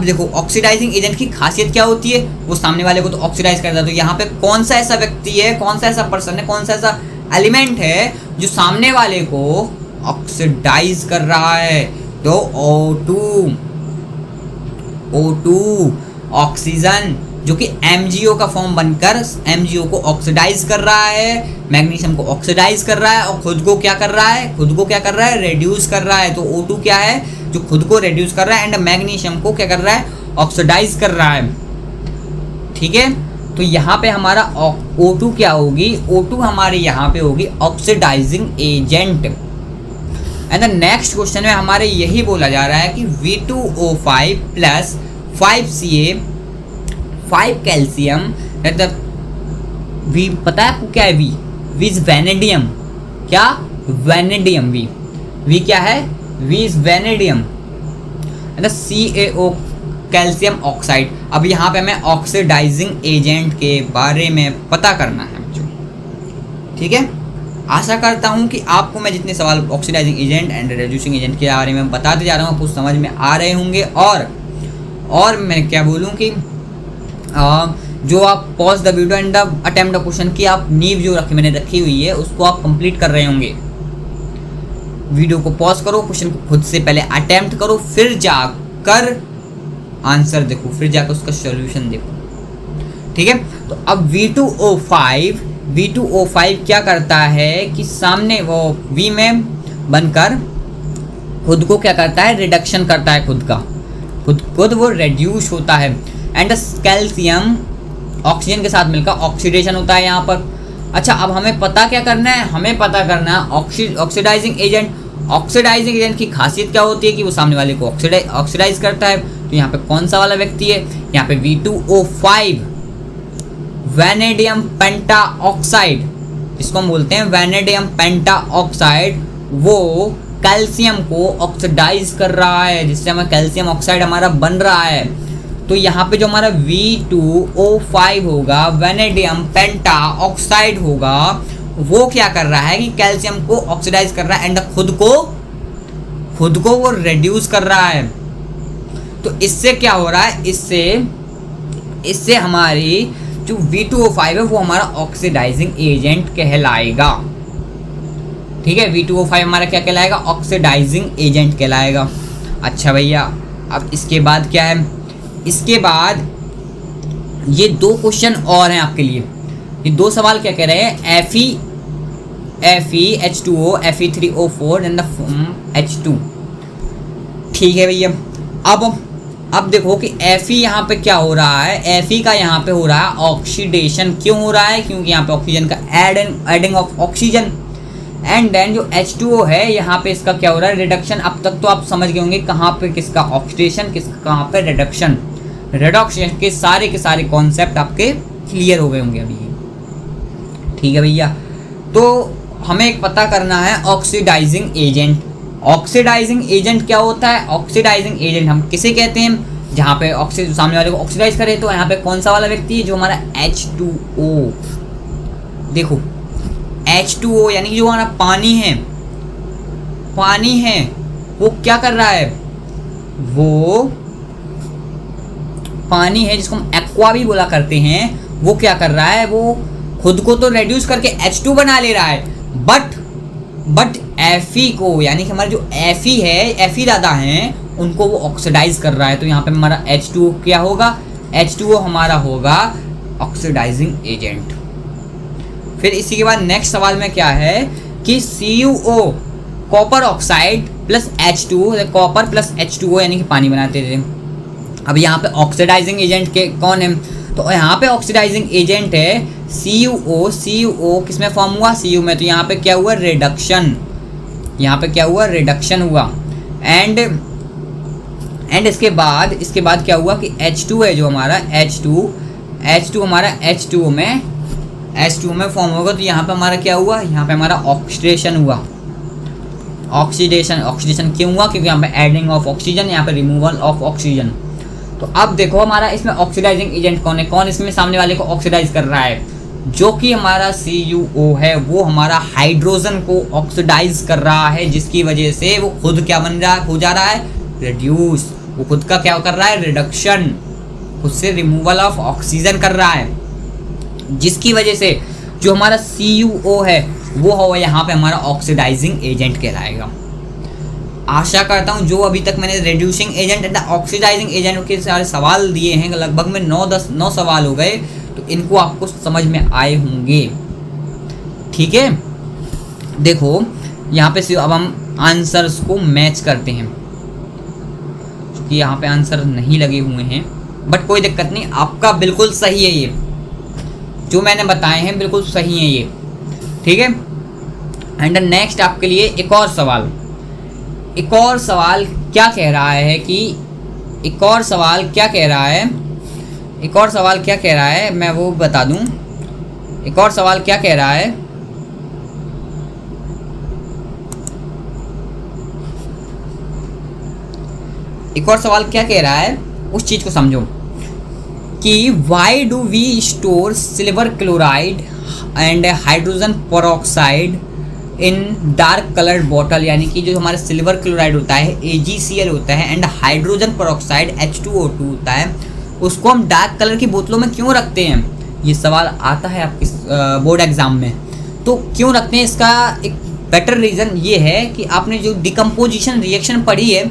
देखो ऑक्सीडाइजिंग एजेंट की खासियत क्या होती है, वो सामने वाले को तो ऑक्सीडाइज करता है। तो यहाँ पे कौन सा ऐसा व्यक्ति है, कौन सा ऐसा पर्सन है, कौन सा ऐसा एलिमेंट है जो सामने वाले को ऑक्सीडाइज कर रहा है, तो O2 ऑक्सीजन जो कि MgO का फॉर्म बनकर MgO को ऑक्सीडाइज कर रहा है, मैग्नीशियम को ऑक्सीडाइज कर रहा है और खुद को क्या कर रहा है, रिड्यूस कर रहा है। तो O2 क्या है, जो खुद को रिड्यूस कर रहा है एंड मैग्नीशियम को क्या कर रहा है, ऑक्सीडाइज कर रहा है। ठीक है, तो यहाँ पे हमारा O2 क्या होगी, O2 हमारे यहाँ पे होगी oxidising agent. And the next question में हमारे यही बोला जा रहा है कि V2O5 प्लस 5Ca 5 कैल्शियम, पता है आपको क्या है, V इज वैनेडियम, क्या वैनेडियम, V क्या है, V is vanadium, and CaO calcium oxide. अब यहाँ पे हमें ऑक्सीडाइजिंग एजेंट के बारे में पता करना है बच्चों। ठीक है, आशा करता हूँ कि आपको मैं जितने सवाल oxidising agent and reducing agent के बारे में बताते जा रहा हूँ कुछ समझ में आ रहे होंगे। और मैं क्या बोलूँ कि जो आप pause the video and attempt the question की आप नींव जो मैंने रखी हुई है उसको आप कंप्लीट कर रहे होंगे। वीडियो को पॉज करो, क्वेश्चन को खुद से पहले अटेम्प्ट करो, फिर जाकर आंसर देखो, फिर जाकर उसका सॉल्यूशन देखो। ठीक है, तो अब V2O5 क्या करता है कि सामने वो V में बनकर खुद को क्या करता है, रिडक्शन करता है, खुद वो रिड्यूस होता है, एंड कैल्शियम ऑक्सीजन के साथ मिलकर ऑक्सीडेशन होता है यहाँ पर। अच्छा, अब हमें पता क्या करना है, हमें पता करना है ऑक्सीडाइजिंग एजेंट। ऑक्सीडाइजिंग एजेंट की खासियत क्या होती है कि वो सामने वाले को ऑक्सीडाइज करता है। तो यहाँ पे कौन सा वाला व्यक्ति है, यहाँ पे V2O5 वैनेडियम पेंटा ऑक्साइड, इसको हम बोलते हैं वैनेडियम पेंटा ऑक्साइड, वो कैल्शियम को ऑक्सीडाइज कर रहा है, जिससे हमें कैल्शियम ऑक्साइड हमारा बन रहा है। तो यहाँ पे जो हमारा V2O5 होगा, वैनेडियम पेंटा ऑक्साइड होगा, वो क्या कर रहा है कि कैल्शियम को ऑक्सीडाइज कर रहा है एंड खुद को वो रिड्यूस कर रहा है। तो इससे क्या हो रहा है, इससे हमारी जो V2O5 है वो हमारा ऑक्सीडाइजिंग एजेंट कहलाएगा। ठीक है, V2O5 हमारा क्या कहलाएगा, ऑक्सीडाइजिंग एजेंट कहलाएगा। अच्छा भैया, अब इसके बाद क्या है, इसके बाद ये दो क्वेश्चन और हैं आपके लिए। ये दो सवाल क्या कह रहे हैं, FeH2O Fe3O4 एंड H2। ठीक है भैया, अब देखो कि Fe यहाँ पे क्या हो रहा है, Fe का यहाँ पे हो रहा है ऑक्सीडेशन। क्यों हो रहा है, क्योंकि यहाँ पे ऑक्सीजन का adding of oxygen, and then जो H2O है यहाँ पे इसका क्या हो रहा है, रिडक्शन। अब तक तो आप समझ गए होंगे कहाँ पे किसका ऑक्सीडेशन, कहाँ पे रिडक्शन के सारे कॉन्सेप्ट आपके क्लियर हो गए होंगे अभी। ठीक है भैया, तो हमें एक पता करना है ऑक्सीडाइजिंग एजेंट। ऑक्सीडाइजिंग एजेंट क्या होता है? ऑक्सीडाइजिंग एजेंट हम किसे कहते हैं? जहाँ पे ऑक्सीजन सामने वाले को ऑक्सीडाइज करे, तो यहाँ पे कौन सा वाला व्यक्ति है? जो हमारा H2O। देखो H2O यानी जो हमारा पानी है, पानी है वो क्या कर रहा है? वो पानी है जिसको हम एक्वा भी बोला करते हैं, वो क्या कर रहा है? वो खुद को तो रेड्यूस करके H2 बना ले रहा है, बट Fe को, यानी कि हमारे जो Fe है, Fe दादा हैं, उनको वो ऑक्सीडाइज कर रहा है। तो यहाँ पे हमारा H2O क्या होगा? H2O हमारा होगा ऑक्सीडाइजिंग एजेंट। फिर इसी के बाद नेक्स्ट सवाल में क्या है कि CuO copper oxide plus H2O, copper plus H2O यानी कि पानी बनाते थे। अब यहाँ पे ऑक्सीडाइजिंग एजेंट के कौन है? तो यहाँ पे ऑक्सीडाइजिंग एजेंट है CuO किस में फॉर्म हुआ? Cu में। तो यहाँ पे क्या हुआ? रिडक्शन। यहाँ पे क्या हुआ? रिडक्शन हुआ। एंड इसके बाद क्या हुआ कि H2 है जो हमारा H2 हमारा H2O में फॉर्म होगा। तो यहाँ पे हमारा क्या हुआ? यहाँ पे हमारा ऑक्सीडेशन हुआ। ऑक्सीडेशन क्यों हुआ? क्योंकि यहाँ पे एडिंग ऑफ ऑक्सीजन, यहाँ पे रिमूवल ऑफ ऑक्सीजन। तो अब देखो हमारा इसमें ऑक्सीडाइजिंग एजेंट कौन है? कौन इसमें सामने वाले को ऑक्सीडाइज कर रहा है? जो कि हमारा CuO है, वो हमारा हाइड्रोजन को ऑक्सीडाइज कर रहा है, जिसकी वजह से वो खुद क्या हो जा रहा है? रिड्यूस। वो खुद का क्या कर रहा है? रिडक्शन। खुद से रिमूवल ऑफ ऑक्सीजन कर रहा है, जिसकी वजह से जो हमारा CuO है वो हो यहाँ पे हमारा ऑक्सीडाइजिंग एजेंट कहलाएगा। आशा करता हूँ जो अभी तक मैंने reducing agent and oxidising agent के सारे सवाल दिए हैं, लगभग में 9 सवाल हो गए, तो इनको आपको समझ में आए होंगे। ठीक है, देखो यहाँ पे अब हम आंसर्स को मैच करते हैं, क्योंकि यहाँ पे आंसर नहीं लगे हुए हैं, बट कोई दिक्कत नहीं, आपका बिल्कुल सही है, ये जो मैंने बताए हैं बिल्कुल सही है ये। ठीक है, एंड नेक्स्ट आपके लिए एक और सवाल क्या कह रहा है कि एक और सवाल क्या कह रहा है मैं वो बता दूं। एक और सवाल क्या कह रहा है? एक और सवाल क्या कह रहा है उस चीज को समझो कि why do we store silver chloride and hydrogen peroxide in dark coloured bottle, यानी कि जो हमारा सिल्वर क्लोराइड होता है AgCl होता है एंड हाइड्रोजन पेरोक्साइड H2O2 होता है, उसको हम डार्क कलर की बोतलों में क्यों रखते हैं? ये सवाल आता है आपके बोर्ड एग्जाम में, तो क्यों रखते हैं? इसका एक बेटर रीज़न ये है कि आपने जो डिकम्पोजिशन रिएक्शन पढ़ी है,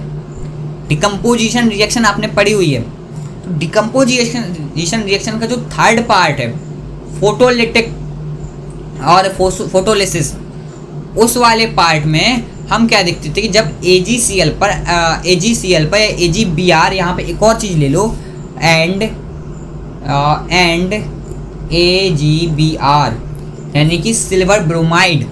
डिकम्पोजिशन रिएक्शन आपने पढ़ी हुई है, तो डिकम्पोजिशन रिएक्शन का जो थर्ड पार्ट है फोटोलिटिक और फोटोलिसिस, उस वाले पार्ट में हम क्या देखते थे कि जब AgCl पर या AgBr, यहाँ पे एक और चीज़ ले लो, एंड AgBr यानी कि सिल्वर ब्रोमाइड,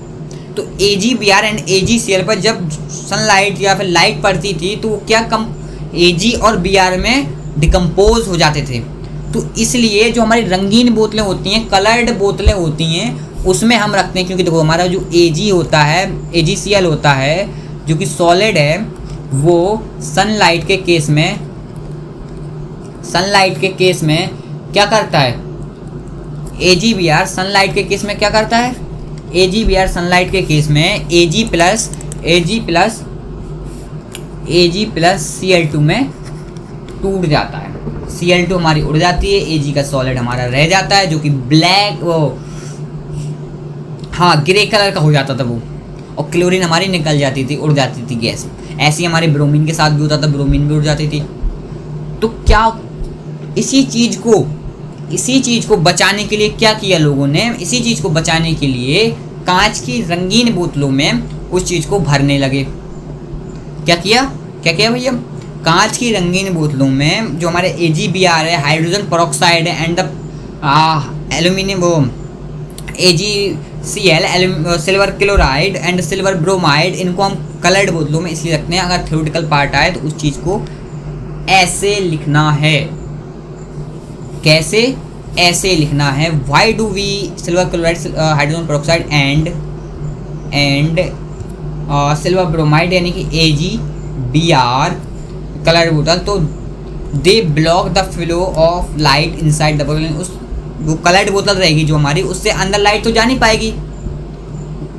तो AgBr एंड AgCl पर जब सनलाइट या फिर लाइट पड़ती थी तो वो क्या Ag और Br में डिकम्पोज हो जाते थे। तो इसलिए जो हमारी रंगीन बोतलें होती हैं, कलर्ड बोतलें होती हैं, उसमें हम रखते हैं, क्योंकि देखो हमारा जो Ag होता है, AgCl होता है जो कि सॉलिड है, वो सनलाइट के केस में क्या करता है? AgBr सनलाइट के केस में क्या करता है? AgBr सनलाइट के केस में Ag प्लस Cl2 में टूट जाता है, Cl2 हमारी उड़ जाती है, Ag का सॉलिड हमारा रह जाता है, जो कि ब्लैक ग्रे कलर का हो जाता था वो, और क्लोरीन हमारी निकल जाती थी, उड़ जाती थी गैस। ऐसे ही हमारे ब्रोमीन के साथ भी होता था, ब्रोमीन भी उड़ जाती थी। तो क्या इसी चीज़ को बचाने के लिए क्या किया लोगों ने? इसी चीज़ को बचाने के लिए कांच की रंगीन बोतलों में उस चीज़ को भरने लगे। क्या किया भैया? कांच की रंगीन बोतलों में जो हमारे AgBr है, हाइड्रोजन पेरोक्साइड है, and the aluminium AgCl silver chloride and silver bromide, इनको हम कलर्ड बोतलों में इसलिए रखते हैं। अगर थ्योरेटिकल पार्ट आए तो उस चीज़ को ऐसे लिखना है। कैसे? ऐसे लिखना है, why do we silver chloride hydrogen peroxide and and silver bromide यानी कि AgBr कलर्ड बोतल, तो they block the flow of light inside the बोतल। उस वो कलर्ड बोतल रहेगी जो हमारी, उससे अंदर लाइट तो जा नहीं पाएगी,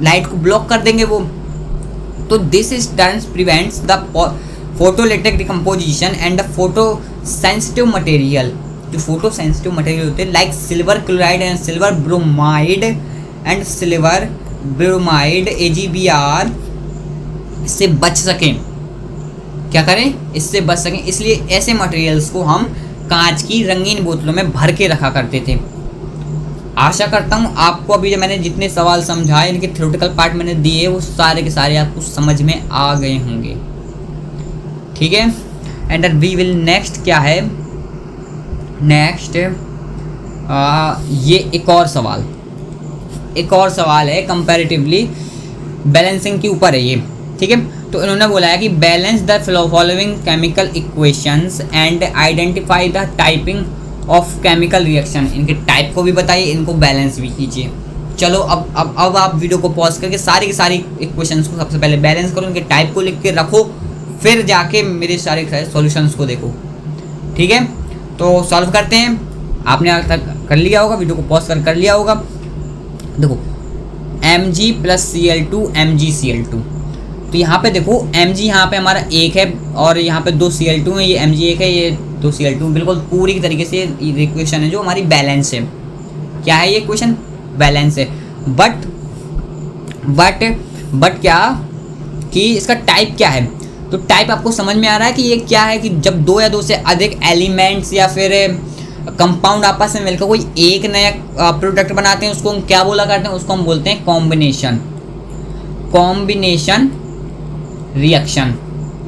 लाइट को ब्लॉक कर देंगे वो। तो this is turns prevents the photolytic decomposition and the photo sensitive material. जो फोटो सेंसिटिव मटेरियल होते हैं like silver chloride and silver bromide AgBr इससे बच सकें। क्या करें? इससे बच सकें, इसलिए ऐसे मटेरियल्स को हम कांच की रंगीन बोतलों में भर के रखा करते थे। आशा करता हूँ आपको अभी जो मैंने जितने सवाल समझाए, इनके थ्योरेटिकल पार्ट मैंने दिए, वो सारे के सारे आपको समझ में आ गए होंगे। ठीक है, एंड वी विल नेक्स्ट क्या है, नेक्स्ट ये एक और सवाल है कंपैरेटिवली बैलेंसिंग के ऊपर है ये। ठीक है, तो इन्होंने बोला है कि balance the following chemical equations and identify the typing of chemical reaction. इनके टाइप को भी बताइए, इनको बैलेंस भी कीजिए। चलो अब आप वीडियो को पॉज करके सारी की सारी इक्वेशंस को सबसे पहले बैलेंस करो, इनके टाइप को लिख के रखो, फिर जाके मेरे सारे सॉल्यूशंस को देखो। ठीक है, तो सॉल्व करते हैं। आपने आज तक कर लिया होगा, वीडियो को पॉज कर लिया होगा। देखो Mg + Cl2 MgCl2, तो यहाँ पे देखो Mg यहाँ पे हमारा एक है और यहाँ पे 2 Cl2 है, ये Mg एक है, ये 2 Cl2, बिल्कुल पूरी तरीके से ये इक्वेशन है जो हमारी बैलेंस है। क्या है ये इक्वेशन? बैलेंस है। बट क्या कि इसका टाइप क्या है? तो टाइप आपको समझ में आ रहा है कि ये क्या है कि जब 2 या 2 से अधिक एलिमेंट्स या फिर कंपाउंड आपस में मिलकर कोई एक नया प्रोडक्ट बनाते हैं, उसको हम क्या बोला करते हैं? उसको हम बोलते हैं कॉम्बिनेशन रिएक्शन।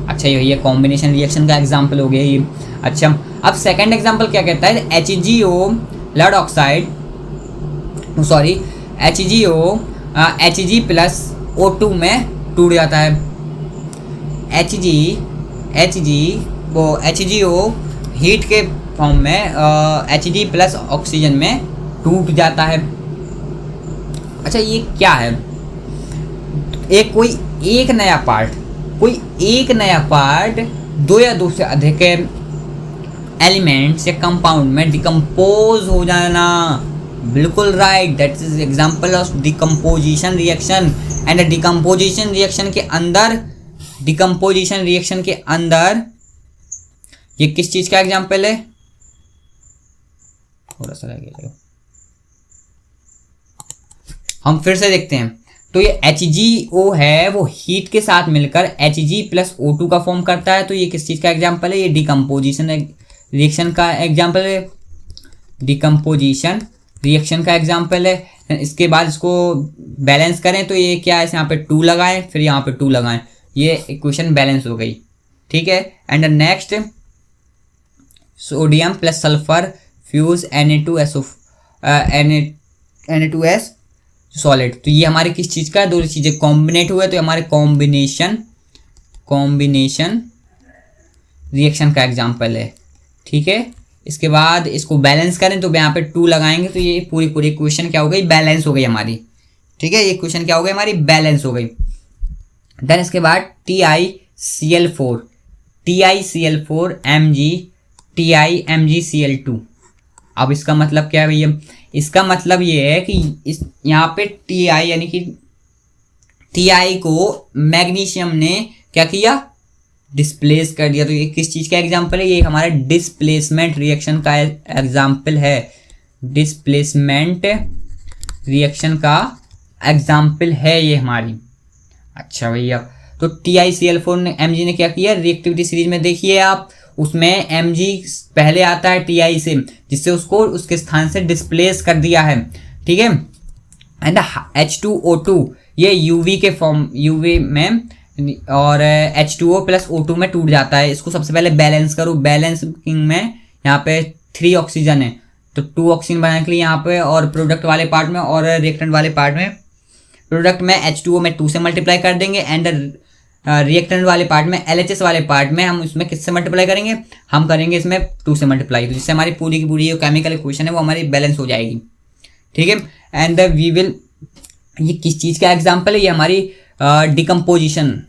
अच्छा, ये कॉम्बिनेशन रिएक्शन का एग्जांपल हो गया ये। अच्छा, अब सेकंड एग्जांपल क्या कहता है? HgO lead oxide, sorry HgO Hg + O2 में टूट जाता है। HgO हीट के फॉर्म में Hg + ऑक्सीजन में टूट जाता है। अच्छा, ये क्या है? कोई एक नया पार्ट 2 या 2 से अधिक एलिमेंट्स या कंपाउंड में डिकम्पोज हो जाना। बिल्कुल right, that is example of decomposition reaction. And decomposition reaction के अंदर ये किस चीज का एग्जांपल है? थोड़ा सा रह गया, हम फिर से देखते हैं। तो ये HgO है, वो हीट के साथ मिलकर Hg + O2 का फॉर्म करता है। तो ये किस चीज़ का एग्जांपल है? ये डिकम्पोजिशन रिएक्शन का एग्जांपल है। डिकम्पोजिशन रिएक्शन का एग्जांपल है। इसके बाद इसको बैलेंस करें तो ये क्या है? यहाँ पे 2 लगाएं, फिर यहाँ पे 2 लगाएं, ये इक्वेशन बैलेंस हो गई। ठीक है, and next sodium + sulphur fuse Na2S solid. तो ये हमारे किस चीज़ का? 2 चीज़ें कॉम्बिनेट हुए, तो हमारे कॉम्बिनेशन रिएक्शन का एग्जांपल है। ठीक है, इसके बाद इसको बैलेंस करें तो यहाँ पे 2 लगाएंगे, तो ये पूरी इक्वेशन क्या हो गई? बैलेंस हो गई हमारी। ठीक है, ये इक्वेशन क्या हो गई हमारी? बैलेंस हो गई। देन इसके बाद TiCl4 MgCl2। अब इसका मतलब क्या है भैया? इसका मतलब ये है कि इस यहाँ पे Ti यानी कि Ti को मैग्नीशियम ने क्या किया? डिस्प्लेस कर दिया। तो ये किस चीज़ का एग्जाम्पल है? ये हमारा डिस्प्लेसमेंट रिएक्शन का एग्जाम्पल है। डिस्प्लेसमेंट रिएक्शन का एग्जाम्पल है ये हमारी। अच्छा भैया, तो TiCl4 ने Mg ने क्या किया? रिएक्टिविटी सीरीज में देखिए आप, उसमें Mg पहले आता है Ti से, जिससे उसको उसके स्थान से डिस्प्लेस कर दिया है। ठीक है, एंड H2O2 ये UV में और H2O + O2 में टूट जाता है। इसको सबसे पहले बैलेंस करो। बैलेंसिंग में यहाँ पे 3 ऑक्सीजन है, तो 2 ऑक्सीजन बनाने के लिए यहाँ पे, और प्रोडक्ट वाले पार्ट में और रिएक्टेंट वाले पार्ट में, प्रोडक्ट में H2O में 2 से मल्टीप्लाई कर देंगे, एंड रिएक्टेंट वाले पार्ट में LHS वाले पार्ट में हम इसमें किससे मल्टीप्लाई करेंगे? हम करेंगे इसमें 2 से मल्टीप्लाई, तो जिससे हमारी पूरी की पूरी जो केमिकल इक्वेशन है वो हमारी बैलेंस हो जाएगी। ठीक है, एंड वी विल ये किस चीज़ का एग्जाम्पल है? ये हमारी डिकम्पोजिशन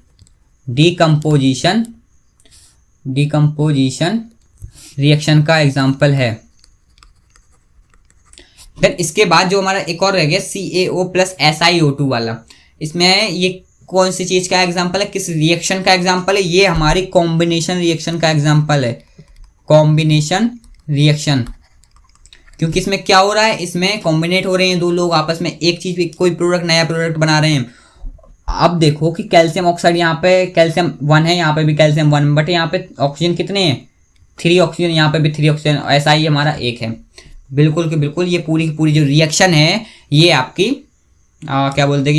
रिएक्शन का एग्जाम्पल है। फिर इसके बाद जो हमारा एक और रह गया CaO प्लस SiO2 वाला, इसमें ये कौन सी चीज़ का एग्जाम्पल है, किस रिएक्शन का एग्जाम्पल है? ये हमारी कॉम्बिनेशन रिएक्शन का एग्जाम्पल है, कॉम्बिनेशन रिएक्शन। क्योंकि इसमें क्या हो रहा है, इसमें कॉम्बिनेट हो रहे हैं दो लोग आपस में, एक चीज़ कोई प्रोडक्ट नया प्रोडक्ट बना रहे हैं। अब देखो कि कैल्शियम ऑक्साइड, यहाँ पे कैल्शियम 1 है, यहाँ पे भी कैल्शियम 1, बट यहाँ पे ऑक्सीजन कितने हैं? 3 ऑक्सीजन, यहाँ पे भी 3 ऑक्सीजन, ऐसा ही हमारा 1 है। बिल्कुल कि बिल्कुल ये पूरी की पूरी जो रिएक्शन है ये आपकी क्या बोलते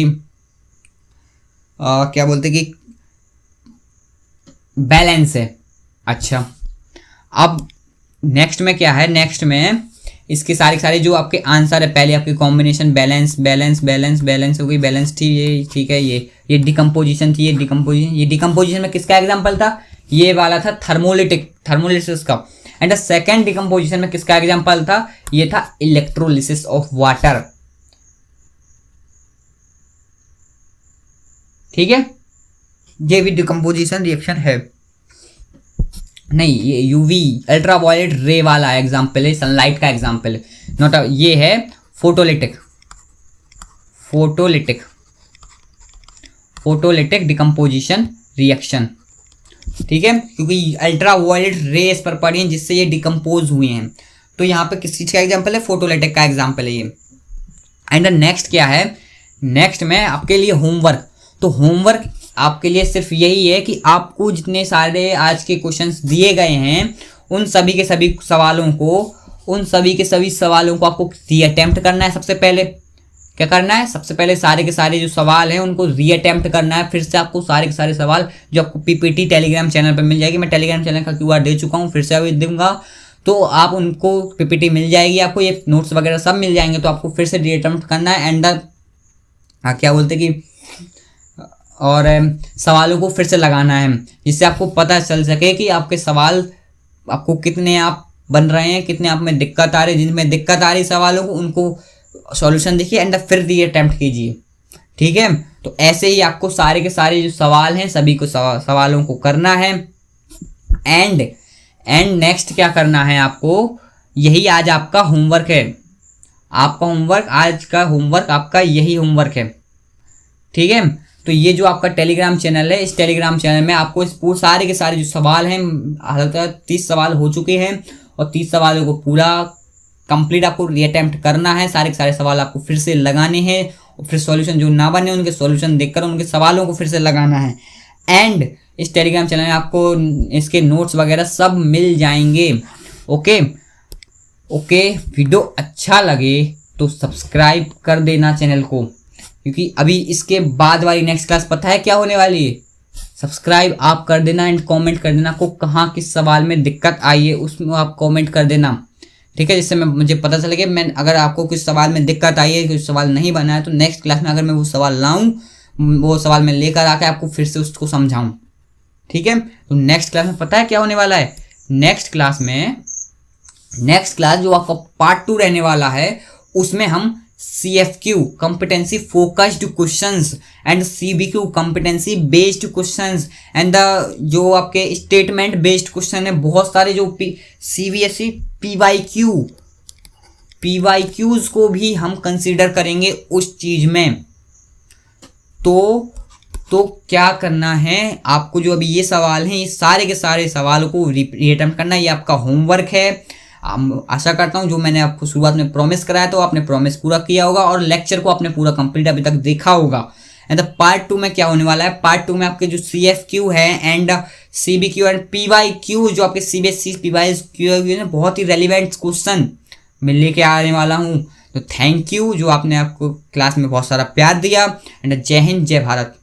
कि बैलेंस है। अच्छा, अब नेक्स्ट में क्या है? नेक्स्ट में इसके सारे जो आपके आंसर है, पहले आपकी कॉम्बिनेशन बैलेंस हो गई, बैलेंस थी ये, ठीक है। ये डिकम्पोजिशन थी, ये डिकम्पोजिशन में किसका एग्जाम्पल था? ये वाला था थर्मोलिसिस का। एंड द सेकेंड डिकम्पोजिशन में किसका एग्जाम्पल था? ये था इलेक्ट्रोलिसिस ऑफ वाटर, ठीक है। ये भी डिकम्पोजिशन रिएक्शन है, नहीं ये यूवी अल्ट्रावायलेट रे वाला एग्जाम्पल है, सनलाइट का एग्जाम्पल है, नॉट ये है फोटोलिटिक डिकम्पोजिशन रिएक्शन, ठीक है। क्योंकि अल्ट्रावायलेट रेस पर पड़ी हैं जिससे ये डिकम्पोज हुए हैं, तो यहाँ पे किस चीज़ का एग्जाम्पल है? फोटोलिटिक का एग्जाम्पल है ये। एंड नेक्स्ट क्या है? नेक्स्ट में आपके लिए होमवर्क, तो होमवर्क आपके लिए सिर्फ यही है कि आपको जितने सारे आज के क्वेश्चंस दिए गए हैं उन सभी के सभी सवालों को आपको रीअटेम्प्ट करना है। सबसे पहले क्या करना है? सबसे पहले सारे के सारे जो सवाल हैं उनको रीअटेम्प्ट करना है। फिर से आपको सारे के सारे सवाल जो आपको पीपीटी टेलीग्राम चैनल पर मिल जाएगी, मैं टेलीग्राम चैनल का QR दे चुका हूँ, फिर से अभी दूंगा, तो आप उनको पीपीटी मिल जाएगी, आपको ये नोट्स वगैरह सब मिल जाएंगे, तो आपको फिर से रीअटेम्प्ट करना है। एंड क्या बोलते कि और सवालों को फिर से लगाना है, जिससे आपको पता चल सके कि आपके सवाल आपको कितने आप बन रहे हैं, कितने आप में दिक्कत आ रही है। जिनमें दिक्कत आ रही सवालों को उनको सॉल्यूशन देखिए एंड फिर रीअटेम्प्ट कीजिए, ठीक है। तो ऐसे ही आपको सारे के सारे जो सवाल हैं सभी को सवालों को करना है। एंड नेक्स्ट क्या करना है आपको? यही आज आपका होमवर्क है, आपका होमवर्क, आज का होमवर्क आपका यही होमवर्क है, ठीक है। तो ये जो आपका टेलीग्राम चैनल है, इस टेलीग्राम चैनल में आपको इस पूरे सारे के सारे जो सवाल हैं, हालांकि 30 सवाल हो चुके हैं और 30 सवालों को पूरा कंप्लीट आपको रीअटेम्प्ट करना है। सारे के सारे सवाल आपको फिर से लगाने हैं और फिर सॉल्यूशन जो ना बने उनके सॉल्यूशन देखकर उनके सवालों को फिर से लगाना है। एंड इस टेलीग्राम चैनल में आपको इसके नोट्स वगैरह सब मिल जाएंगे। ओके, वीडियो अच्छा लगे तो सब्सक्राइब कर देना चैनल को, क्योंकि अभी इसके बाद वाली नेक्स्ट क्लास पता है क्या होने वाली है? सब्सक्राइब आप कर देना एंड कमेंट कर देना आपको कहाँ किस सवाल में दिक्कत आई है, उसमें आप कमेंट कर देना, ठीक है। जिससे मुझे पता चले कि मैं अगर आपको किस सवाल में दिक्कत आई है, कुछ सवाल नहीं बना है, तो नेक्स्ट क्लास में अगर मैं वो सवाल लाऊं, वो सवाल मैं लेकर आकर आपको फिर से उसको समझाऊं, ठीक है। तो नेक्स्ट क्लास में पता है क्या होने वाला है? नेक्स्ट क्लास जो आपका पार्ट 2 रहने वाला है, उसमें हम CFQ competency focused questions and CBQ competency based questions and जो आपके statement based question है बहुत सारे, जो CBSE PYQs को भी हम कंसीडर करेंगे उस चीज में। तो क्या करना है आपको? जो अभी ये सवाल हैं, ये सारे के सारे सवालों को रीअटेम्प्ट करना, ये आपका होमवर्क है। आशा करता हूँ जो मैंने आपको शुरुआत में प्रॉमिस कराया तो आपने प्रॉमिस पूरा किया होगा और लेक्चर को आपने पूरा कंप्लीट अभी तक देखा होगा। एंड पार्ट 2 में क्या होने वाला है? पार्ट 2 में आपके जो CFQ है एंड CBQ एंड PYQ, जो आपके CBSE PYQ है, बहुत ही रेलिवेंट क्वेश्चन मैं लेके आने वाला हूँ। तो थैंक यू जो आपने आपको क्लास में बहुत सारा प्यार दिया। एंड जय हिंद, जय भारत।